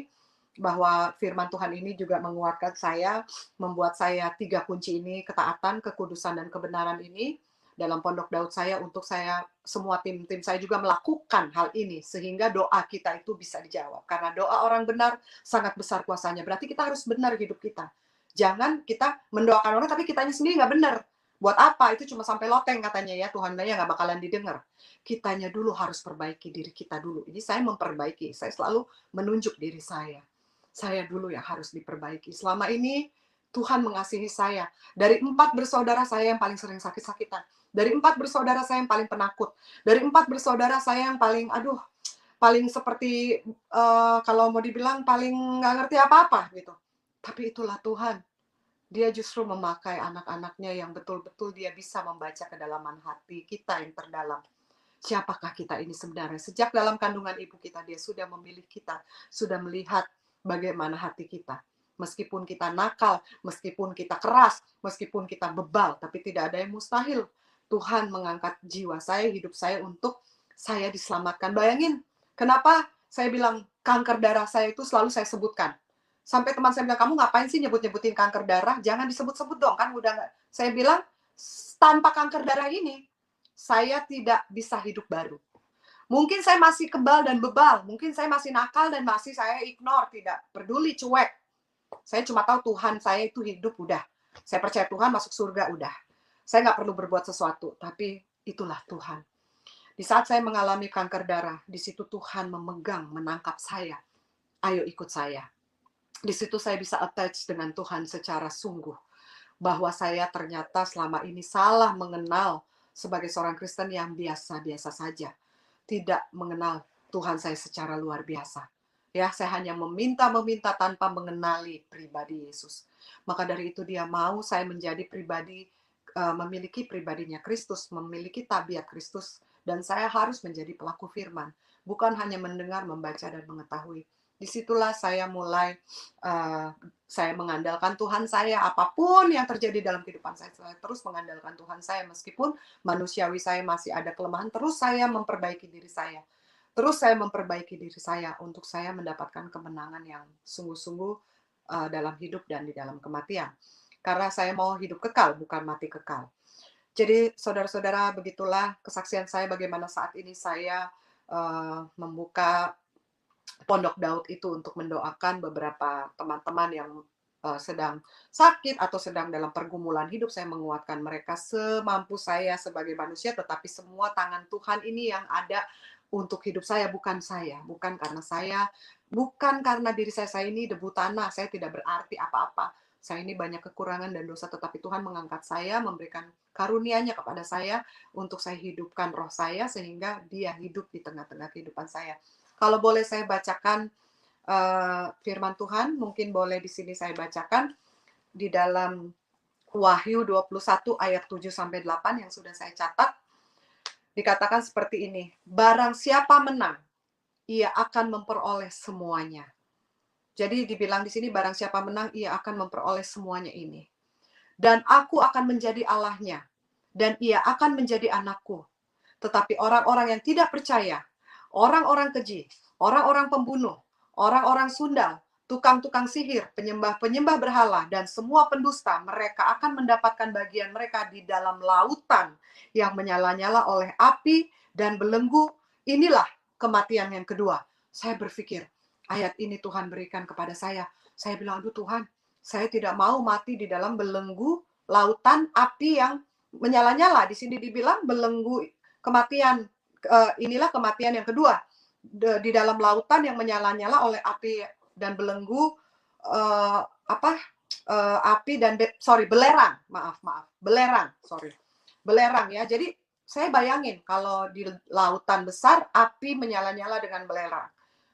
bahwa firman Tuhan ini juga menguatkan saya, membuat saya 3 kunci ini, ketaatan, kekudusan, dan kebenaran ini dalam Pondok Daud saya, untuk saya, semua tim-tim saya juga melakukan hal ini, sehingga doa kita itu bisa dijawab. Karena doa orang benar sangat besar kuasanya. Berarti kita harus benar hidup kita. Jangan kita mendoakan orang, tapi kitanya sendiri nggak benar. Buat apa? Itu cuma sampai loteng katanya ya, Tuhan nggak bakalan didengar. Kitanya dulu harus perbaiki diri kita dulu. Ini saya memperbaiki, saya selalu menunjuk diri saya. Saya dulu yang harus diperbaiki. Selama ini Tuhan mengasihi saya. Dari 4 bersaudara saya yang paling sering sakit-sakitan. Dari 4 bersaudara saya yang paling penakut. Dari 4 bersaudara saya yang paling, paling seperti, kalau mau dibilang paling nggak ngerti apa-apa gitu. Tapi itulah Tuhan. Dia justru memakai anak-anaknya yang betul-betul dia bisa membaca kedalaman hati kita yang terdalam. Siapakah kita ini sebenarnya? Sejak dalam kandungan ibu kita, dia sudah memilih kita, sudah melihat bagaimana hati kita. Meskipun kita nakal, meskipun kita keras, meskipun kita bebal, tapi tidak ada yang mustahil. Tuhan mengangkat jiwa saya, hidup saya, untuk saya diselamatkan. Bayangin, kenapa saya bilang kanker darah saya itu selalu saya sebutkan. Sampai teman saya bilang, kamu ngapain sih nyebut-nyebutin kanker darah? Jangan disebut-sebut dong, kan udah nggak. Saya bilang, tanpa kanker darah ini, saya tidak bisa hidup baru. Mungkin saya masih kebal dan bebal, mungkin saya masih nakal dan masih saya ignore, tidak peduli, cuek. Saya cuma tahu Tuhan saya itu hidup, udah. Saya percaya Tuhan masuk surga, udah. Saya nggak perlu berbuat sesuatu, tapi itulah Tuhan. Di saat saya mengalami kanker darah, di situ Tuhan memegang, menangkap saya. Ayo ikut saya. Di situ saya bisa attach dengan Tuhan secara sungguh. Bahwa saya ternyata selama ini salah mengenal sebagai seorang Kristen yang biasa-biasa saja. Tidak mengenal Tuhan saya secara luar biasa. Ya, saya hanya meminta tanpa mengenali pribadi Yesus. Maka dari itu dia mau saya menjadi pribadi, memiliki pribadinya Kristus, memiliki tabiat Kristus, dan saya harus menjadi pelaku firman. Bukan hanya mendengar, membaca, dan mengetahui. Disitulah saya mulai, saya mengandalkan Tuhan saya, apapun yang terjadi dalam kehidupan saya terus mengandalkan Tuhan saya, meskipun manusiawi saya masih ada kelemahan, terus saya memperbaiki diri saya. Terus saya memperbaiki diri saya untuk saya mendapatkan kemenangan yang sungguh-sungguh dalam hidup dan di dalam kematian. Karena saya mau hidup kekal, bukan mati kekal. Jadi saudara-saudara, begitulah kesaksian saya bagaimana saat ini saya membuka Pondok Daud itu untuk mendoakan beberapa teman-teman yang sedang sakit atau sedang dalam pergumulan hidup. Saya menguatkan mereka semampu saya sebagai manusia, tetapi semua tangan Tuhan ini yang ada untuk hidup saya, bukan saya. Bukan karena saya, bukan karena diri saya ini debu tanah, saya tidak berarti apa-apa. Saya ini banyak kekurangan dan dosa, tetapi Tuhan mengangkat saya, memberikan karunia-Nya kepada saya untuk saya hidupkan roh saya, sehingga dia hidup di tengah-tengah kehidupan saya. Kalau boleh saya bacakan firman Tuhan, mungkin boleh di sini saya bacakan di dalam Wahyu 21 ayat 7 sampai 8 yang sudah saya catat. Dikatakan seperti ini, barang siapa menang, ia akan memperoleh semuanya. Jadi dibilang di sini barang siapa menang, ia akan memperoleh semuanya ini. Dan aku akan menjadi Allahnya, dan ia akan menjadi anakku. Tetapi orang-orang yang tidak percaya, orang-orang keji, orang-orang pembunuh, orang-orang sundal, tukang-tukang sihir, penyembah-penyembah berhala, dan semua pendusta, mereka akan mendapatkan bagian mereka di dalam lautan yang menyala-nyala oleh api dan belenggu. Inilah kematian yang kedua. Saya berpikir, ayat ini Tuhan berikan kepada saya. Saya bilang, aduh Tuhan, saya tidak mau mati di dalam belenggu lautan api yang menyala-nyala. Di sini dibilang belenggu kematian, inilah kematian yang kedua. Di dalam lautan yang menyala-nyala oleh api dan belenggu, api dan belerang, belerang ya. Jadi saya bayangin kalau di lautan besar api menyala-nyala dengan belerang.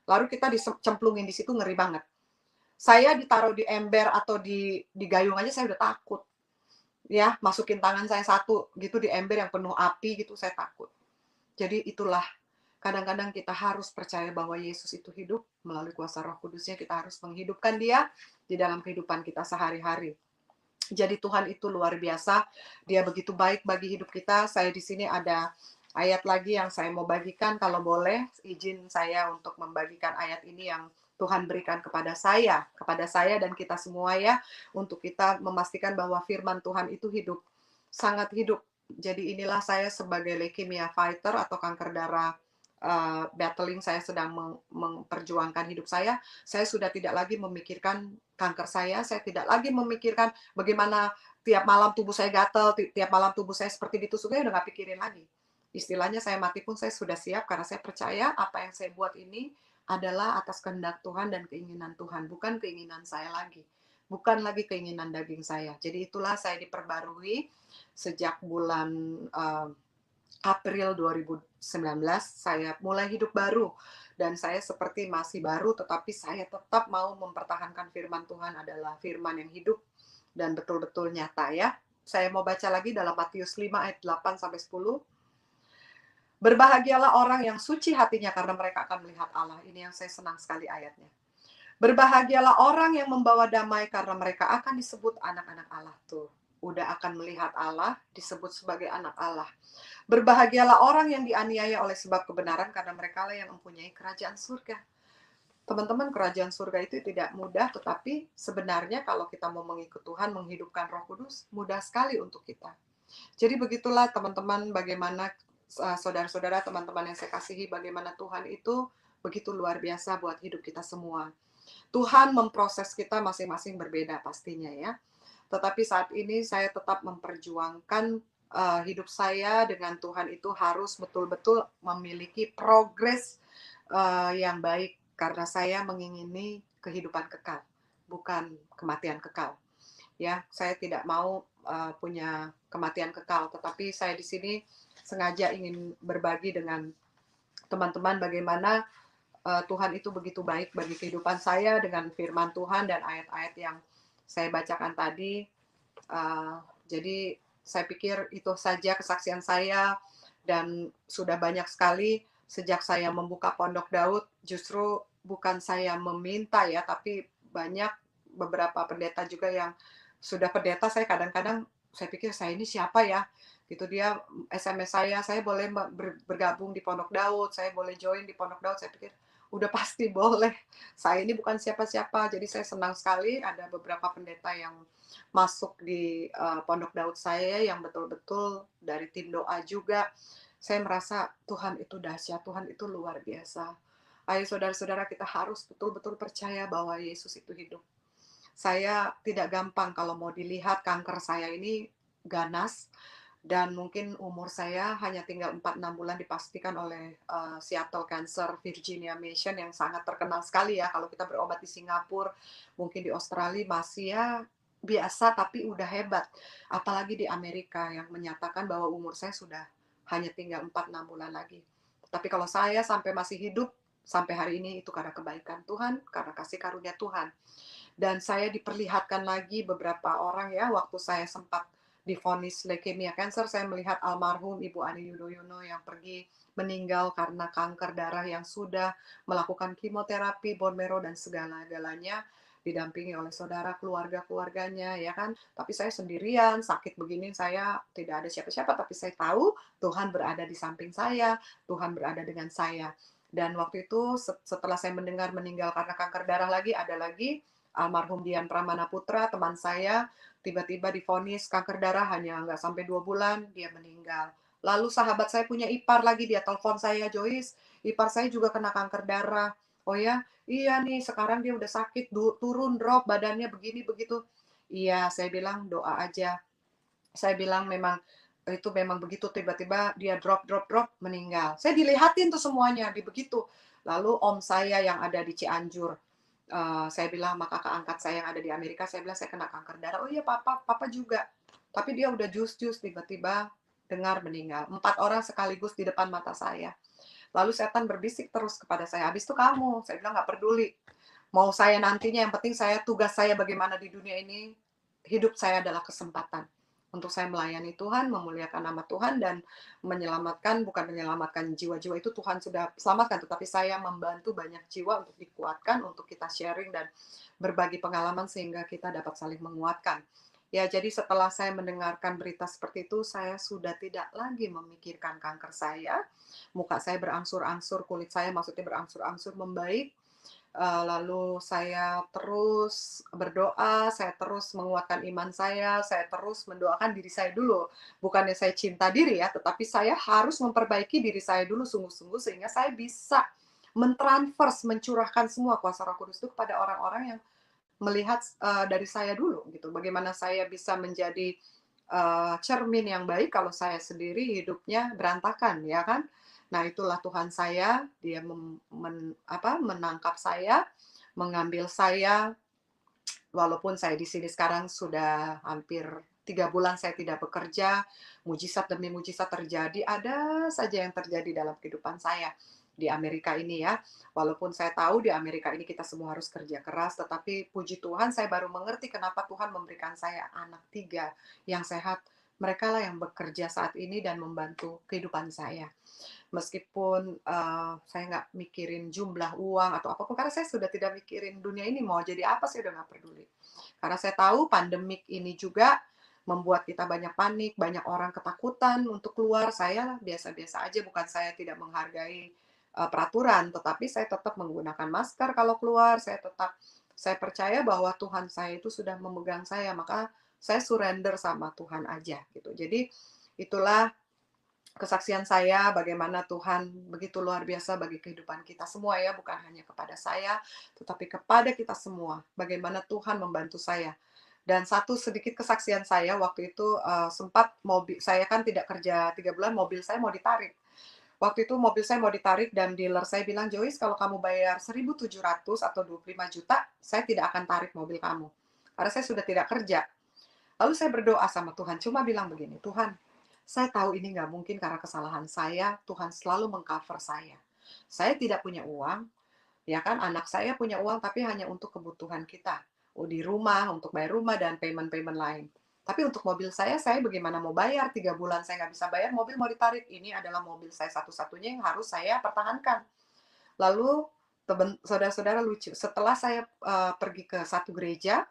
Lalu kita dicemplungin di situ, ngeri banget. Saya ditaruh di ember atau di gayung aja saya udah takut. Ya, masukin tangan saya satu gitu di ember yang penuh api gitu, saya takut. Jadi itulah, kadang-kadang kita harus percaya bahwa Yesus itu hidup melalui kuasa Roh Kudusnya, kita harus menghidupkan dia di dalam kehidupan kita sehari-hari. Jadi Tuhan itu luar biasa, dia begitu baik bagi hidup kita. Saya di sini ada ayat lagi yang saya mau bagikan, kalau boleh izin saya untuk membagikan ayat ini yang Tuhan berikan kepada saya dan kita semua ya, untuk kita memastikan bahwa firman Tuhan itu hidup, sangat hidup. Jadi inilah saya sebagai leukemia fighter atau kanker darah battling, saya sedang memperjuangkan hidup saya sudah tidak lagi memikirkan kanker saya tidak lagi memikirkan bagaimana tiap malam tubuh saya gatal, tiap malam tubuh saya seperti ditusuk, saya udah nggak pikirin lagi. Istilahnya saya mati pun saya sudah siap, karena saya percaya apa yang saya buat ini adalah atas kehendak Tuhan dan keinginan Tuhan, bukan keinginan saya lagi. Bukan lagi keinginan daging saya. Jadi itulah saya diperbarui sejak bulan April 2019, saya mulai hidup baru. Dan saya seperti masih baru, tetapi saya tetap mau mempertahankan firman Tuhan adalah firman yang hidup dan betul-betul nyata ya. Saya mau baca lagi dalam Matius 5 ayat 8 sampai 10. Berbahagialah orang yang suci hatinya karena mereka akan melihat Allah. Ini yang saya senang sekali ayatnya. Berbahagialah orang yang membawa damai karena mereka akan disebut anak-anak Allah. Tuh, udah akan melihat Allah, disebut sebagai anak Allah. Berbahagialah orang yang dianiaya oleh sebab kebenaran karena mereka lah yang mempunyai kerajaan surga. Teman-teman, kerajaan surga itu tidak mudah, tetapi sebenarnya kalau kita mau mengikut Tuhan, menghidupkan Roh Kudus, mudah sekali untuk kita. Jadi begitulah teman-teman, bagaimana saudara-saudara, teman-teman yang saya kasihi, bagaimana Tuhan itu begitu luar biasa buat hidup kita semua. Tuhan memproses kita masing-masing berbeda pastinya ya. Tetapi saat ini saya tetap memperjuangkan, hidup saya dengan Tuhan itu harus betul-betul memiliki progres, yang baik karena saya mengingini kehidupan kekal, bukan kematian kekal. Ya, saya tidak mau, punya kematian kekal, tetapi saya di sini sengaja ingin berbagi dengan teman-teman bagaimana, Tuhan itu begitu baik bagi kehidupan saya dengan firman Tuhan dan ayat-ayat yang saya bacakan tadi. Jadi saya pikir itu saja kesaksian saya dan sudah banyak sekali sejak saya membuka Pondok Daud, justru bukan saya meminta ya, tapi banyak beberapa pendeta juga yang sudah pendeta, saya kadang-kadang saya pikir, "Saya ini siapa ya?" Gitu, dia SMS saya boleh bergabung di Pondok Daud, saya boleh join di Pondok Daud, saya pikir, udah pasti boleh. Saya ini bukan siapa-siapa, jadi saya senang sekali ada beberapa pendeta yang masuk di, Pondok Daud saya yang betul-betul dari tim doa juga. Saya merasa Tuhan itu dahsyat, Tuhan itu luar biasa. Ayo saudara-saudara, kita harus betul-betul percaya bahwa Yesus itu hidup. Saya tidak gampang kalau mau dilihat kanker saya ini ganas dan mungkin umur saya hanya tinggal 4-6 bulan dipastikan oleh, Seattle Cancer Virginia Mission yang sangat terkenal sekali ya kalau kita berobat di Singapura, mungkin di Australia masih ya biasa tapi udah hebat. Apalagi di Amerika yang menyatakan bahwa umur saya sudah hanya tinggal 4-6 bulan lagi. Tapi kalau saya sampai masih hidup sampai hari ini itu karena kebaikan Tuhan, karena kasih karunia Tuhan. Dan saya diperlihatkan lagi beberapa orang ya, waktu saya sempat divonis leukemia cancer, saya melihat almarhum Ibu Ani Yudhoyono yang pergi meninggal karena kanker darah yang sudah melakukan kemoterapi, bone marrow, dan segala-galanya didampingi oleh saudara keluarga-keluarganya ya kan. Tapi saya sendirian, sakit begini saya tidak ada siapa-siapa, tapi saya tahu Tuhan berada di samping saya, Tuhan berada dengan saya. Dan waktu itu setelah saya mendengar meninggal karena kanker darah lagi, ada lagi almarhum Dian Pramana Putra, teman saya, tiba-tiba divonis kanker darah hanya nggak sampai 2 bulan, dia meninggal. Lalu sahabat saya punya ipar lagi, dia telepon saya, "Joyce, ipar saya juga kena kanker darah." "Oh ya?" "Iya nih, sekarang dia udah sakit, turun, drop, badannya begini, begitu." "Iya," saya bilang, "doa aja." Saya bilang, "Memang, itu memang begitu, tiba-tiba dia drop, meninggal." Saya dilihatin tuh semuanya, begitu. Lalu om saya yang ada di Cianjur, saya bilang sama kakak angkat saya yang ada di Amerika, saya bilang, "Saya kena kanker darah." "Oh iya papa juga." Tapi dia udah jus-jus, tiba-tiba dengar meninggal. 4 orang sekaligus di depan mata saya. Lalu setan berbisik terus kepada saya, "Habis itu kamu." Saya bilang, "Nggak peduli. Mau saya nantinya, yang penting tugas saya bagaimana di dunia ini, hidup saya adalah kesempatan untuk saya melayani Tuhan, memuliakan nama Tuhan, dan bukan menyelamatkan jiwa-jiwa itu Tuhan sudah selamatkan, tetapi saya membantu banyak jiwa untuk dikuatkan, untuk kita sharing dan berbagi pengalaman sehingga kita dapat saling menguatkan. Ya, jadi setelah saya mendengarkan berita seperti itu, saya sudah tidak lagi memikirkan kanker saya. Muka saya berangsur-angsur, kulit saya maksudnya berangsur-angsur membaik. Lalu saya terus berdoa, saya terus menguatkan iman saya terus mendoakan diri saya dulu. Bukannya saya cinta diri ya, tetapi saya harus memperbaiki diri saya dulu sungguh-sungguh sehingga saya bisa mencurahkan semua kuasa Roh Kudus itu kepada orang-orang yang melihat, dari saya dulu gitu. Bagaimana saya bisa menjadi, cermin yang baik kalau saya sendiri hidupnya berantakan, ya kan? Nah, itulah Tuhan saya, dia menangkap saya, mengambil saya, walaupun saya di sini sekarang sudah hampir 3 bulan saya tidak bekerja, mujizat demi mujizat terjadi, ada saja yang terjadi dalam kehidupan saya di Amerika ini ya. Walaupun saya tahu di Amerika ini kita semua harus kerja keras, tetapi puji Tuhan saya baru mengerti kenapa Tuhan memberikan saya anak 3 yang sehat. Mereka lah yang bekerja saat ini dan membantu kehidupan saya. Meskipun, saya nggak mikirin jumlah uang atau apapun karena saya sudah tidak mikirin dunia ini mau jadi apa, saya udah nggak peduli. Karena saya tahu pandemik ini juga membuat kita banyak panik, banyak orang ketakutan untuk keluar. Saya biasa-biasa aja, bukan saya tidak menghargai, peraturan, tetapi saya tetap menggunakan masker kalau keluar, saya percaya bahwa Tuhan saya itu sudah memegang saya, maka saya surrender sama Tuhan aja gitu. Jadi itulah kesaksian saya bagaimana Tuhan begitu luar biasa bagi kehidupan kita semua ya, bukan hanya kepada saya, tetapi kepada kita semua. Bagaimana Tuhan membantu saya. Dan satu sedikit kesaksian saya waktu itu sempat mobil saya kan tidak kerja 3 bulan, mobil saya mau ditarik. Waktu itu mobil saya mau ditarik dan dealer saya bilang, Joyce kalau kamu bayar 1.700 atau 25 juta, saya tidak akan tarik mobil kamu. Karena saya sudah tidak kerja. Lalu saya berdoa sama Tuhan, cuma bilang begini, Tuhan, saya tahu ini nggak mungkin karena kesalahan saya, Tuhan selalu mengcover saya. Saya tidak punya uang, ya kan, anak saya punya uang tapi hanya untuk kebutuhan kita. Di rumah, untuk bayar rumah dan payment-payment lain. Tapi untuk mobil saya bagaimana mau bayar? 3 bulan saya nggak bisa bayar, mobil mau ditarik. Ini adalah mobil saya satu-satunya yang harus saya pertahankan. Lalu, saudara-saudara lucu, setelah saya pergi ke satu gereja,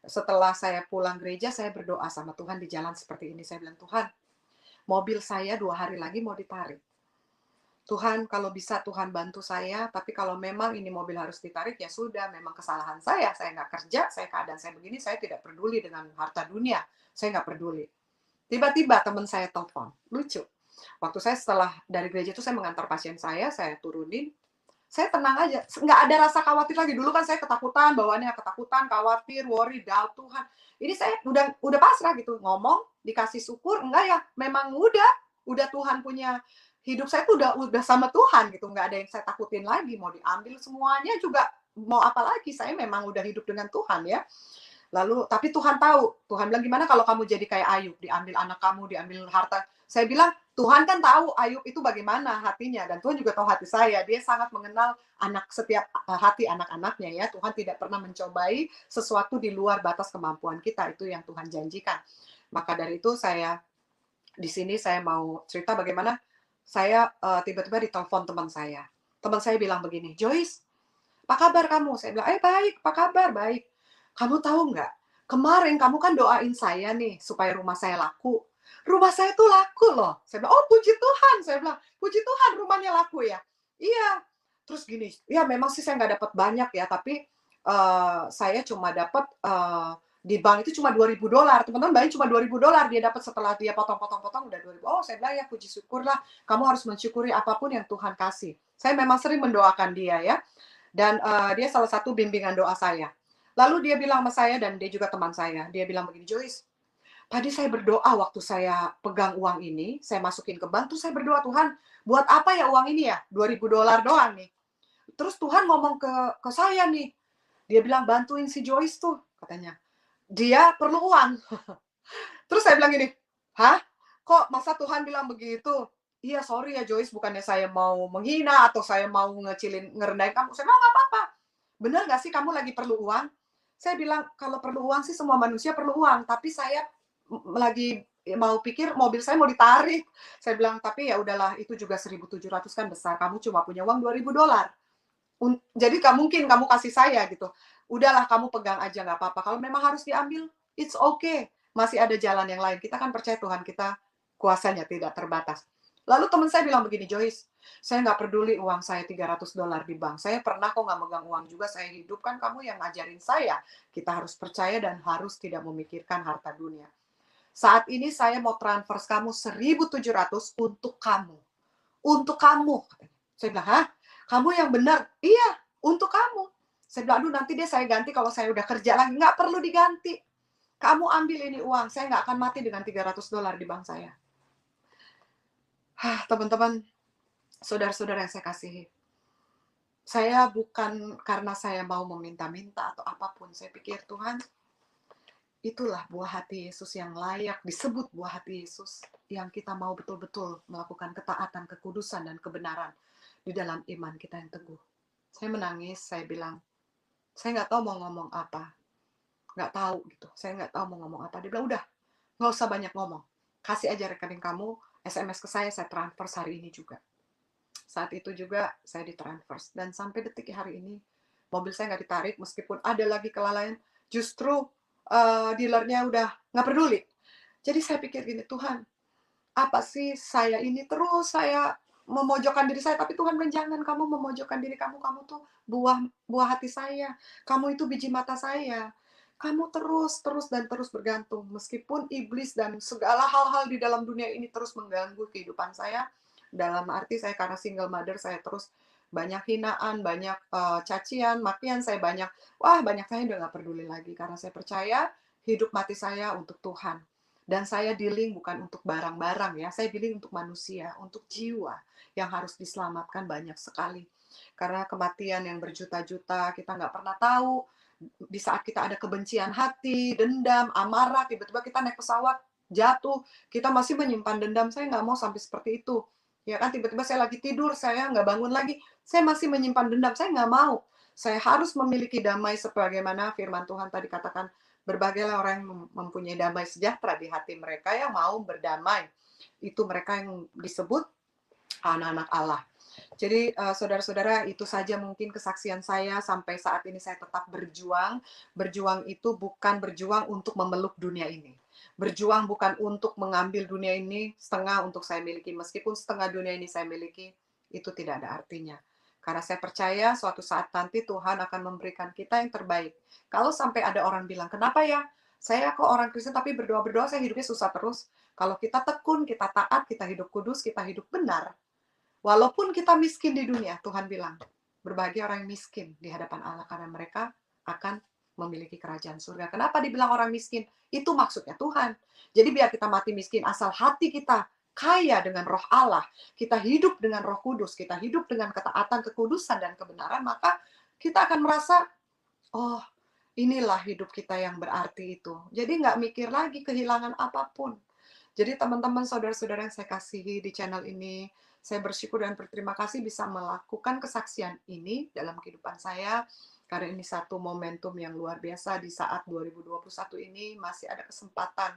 setelah saya pulang gereja, saya berdoa sama Tuhan di jalan seperti ini. Saya bilang, Tuhan, mobil saya 2 hari lagi mau ditarik. Tuhan, kalau bisa Tuhan bantu saya, tapi kalau memang ini mobil harus ditarik, ya sudah, memang kesalahan saya nggak kerja, keadaan saya begini, saya tidak peduli dengan harta dunia, saya nggak peduli. Tiba-tiba teman saya telepon, lucu. Waktu saya setelah dari gereja itu saya mengantar pasien saya turunin, saya tenang aja, nggak ada rasa khawatir lagi. Dulu kan saya ketakutan, bawaannya ketakutan, khawatir, worry, doubt, Tuhan. Ini saya udah pasrah gitu, ngomong, dikasih syukur, enggak ya, memang udah Tuhan punya hidup saya tuh udah sama Tuhan gitu, nggak ada yang saya takutin lagi, mau diambil semuanya juga, mau apa lagi, saya memang udah hidup dengan Tuhan ya. Lalu, tapi Tuhan tahu, Tuhan bilang, gimana kalau kamu jadi kayak Ayub, diambil anak kamu, diambil harta. Saya bilang, Tuhan kan tahu Ayub itu bagaimana hatinya, dan Tuhan juga tahu hati saya. Dia sangat mengenal setiap hati anak-anaknya ya. Tuhan tidak pernah mencobai sesuatu di luar batas kemampuan kita, itu yang Tuhan janjikan. Maka dari itu di sini saya mau cerita bagaimana saya tiba-tiba ditelepon teman saya. Teman saya bilang begini, Joyce, apa kabar kamu? Saya bilang, baik, apa kabar? Baik. Kamu tahu nggak, kemarin kamu kan doain saya nih, supaya rumah saya laku. Rumah saya tuh laku loh. Saya bilang, oh puji Tuhan. Saya bilang, puji Tuhan rumahnya laku ya. Iya. Terus gini, ya memang sih saya nggak dapat banyak ya, tapi saya cuma dapat di bank itu cuma $2.000. Teman-teman bayangin cuma $2.000 dia dapat setelah dia potong-potong-potong udah 2.000. Oh, saya bilang ya puji syukurlah. Kamu harus mensyukuri apapun yang Tuhan kasih. Saya memang sering mendoakan dia ya. Dan dia salah satu bimbingan doa saya. Lalu dia bilang sama saya, dan dia juga teman saya, dia bilang begini, Joyce, tadi saya berdoa waktu saya pegang uang ini, saya masukin ke bank, tuh saya berdoa, Tuhan, buat apa ya uang ini ya? $2.000 doang nih. Terus Tuhan ngomong ke saya nih, dia bilang, bantuin si Joyce tuh, katanya. Dia perlu uang. Terus saya bilang gini, hah? Kok masa Tuhan bilang begitu? Iya, sorry ya Joyce, bukannya saya mau menghina atau saya mau ngerendahin kamu. Saya bilang, nggak apa-apa. Bener nggak sih kamu lagi perlu uang? Saya bilang, kalau perlu uang sih semua manusia perlu uang, tapi saya lagi mau pikir mobil saya mau ditarik. Saya bilang, tapi ya udahlah, itu juga 1.700 kan besar. Kamu cuma punya uang $2.000. Jadi nggak mungkin kamu kasih saya gitu. Udahlah kamu pegang aja nggak apa-apa. Kalau memang harus diambil, it's okay. Masih ada jalan yang lain. Kita kan percaya Tuhan kita kuasanya tidak terbatas. Lalu teman saya bilang begini, Joyce, saya nggak peduli uang saya $300 di bank. Saya pernah kok nggak megang uang juga, saya hidup kan kamu yang ngajarin saya. Kita harus percaya dan harus tidak memikirkan harta dunia. Saat ini saya mau transfer kamu 1.700 untuk kamu. Untuk kamu. Saya bilang, hah? Kamu yang benar? Iya, untuk kamu. Saya bilang, aduh nanti deh saya ganti kalau saya udah kerja lagi. Nggak perlu diganti. Kamu ambil ini uang, saya nggak akan mati dengan $300 di bank saya. Hah, teman-teman, saudara-saudara yang saya kasihi. Saya bukan karena saya mau meminta-minta atau apapun. Saya pikir, Tuhan, itulah buah hati Yesus yang layak disebut buah hati Yesus. Yang kita mau betul-betul melakukan ketaatan, kekudusan, dan kebenaran di dalam iman kita yang teguh. Saya menangis, saya bilang, saya nggak tahu mau ngomong apa. Nggak tahu gitu. Saya nggak tahu mau ngomong apa. Dia bilang, udah, nggak usah banyak ngomong. Kasih aja rekening kamu, SMS ke saya transfer hari ini juga. Saat itu juga saya ditransfer. Dan sampai detik hari ini, mobil saya nggak ditarik, meskipun ada lagi kelalaian, justru dealernya udah nggak peduli. Jadi saya pikir gini, Tuhan, apa sih saya ini terus saya memojokkan diri saya, tapi Tuhan bilang, jangan kamu memojokkan diri kamu tuh buah hati saya, kamu itu biji mata saya. Kamu terus dan terus bergantung. Meskipun iblis dan segala hal-hal di dalam dunia ini terus mengganggu kehidupan saya, dalam arti saya karena single mother, saya terus banyak hinaan, banyak cacian, makian, saya banyak, banyak saya udah nggak peduli lagi. Karena saya percaya hidup mati saya untuk Tuhan. Dan saya dealing bukan untuk barang-barang ya, saya dealing untuk manusia, untuk jiwa yang harus diselamatkan banyak sekali. Karena kematian yang berjuta-juta, kita nggak pernah tahu di saat kita ada kebencian hati, dendam, amarah, tiba-tiba kita naik pesawat, jatuh, kita masih menyimpan dendam. Saya nggak mau sampai seperti itu. Ya kan, tiba-tiba saya lagi tidur, saya nggak bangun lagi, saya masih menyimpan dendam. Saya nggak mau. Saya harus memiliki damai sebagaimana firman Tuhan tadi katakan, berbahagialah orang yang mempunyai damai sejahtera di hati mereka yang mau berdamai. Itu mereka yang disebut anak-anak Allah. Jadi saudara-saudara, itu saja mungkin kesaksian saya sampai saat ini saya tetap berjuang. Berjuang itu bukan berjuang untuk memeluk dunia ini. Berjuang bukan untuk mengambil dunia ini setengah untuk saya miliki. Meskipun setengah dunia ini saya miliki, itu tidak ada artinya. Karena saya percaya suatu saat nanti Tuhan akan memberikan kita yang terbaik. Kalau sampai ada orang bilang, kenapa ya? Saya kok orang Kristen tapi berdoa-berdoa saya hidupnya susah terus. Kalau kita tekun, kita taat, kita hidup kudus, kita hidup benar, walaupun kita miskin di dunia, Tuhan bilang, berbahagia orang yang miskin di hadapan Allah, karena mereka akan memiliki kerajaan surga. Kenapa dibilang orang miskin? Itu maksudnya Tuhan. Jadi biar kita mati miskin, asal hati kita kaya dengan roh Allah, kita hidup dengan roh kudus, kita hidup dengan ketaatan, kekudusan, dan kebenaran, maka kita akan merasa, oh, inilah hidup kita yang berarti itu. Jadi nggak mikir lagi kehilangan apapun. Jadi teman-teman, saudara-saudara yang saya kasihi di channel ini, saya bersyukur dan berterima kasih bisa melakukan kesaksian ini dalam kehidupan saya, karena ini satu momentum yang luar biasa di saat 2021 ini masih ada kesempatan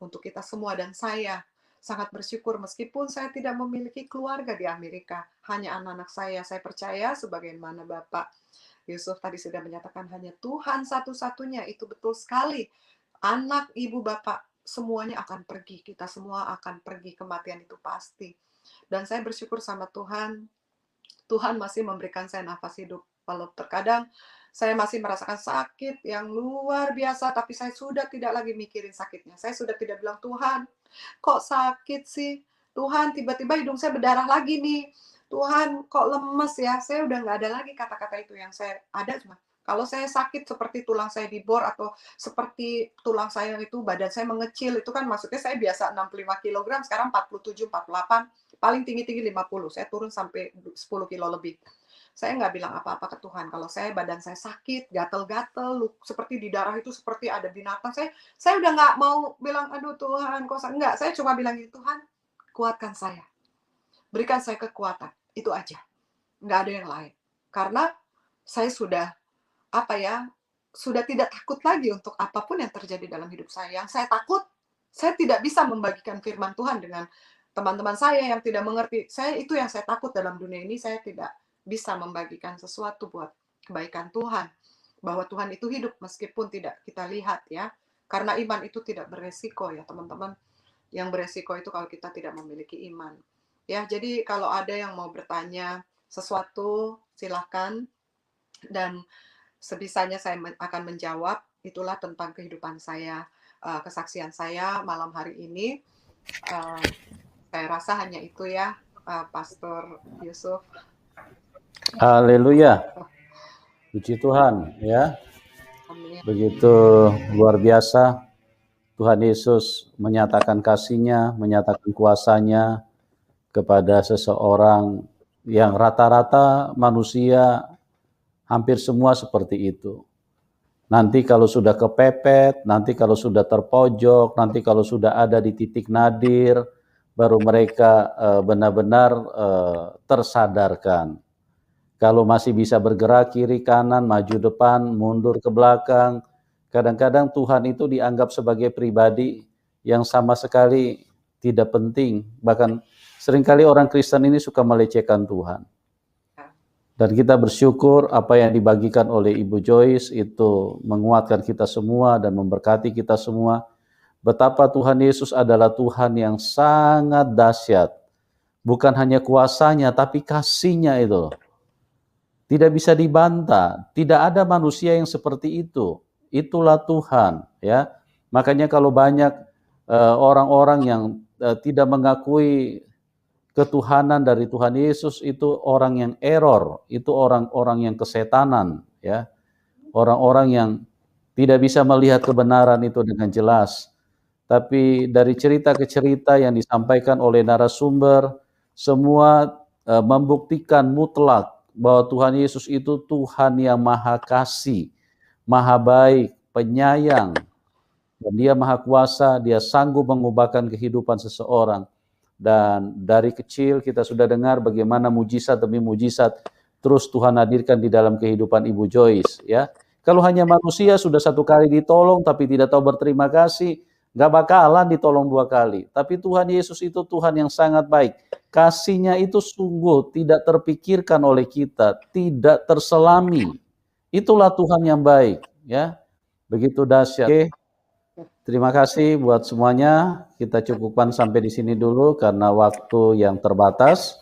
untuk kita semua, dan saya sangat bersyukur meskipun saya tidak memiliki keluarga di Amerika, hanya anak-anak saya percaya sebagaimana Bapak Yusuf tadi sudah menyatakan hanya Tuhan satu-satunya, itu betul sekali. Anak, ibu, bapak, semuanya akan pergi. Kita semua akan pergi, kematian itu pasti. Dan saya bersyukur sama Tuhan, Tuhan masih memberikan saya nafas hidup. Walau terkadang saya masih merasakan sakit yang luar biasa, tapi saya sudah tidak lagi mikirin sakitnya. Saya sudah tidak bilang, Tuhan, kok sakit sih? Tuhan, tiba-tiba hidung saya berdarah lagi nih. Tuhan, kok lemes ya? Saya udah nggak ada lagi kata-kata itu. Yang saya ada cuma, kalau saya sakit seperti tulang saya dibor atau seperti tulang saya itu badan saya mengecil, itu kan maksudnya saya biasa 65 kg, sekarang 47, 48, paling tinggi-tinggi 50. Saya turun sampai 10 kilo lebih. Saya nggak bilang apa-apa ke Tuhan. Kalau saya badan saya sakit, gatel-gatel, seperti di darah itu seperti ada binatang, saya udah nggak mau bilang, aduh Tuhan, kok enggak. Saya cuma bilang, Tuhan, kuatkan saya. Berikan saya kekuatan. Itu aja. Nggak ada yang lain. Karena saya sudah, sudah tidak takut lagi untuk apapun yang terjadi dalam hidup saya. Yang saya takut, saya tidak bisa membagikan firman Tuhan dengan teman-teman saya yang tidak mengerti. Itu yang saya takut dalam dunia ini, saya tidak bisa membagikan sesuatu buat kebaikan Tuhan. Bahwa Tuhan itu hidup meskipun tidak kita lihat ya. Karena iman itu tidak beresiko ya teman-teman. Yang beresiko itu kalau kita tidak memiliki iman. Ya, jadi kalau ada yang mau bertanya sesuatu, silahkan. Dan sebisanya saya akan menjawab. Itulah tentang kehidupan saya, kesaksian saya malam hari ini. Saya rasa hanya itu ya, Pastor Yusuf. Haleluya. Puji Tuhan ya. Amin. Begitu luar biasa Tuhan Yesus menyatakan kasih-Nya, menyatakan kuasa-Nya kepada seseorang yang rata-rata manusia hampir semua seperti itu. Nanti kalau sudah kepepet, nanti kalau sudah terpojok, nanti kalau sudah ada di titik nadir, baru mereka benar-benar tersadarkan. Kalau masih bisa bergerak kiri kanan, maju depan, mundur ke belakang, kadang-kadang Tuhan itu dianggap sebagai pribadi yang sama sekali tidak penting. Bahkan seringkali orang Kristen ini suka melecehkan Tuhan. Dan kita bersyukur apa yang dibagikan oleh Ibu Joyce itu menguatkan kita semua dan memberkati kita semua. Betapa Tuhan Yesus adalah Tuhan yang sangat dahsyat. Bukan hanya kuasanya, tapi kasih-Nya itu. Tidak bisa dibantah. Tidak ada manusia yang seperti itu. itulah Tuhan, ya. Makanya kalau banyak orang-orang yang tidak mengakui ketuhanan dari Tuhan Yesus, itu orang yang error, itu orang-orang yang kesetanan, ya. Orang-orang yang tidak bisa melihat kebenaran itu dengan jelas. Tapi dari cerita ke cerita yang disampaikan oleh narasumber, semua membuktikan mutlak bahwa Tuhan Yesus itu Tuhan yang maha kasih, maha baik, penyayang, dan Dia maha kuasa, Dia sanggup mengubahkan kehidupan seseorang. Dan dari kecil kita sudah dengar bagaimana mujizat demi mujizat terus Tuhan hadirkan di dalam kehidupan Ibu Joyce, ya. Kalau hanya manusia sudah satu kali ditolong tapi tidak tahu berterima kasih, nggak bakalan ditolong dua kali. Tapi Tuhan Yesus itu Tuhan yang sangat baik. Kasih-Nya itu sungguh tidak terpikirkan oleh kita, tidak terselami. Itulah Tuhan yang baik, ya. Begitu dahsyat. Oke. Terima kasih buat semuanya. Kita cukupkan sampai di sini dulu karena waktu yang terbatas.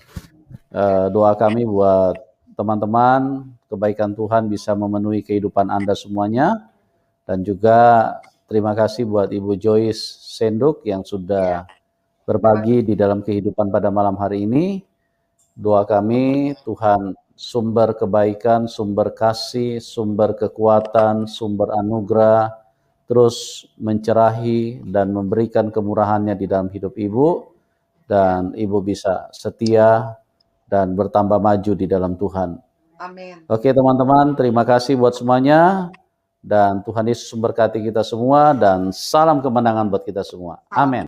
Doa kami buat teman-teman, kebaikan Tuhan bisa memenuhi kehidupan Anda semuanya. Dan juga terima kasih buat Ibu Joyce Senduk yang sudah berbagi di dalam kehidupan pada malam hari ini. Doa kami, Tuhan sumber kebaikan, sumber kasih, sumber kekuatan, sumber anugerah, terus mencerahi dan memberikan kemurahannya di dalam hidup Ibu, dan Ibu bisa setia dan bertambah maju di dalam Tuhan. Amin. Oke teman-teman, terima kasih buat semuanya, dan Tuhan Yesus memberkati kita semua, dan salam kemenangan buat kita semua. Amin.